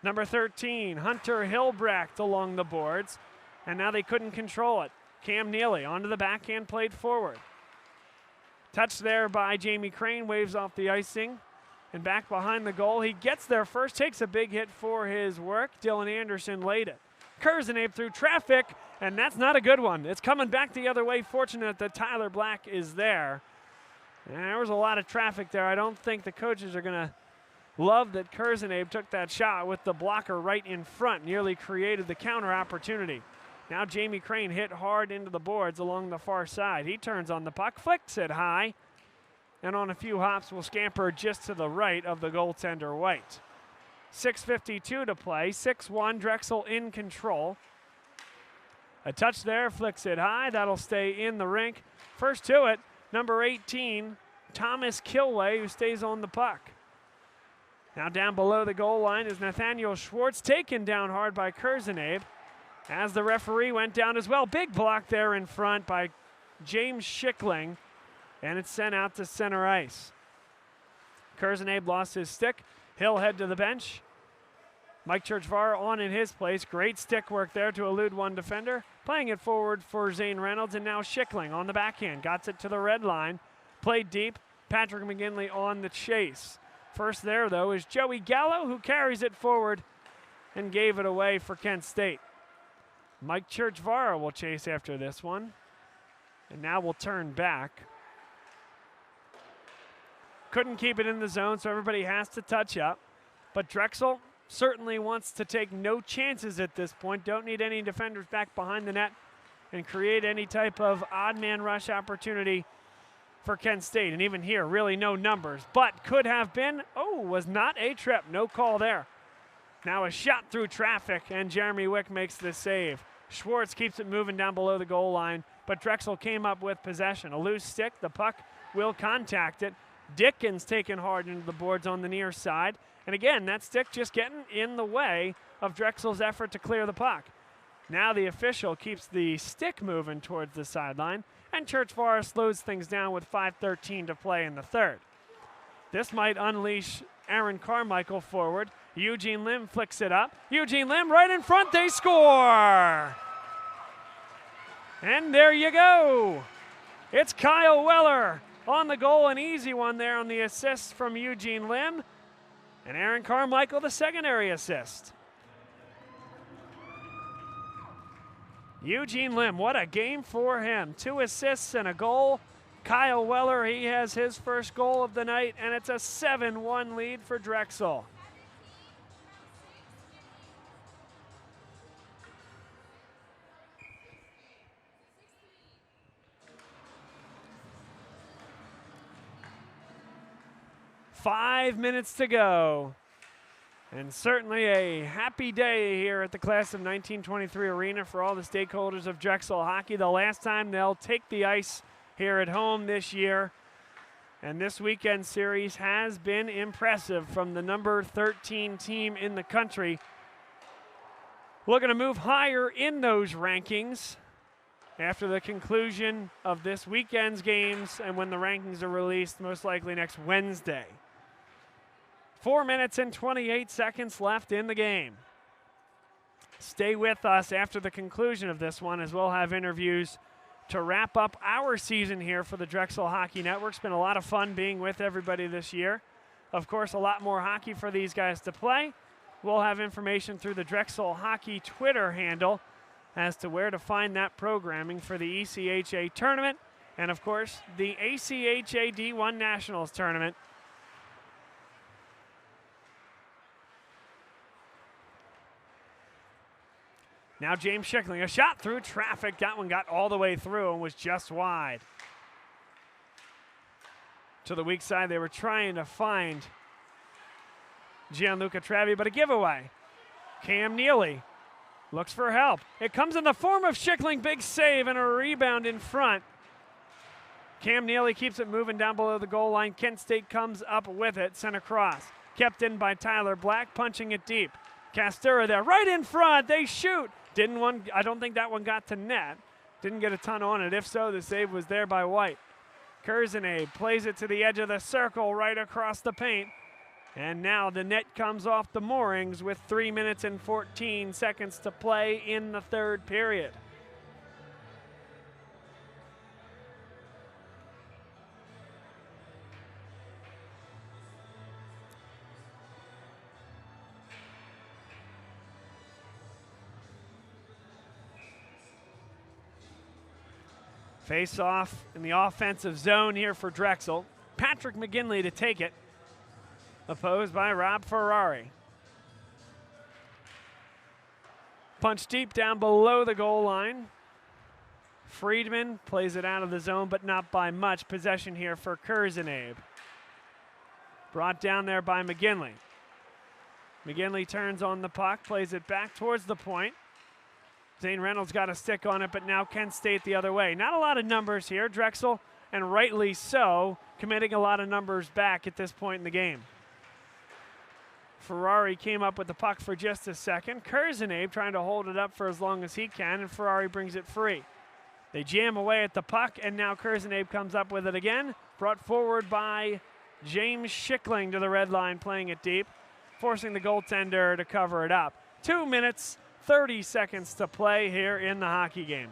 Number 13, Hunter Hilbrecht along the boards, and now they couldn't control it. Cam Neely onto the backhand, played forward. Touched there by Jamie Crane, waves off the icing, and back behind the goal. He gets there first, takes a big hit for his work. Dylan Anderson laid it. Kurzenabe through traffic, and that's not a good one. It's coming back the other way. Fortunate that Tyler Black is there. And there was a lot of traffic there. I don't think the coaches are going to love that Kurzenabe took that shot with the blocker right in front, nearly created the counter opportunity. Now Jamie Crane hit hard into the boards along the far side. He turns on the puck, flicks it high, and on a few hops will scamper just to the right of the goaltender White. 6:52 to play, 6-1, Drexel in control. A touch there, flicks it high, that'll stay in the rink. First to it, number 18, Thomas Kilway, who stays on the puck. Now down below the goal line is Nathaniel Schwartz, taken down hard by Kurzenabe, as the referee went down as well. Big block there in front by James Schickling, and it's sent out to center ice. Kurzenabe lost his stick. He'll head to the bench. Mike Churchvar on in his place. Great stick work there to elude one defender. Playing it forward for Zane Reynolds, and now Schickling on the backhand. Got it to the red line. Played deep. Patrick McGinley on the chase. First there, though, is Joey Gallo, who carries it forward and gave it away for Kent State. Mike Churchvara will chase after this one. And now we'll turn back. Couldn't keep it in the zone, so everybody has to touch up. But Drexel certainly wants to take no chances at this point. Don't need any defenders back behind the net and create any type of odd man rush opportunity for Kent State. And even here, really no numbers, but could have been. Oh, was not a trip. No call there. Now a shot through traffic, and Jeremy Wick makes the save. Schwartz keeps it moving down below the goal line, but Drexel came up with possession. A loose stick, the puck will contact it. Dickens taken hard into the boards on the near side. And again, that stick just getting in the way of Drexel's effort to clear the puck. Now the official keeps the stick moving towards the sideline, and Churchvara slows things down with 5:13 to play in the third. This might unleash Aaron Carmichael forward. Eugene Lim flicks it up. Eugene Lim right in front, they score! And there you go. It's Kyle Weller on the goal, an easy one there on the assist from Eugene Lim. And Aaron Carmichael, the secondary assist. Eugene Lim, what a game for him. 2 assists and a goal. Kyle Weller, he has his first goal of the night, and it's a 7-1 lead for Drexel. Five minutes to go. And certainly a happy day here at the Class of 1923 Arena for all the stakeholders of Drexel hockey. The last time they'll take the ice here at home this year. And this weekend series has been impressive from the number 13 team in the country. Looking to move higher in those rankings after the conclusion of this weekend's games and when the rankings are released, most likely next Wednesday. 4 minutes and 28 seconds left in the game. Stay with us after the conclusion of this one, as we'll have interviews to wrap up our season here for the Drexel Hockey Network. It's been a lot of fun being with everybody this year. Of course, a lot more hockey for these guys to play. We'll have information through the Drexel Hockey Twitter handle as to where to find that programming for the ECHA tournament and, of course, the ACHA D1 Nationals tournament. Now James Schickling, a shot through traffic. That one got all the way through and was just wide. To the weak side, they were trying to find Gianluca Travi, but a giveaway. Cam Neely looks for help. It comes in the form of Schickling, big save and a rebound in front. Cam Neely keeps it moving down below the goal line. Kent State comes up with it, sent across. Kept in by Tyler Black, punching it deep. Castura there, right in front, they shoot. I don't think that one got to net. Didn't get a ton on it. If so, the save was there by White. Kurzanabe plays it to the edge of the circle right across the paint. And now the net comes off the moorings with 3 minutes and 14 seconds to play in the third period. Face off in the offensive zone here for Drexel. Patrick McGinley to take it. Opposed by Rob Ferrari. Punch deep down below the goal line. Friedman plays it out of the zone, but not by much. Possession here for Kurzanabe. Brought down there by McGinley. McGinley turns on the puck, plays it back towards the point. Zane Reynolds got a stick on it, but now Kent State the other way. Not a lot of numbers here. Drexel, and rightly so, committing a lot of numbers back at this point in the game. Ferrari came up with the puck for just a second. Kurzanabe trying to hold it up for as long as he can, and Ferrari brings it free. They jam away at the puck, and now Kurzanabe comes up with it again. Brought forward by James Schickling to the red line, playing it deep, forcing the goaltender to cover it up. 2 minutes, 30 seconds to play here in the hockey game.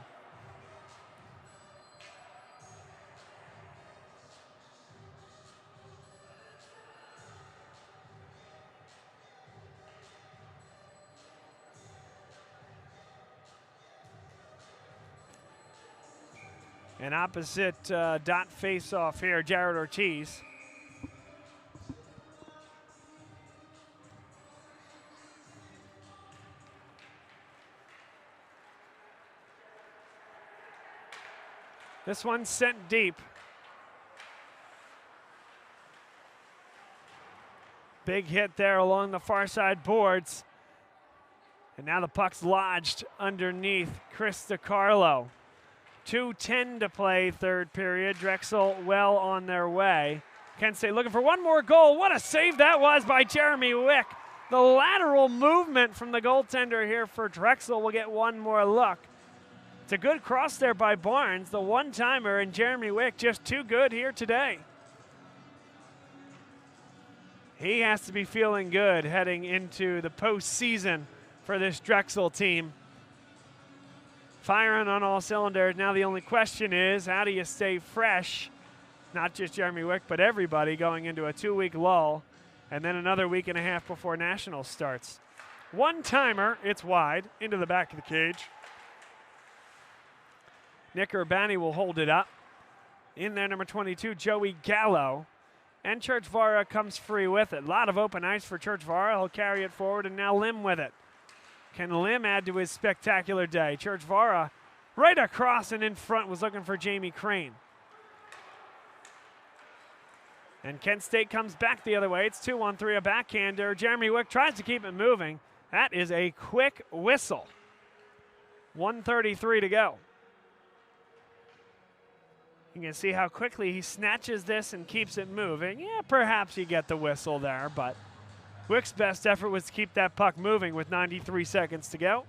And opposite dot face-off here, Jared Ortiz. This one sent deep. Big hit there along the far side boards. And now the puck's lodged underneath Chris DiCarlo. 2:10 to play third period. Drexel well on their way. Kent State looking for one more goal. What a save that was by Jeremy Wick. The lateral movement from the goaltender here for Drexel will get one more look. It's a good cross there by Barnes, the one-timer, and Jeremy Wick just too good here today. He has to be feeling good heading into the postseason for this Drexel team. Firing on all cylinders. Now the only question is, how do you stay fresh? Not just Jeremy Wick, but everybody going into a 2-week lull and then another week and a half before Nationals starts. One-timer, it's wide, into the back of the cage. Nick Urbani will hold it up. In there, number 22, Joey Gallo. And Church Vara comes free with it. A lot of open ice for Church Vara. He'll carry it forward, and now Lim with it. Can Lim add to his spectacular day? Church Vara right across and in front was looking for Jamie Crane. And Kent State comes back the other way. It's 2-1-3, a backhander. Jeremy Wick tries to keep it moving. That is a quick whistle. 1:33 to go. You can see how quickly he snatches this and keeps it moving. Yeah, perhaps you get the whistle there, but Wick's best effort was to keep that puck moving with 93 seconds to go.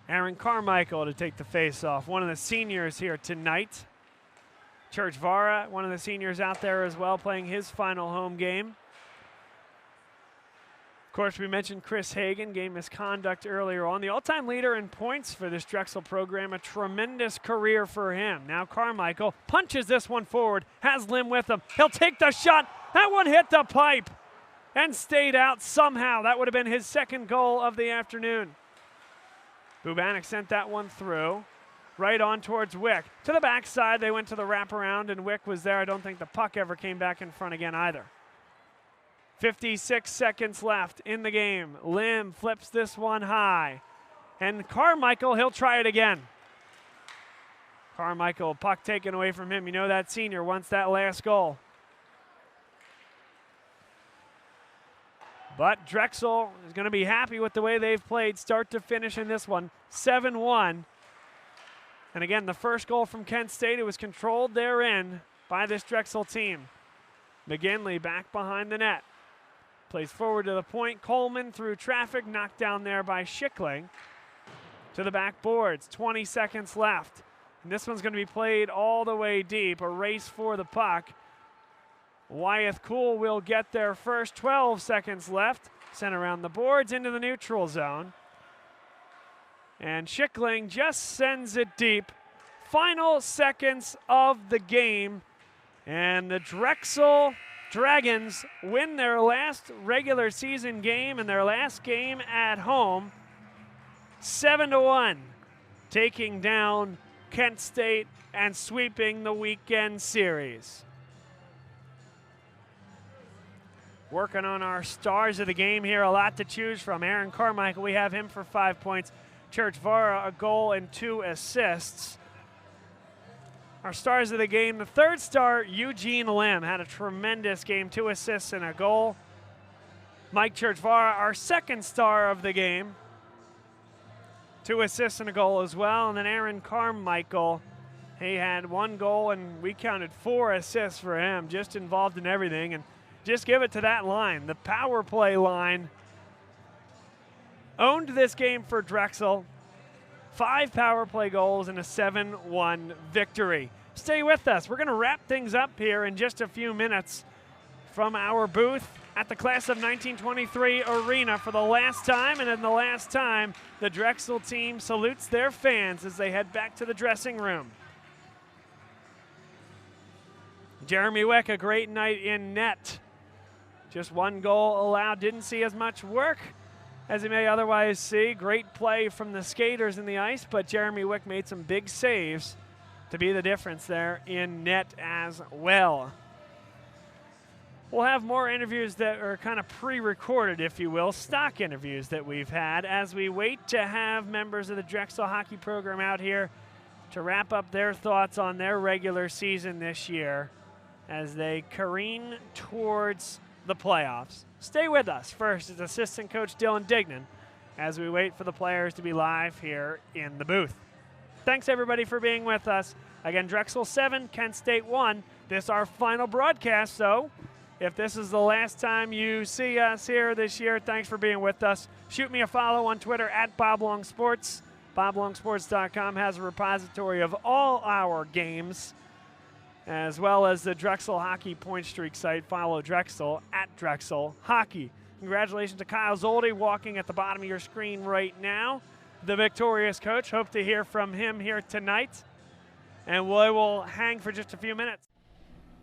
Aaron Carmichael to take the face-off, one of the seniors here tonight. Church Vara, one of the seniors out there as well, playing his final home game. Of course, we mentioned Chris Hagan, game misconduct earlier on. The all-time leader in points for this Drexel program, a tremendous career for him. Now Carmichael punches this one forward, has Lim with him. He'll take the shot. That one hit the pipe and stayed out somehow. That would have been his second goal of the afternoon. Bubanik sent that one through, right on towards Wick. To the backside, they went to the wraparound, and Wick was there. I don't think the puck ever came back in front again either. 56 seconds left in the game. Lim flips this one high. And Carmichael, he'll try it again. Carmichael, puck taken away from him. You know that senior wants that last goal. But Drexel is going to be happy with the way they've played start to finish in this one. 7-1. And again, the first goal from Kent State, it was controlled therein by this Drexel team. McGinley back behind the net. Plays forward to the point. Coleman through traffic, knocked down there by Schickling. To the back boards, 20 seconds left. And this one's going to be played all the way deep, a race for the puck. Wyeth Cool will get there first, 12 seconds left. Sent around the boards into the neutral zone. And Schickling just sends it deep. Final seconds of the game. And the Drexel Dragons win their last regular season game and their last game at home, 7-1, taking down Kent State and sweeping the weekend series. Working on our stars of the game here, a lot to choose from. Aaron Carmichael, we have him for 5 points. Church Vara, a goal and 2 assists. Our stars of the game, the third star, Eugene Lim, had a tremendous game, 2 assists and a goal. Mike Churchvara, our second star of the game, 2 assists and a goal as well. And then Aaron Carmichael, he had 1 goal and we counted 4 assists for him, just involved in everything. And just give it to that line, the power play line. Owned this game for Drexel. 5 power play goals and a 7-1 victory. Stay with us. We're going to wrap things up here in just a few minutes from our booth at the Class of 1923 Arena for the last time. And in the last time, the Drexel team salutes their fans as they head back to the dressing room. Jeremy Wick, a great night in net. Just 1 goal allowed. Didn't see as much work as you may otherwise see. Great play from the skaters in the ice, but Jeremy Wick made some big saves to be the difference there in net as well. We'll have more interviews that are kind of pre-recorded, if you will, stock interviews that we've had as we wait to have members of the Drexel hockey program out here to wrap up their thoughts on their regular season this year as they careen towards the playoffs. Stay with us. First is assistant coach Dylan Dignan as we wait for the players to be live here in the booth. Thanks everybody for being with us. Again, Drexel 7, Kent State 1. This is our final broadcast, so if this is the last time you see us here this year, thanks for being with us. Shoot me a follow on Twitter at BobLongSports. BobLongSports.com has a repository of all our games as well as the Drexel Hockey Point Streak site. Follow Drexel at Drexel Hockey. Congratulations to Kyle Zoldi, walking at the bottom of your screen right now, the victorious coach. Hope to hear from him here tonight. And we will hang for just a few minutes.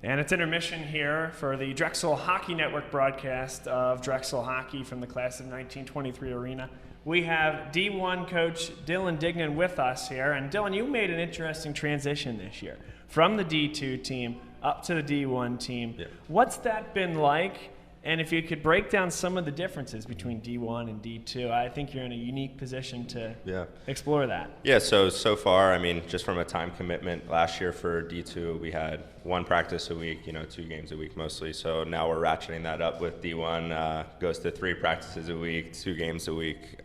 And it's intermission here for the Drexel Hockey Network broadcast of Drexel Hockey from the class of 1923 arena. We have D1 coach Dylan Dignan with us here. And Dylan, you made an interesting transition this year from the D2 team up to the D1 team. Yeah. What's that been like? And if you could break down some of the differences between D1 and D2, I think you're in a unique position to explore that. Yeah, so far, I mean, just from a time commitment, last year for D2, we had 1 practice a week, 2 games a week mostly. So now we're ratcheting that up with D1, goes to 3 practices a week, 2 games a week.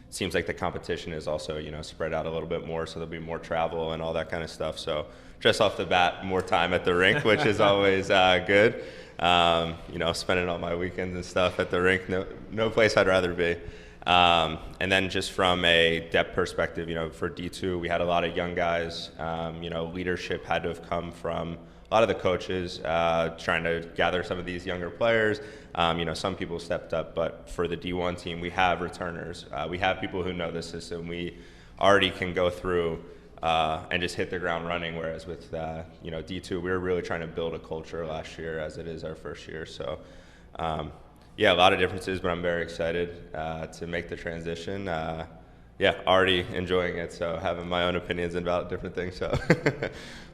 Seems like the competition is also, spread out a little bit more, so there'll be more travel and all that kind of stuff. So just off the bat, more time at the rink, which is always good. Spending all my weekends and stuff at the rink, no place I'd rather be. And then just from a depth perspective, for D2, we had a lot of young guys. Leadership had to have come from a lot of the coaches, trying to gather some of these younger players. Some people stepped up, but for the D1 team, we have returners. We have people who know the system. We already can go through and just hit the ground running, whereas with D2, we were really trying to build a culture last year as it is our first year. So a lot of differences, but I'm very excited to make the transition. Already enjoying it, so having my own opinions about different things.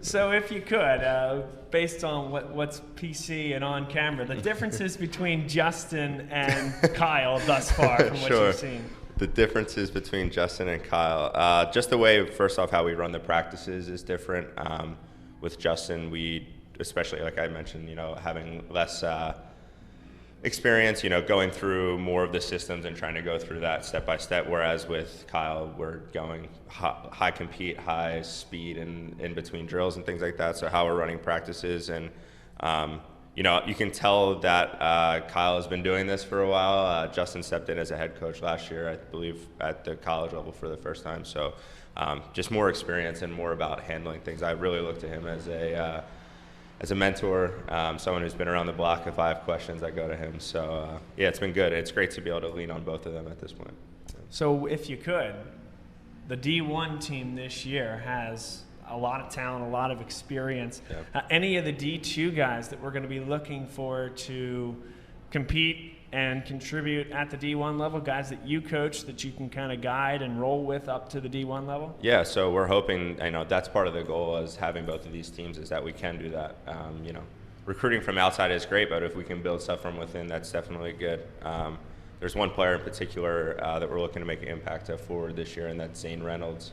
So if you could, based on what's PC and on camera, the differences between Justin and Kyle thus far from what you've seen. The differences between Justin and Kyle, just the way, first off, how we run the practices is different. With Justin, we, especially like I mentioned, having less experience, going through more of the systems and trying to go through that step by step. Whereas with Kyle, we're going high compete, high speed, and in between drills and things like that. So how we're running practices, and you can tell that Kyle has been doing this for a while. Justin stepped in as a head coach last year, I believe, at the college level for the first time. So just more experience and more about handling things. I really look to him as a mentor, someone who's been around the block. If I have questions, I go to him. So it's been good. It's great to be able to lean on both of them at this point. So if you could, the D1 team this year has a lot of talent, a lot of experience. Yep. Any of the D2 guys that we're going to be looking for to compete and contribute at the D1 level, guys that you coach that you can kind of guide and roll with up to the D1 level? Yeah, so we're hoping, that's part of the goal is having both of these teams, is that we can do that. Recruiting from outside is great, but if we can build stuff from within, that's definitely good. There's one player in particular that we're looking to make an impact forward this year, and that's Zane Reynolds.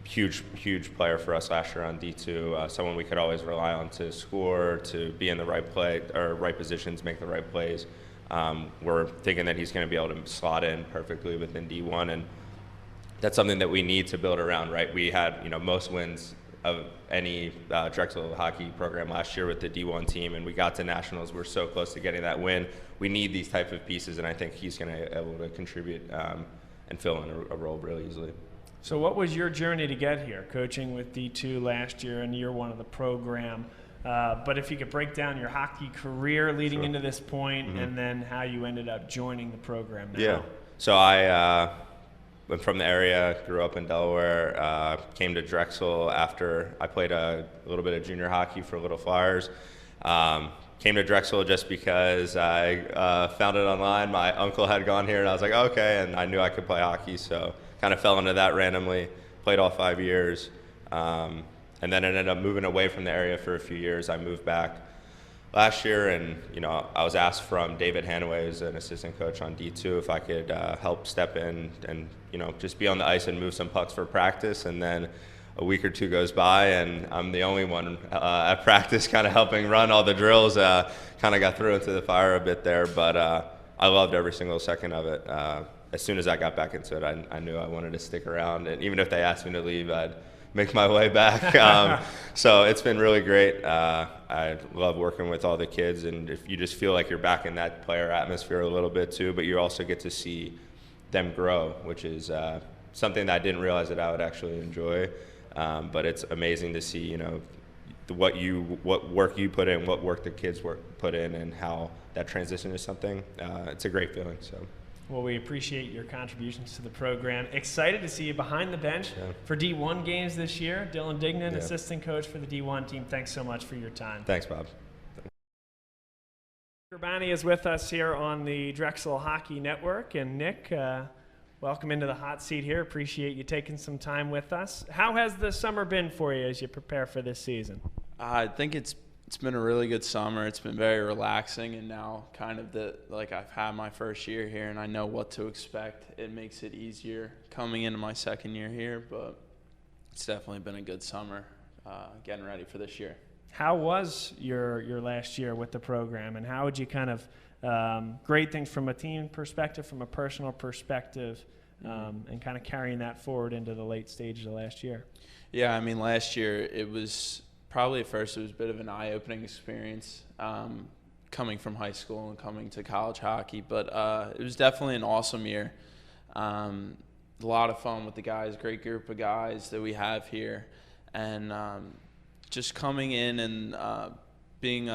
Huge player for us last year on D2, someone we could always rely on to score, to be in the right play or right positions, make the right plays. We're thinking that he's going to be able to slot in perfectly within D1, and that's something that we need to build around, right? We had, most wins of any Drexel hockey program last year with the D1 team, and we got to nationals. We're so close to getting that win. We need these type of pieces, and I think he's going to be able to contribute and fill in a role really easily. So what was your journey to get here, coaching with D2 last year and year 1 of the program? But if you could break down your hockey career leading into this point, and then how you ended up joining the program now. Yeah. So I went from the area, grew up in Delaware, came to Drexel after I played a little bit of junior hockey for Little Flyers. Came to Drexel just because I found it online. My uncle had gone here, and I was like, okay, and I knew I could play hockey, so kind of fell into that randomly, played all 5 years, and then ended up moving away from the area for a few years. I moved back last year, and I was asked from David Hanaway, who's an assistant coach on D2, if I could help step in and just be on the ice and move some pucks for practice. And then a week or two goes by, and I'm the only one at practice kind of helping run all the drills. Kind of got thrown into the fire a bit there, but I loved every single second of it. As soon as I got back into it, I knew I wanted to stick around, and even if they asked me to leave, I'd make my way back. So it's been really great. I love working with all the kids, and if you just feel like you're back in that player atmosphere a little bit too, but you also get to see them grow, which is something that I didn't realize that I would actually enjoy. But it's amazing to see, what work you put in, what work the kids put in, and how that transition is something. It's a great feeling. So. Well, we appreciate your contributions to the program. Excited to see you behind the bench for D1 games this year. Dylan Dignan, assistant coach for the D1 team. Thanks so much for your time. Thanks, Bob. Urbani is with us here on the Drexel Hockey Network. And Nick, welcome into the hot seat here. Appreciate you taking some time with us. How has the summer been for you as you prepare for this season? I think it's been a really good summer. It's been very relaxing, and now kind of I've had my first year here and I know what to expect. It makes it easier coming into my second year here, but it's definitely been a good summer getting ready for this year. How was your last year with the program, and how would you kind of grade things from a team perspective, from a personal perspective, and kind of carrying that forward into the late stages of last year? Yeah, I mean, last year it was probably at first it was a bit of an eye-opening experience coming from high school and coming to college hockey, but it was definitely an awesome year. A lot of fun with the guys, great group of guys that we have here, and just coming in and being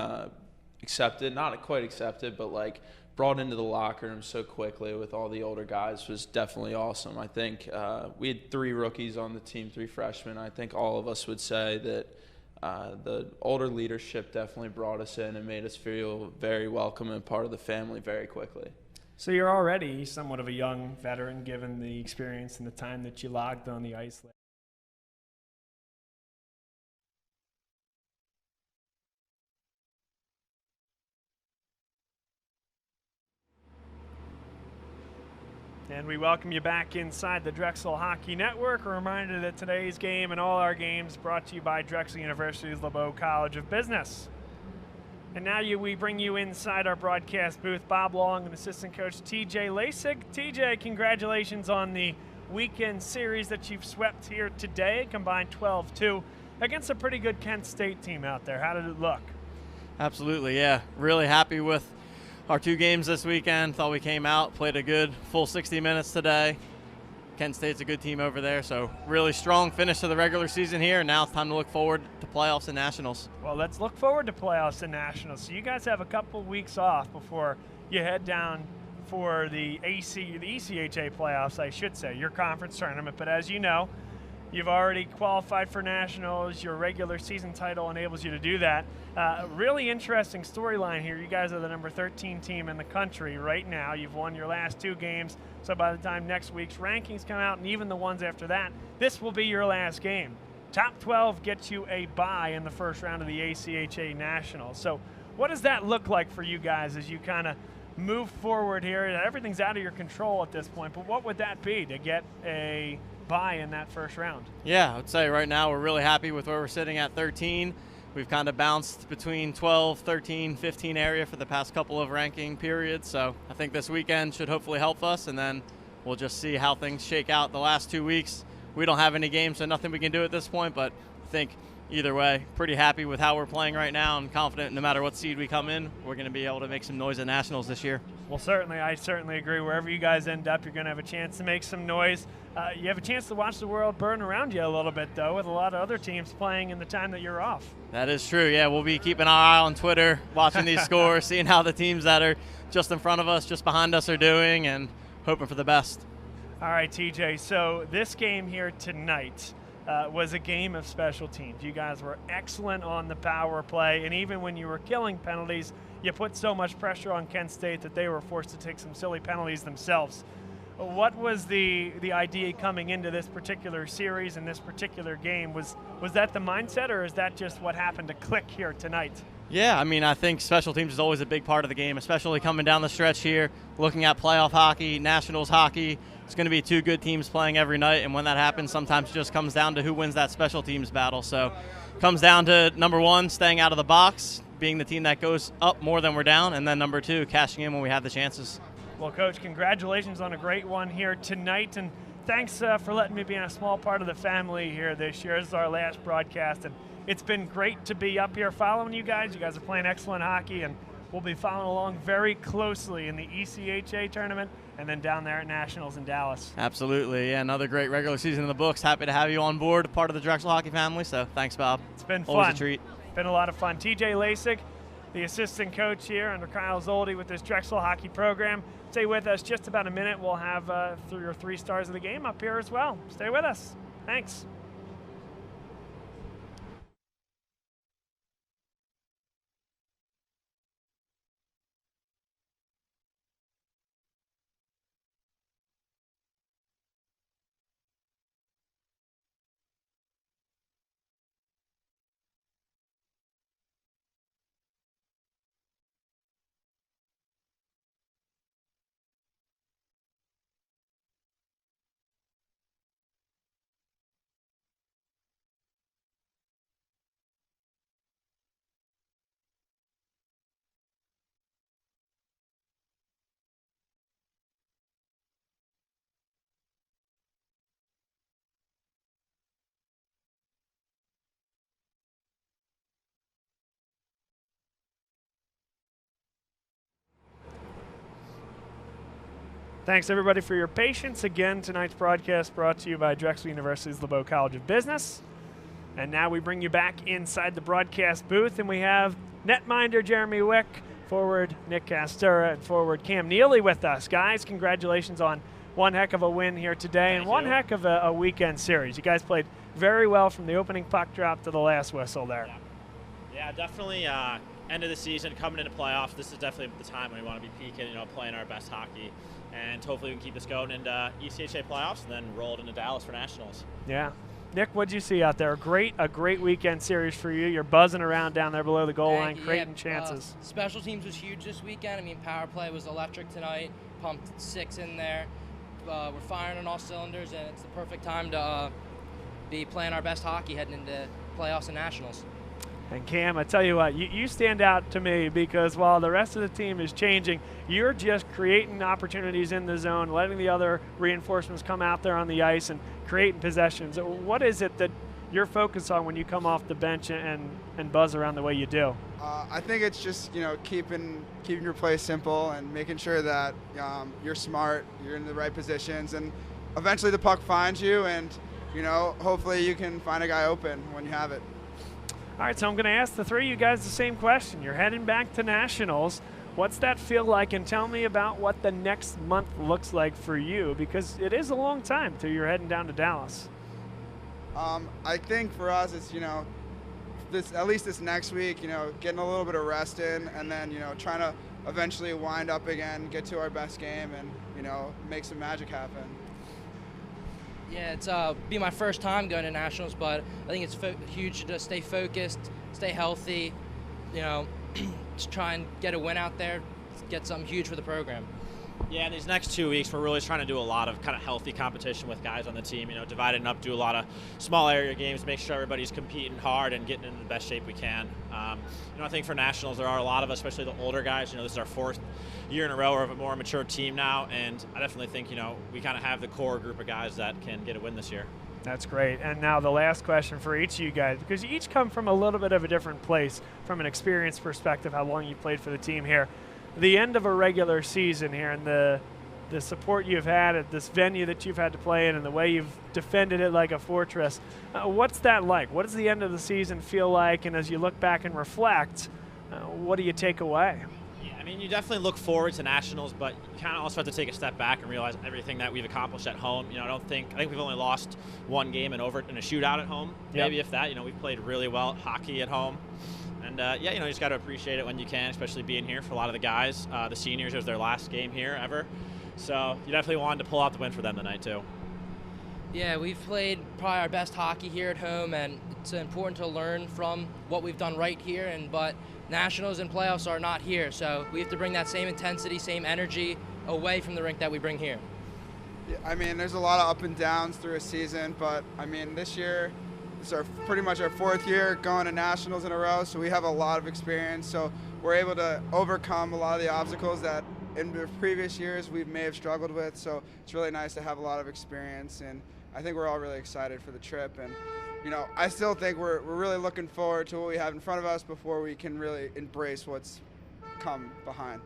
accepted, not quite accepted, but like brought into the locker room so quickly with all the older guys was definitely awesome. I think we had 3 rookies on the team, 3 freshmen. I think all of us would say that the older leadership definitely brought us in and made us feel very welcome and part of the family very quickly. So you're already somewhat of a young veteran given the experience and the time that you logged on the ice. And we welcome you back inside the Drexel Hockey Network. A reminder that today's game and all our games brought to you by Drexel University's LeBeau College of Business. And now we bring you inside our broadcast booth. Bob Long and assistant coach TJ Lasik. TJ, congratulations on the weekend series that you've swept here today, combined 12-2 against a pretty good Kent State team out there. How did it look? Absolutely, yeah. Really happy with our 2 games this weekend. Thought we came out, played a good full 60 minutes today. Kent State's a good team over there, so really strong finish to the regular season here. Now it's time to look forward to playoffs and nationals. Well, let's look forward to playoffs and nationals. So you guys have a couple weeks off before you head down for the ECHA playoffs, I should say, your conference tournament. But as you know, you've already qualified for nationals. Your regular season title enables you to do that. Really interesting storyline here. You guys are the number 13 team in the country right now. You've won your last 2 games. So by the time next week's rankings come out, and even the ones after that, this will be your last game. Top 12 gets you a bye in the first round of the ACHA Nationals. So what does that look like for you guys as you kind of move forward here? Everything's out of your control at this point, but what would that be to get a bye in that first round? Yeah, I would say right now we're really happy with where we're sitting at 13. We've kind of bounced between 12, 13, 15 area for the past couple of ranking periods, so I think this weekend should hopefully help us, and then we'll just see how things shake out the last 2 weeks. We don't have any games, so nothing we can do at this point, but I think either way, pretty happy with how we're playing right now and confident no matter what seed we come in, we're going to be able to make some noise at nationals this year. Well, I certainly agree. Wherever you guys end up, you're going to have a chance to make some noise. You have a chance to watch the world burn around you a little bit, though, with a lot of other teams playing in the time that you're off. That is true. Yeah, we'll be keeping our eye on Twitter, watching these scores, seeing how the teams that are just in front of us, just behind us are doing, and hoping for the best. All right, TJ, so this game here tonight was a game of special teams. You guys were excellent on the power play, and even when you were killing penalties, you put so much pressure on Kent State that they were forced to take some silly penalties themselves. What was the idea coming into this particular series and this particular game? Was that the mindset, or is that just what happened to click here tonight? Yeah, I mean, I think special teams is always a big part of the game, especially coming down the stretch here, looking at playoff hockey, nationals hockey. It's going to be 2 good teams playing every night, and when that happens, sometimes it just comes down to who wins that special teams battle. So it comes down to, number 1, staying out of the box, being the team that goes up more than we're down, and then number 2, cashing in when we have the chances. Well, Coach, congratulations on a great one here tonight, and thanks for letting me be a small part of the family here this year. This is our last broadcast, and it's been great to be up here following you guys. You guys are playing excellent hockey, and will be following along very closely in the ECHA tournament and then down there at Nationals in Dallas. Absolutely. Yeah, another great regular season in the books. Happy to have you on board, part of the Drexel hockey family. So thanks, Bob. It's been Always fun. a treat. Been a lot of fun. TJ Lasik, the assistant coach here under Kyle Zoldi with this Drexel hockey program. Stay with us just about a minute. We'll have your 3 stars of the game up here as well. Stay with us. Thanks. Thanks, everybody, for your patience. Again, tonight's broadcast brought to you by Drexel University's LeBeau College of Business. And now we bring you back inside the broadcast booth, and we have netminder Jeremy Wick, forward Nick Castura, and forward Cam Neely with us. Guys, congratulations on one heck of a win here today and one heck of a weekend series. You guys played very well from the opening puck drop to the last whistle there. Yeah, definitely end of the season, coming into playoffs, this is definitely the time when we want to be peaking, playing our best hockey. And hopefully we can keep this going into ECHA playoffs and then roll it into Dallas for Nationals. Yeah. Nick, what'd you see out there? A great weekend series for you. You're buzzing around down there below the goal line, creating chances. Special teams was huge this weekend. I mean, power play was electric tonight. Pumped 6 in there. We're firing on all cylinders, and it's the perfect time to be playing our best hockey heading into playoffs and Nationals. And Cam, I tell you what, you stand out to me because while the rest of the team is changing, you're just creating opportunities in the zone, letting the other reinforcements come out there on the ice and creating possessions. What is it that you're focused on when you come off the bench and buzz around the way you do? I think it's just keeping your play simple and making sure that you're smart, you're in the right positions, and eventually the puck finds you, and hopefully you can find a guy open when you have it. All right, so I'm going to ask the 3 of you guys the same question. You're heading back to Nationals. What's that feel like? And tell me about what the next month looks like for you, because it is a long time till you're heading down to Dallas. I think for us, it's at least this next week, getting a little bit of rest in, and then trying to eventually wind up again, get to our best game, and make some magic happen. Yeah, it's be my first time going to Nationals, but I think it's huge to stay focused, stay healthy, just try and get a win out there, get something huge for the program. Yeah, in these next 2 weeks, we're really trying to do a lot of kind of healthy competition with guys on the team, dividing up, do a lot of small area games, make sure everybody's competing hard and getting in the best shape we can. I think for Nationals, there are a lot of us, especially the older guys. This is our 4th year in a row of a more mature team now, and I definitely think, we kind of have the core group of guys that can get a win this year. That's great. And now the last question for each of you guys, because you each come from a little bit of a different place from an experience perspective, how long you played for the team here. The end of a regular season here and the support you've had at this venue that you've had to play in and the way you've defended it like a fortress, what's that like? What does the end of the season feel like? And as you look back and reflect, what do you take away? Yeah, I mean, you definitely look forward to Nationals, but you kind of also have to take a step back and realize everything that we've accomplished at home. I think we've only lost 1 game in a shootout at home, maybe if that. We've played really well at hockey at home. And, you just got to appreciate it when you can, especially being here for a lot of the guys. The seniors, it was their last game here ever. So you definitely wanted to pull out the win for them tonight, too. Yeah, we've played probably our best hockey here at home, and it's important to learn from what we've done right here. But Nationals and playoffs are not here, so we have to bring that same intensity, same energy away from the rink that we bring here. Yeah, I mean, there's a lot of up and downs through a season, but I mean, this year, it's pretty much our 4th year going to Nationals in a row, so we have a lot of experience. So we're able to overcome a lot of the obstacles that in the previous years we may have struggled with. So it's really nice to have a lot of experience, and I think we're all really excited for the trip. And I still think we're really looking forward to what we have in front of us before we can really embrace what's come behind.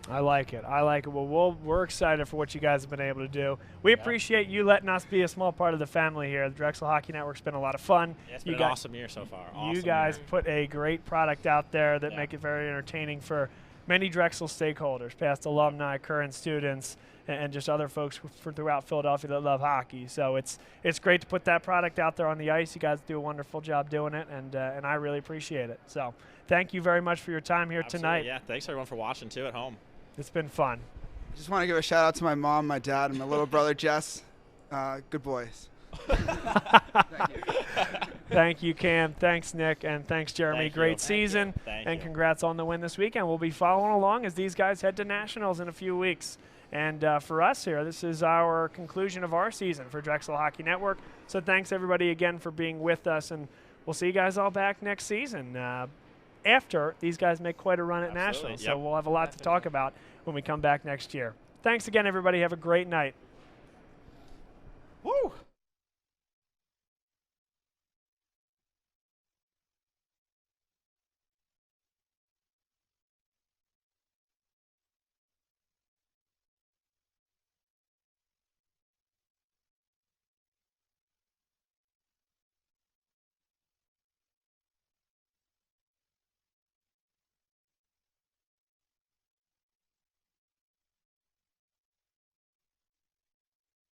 I like it. I like it. Well, we're excited for what you guys have been able to do. We appreciate you letting us be a small part of the family here. The Drexel Hockey Network's been a lot of fun. Yeah, it's been an awesome year so far. You guys put a great product out there that make it very entertaining for many Drexel stakeholders, past alumni, current students, and just other folks throughout Philadelphia that love hockey. So it's great to put that product out there on the ice. You guys do a wonderful job doing it, and I really appreciate it. So thank you very much for your time here tonight. Yeah, thanks everyone for watching too at home. It's been fun. I just want to give a shout out to my mom, my dad, and my little brother Jess. Good boys. Thank you. Thank you, Cam. Thanks, Nick, and thanks, Jeremy. Great season, and congrats on the win this weekend. We'll be following along as these guys head to nationals in a few weeks. And for us here, this is our conclusion of our season for Drexel Hockey Network. So thanks, everybody, again for being with us, and we'll see you guys all back next season after these guys make quite a run at nationals. So we'll have a lot to talk about when we come back next year. Thanks again, everybody. Have a great night.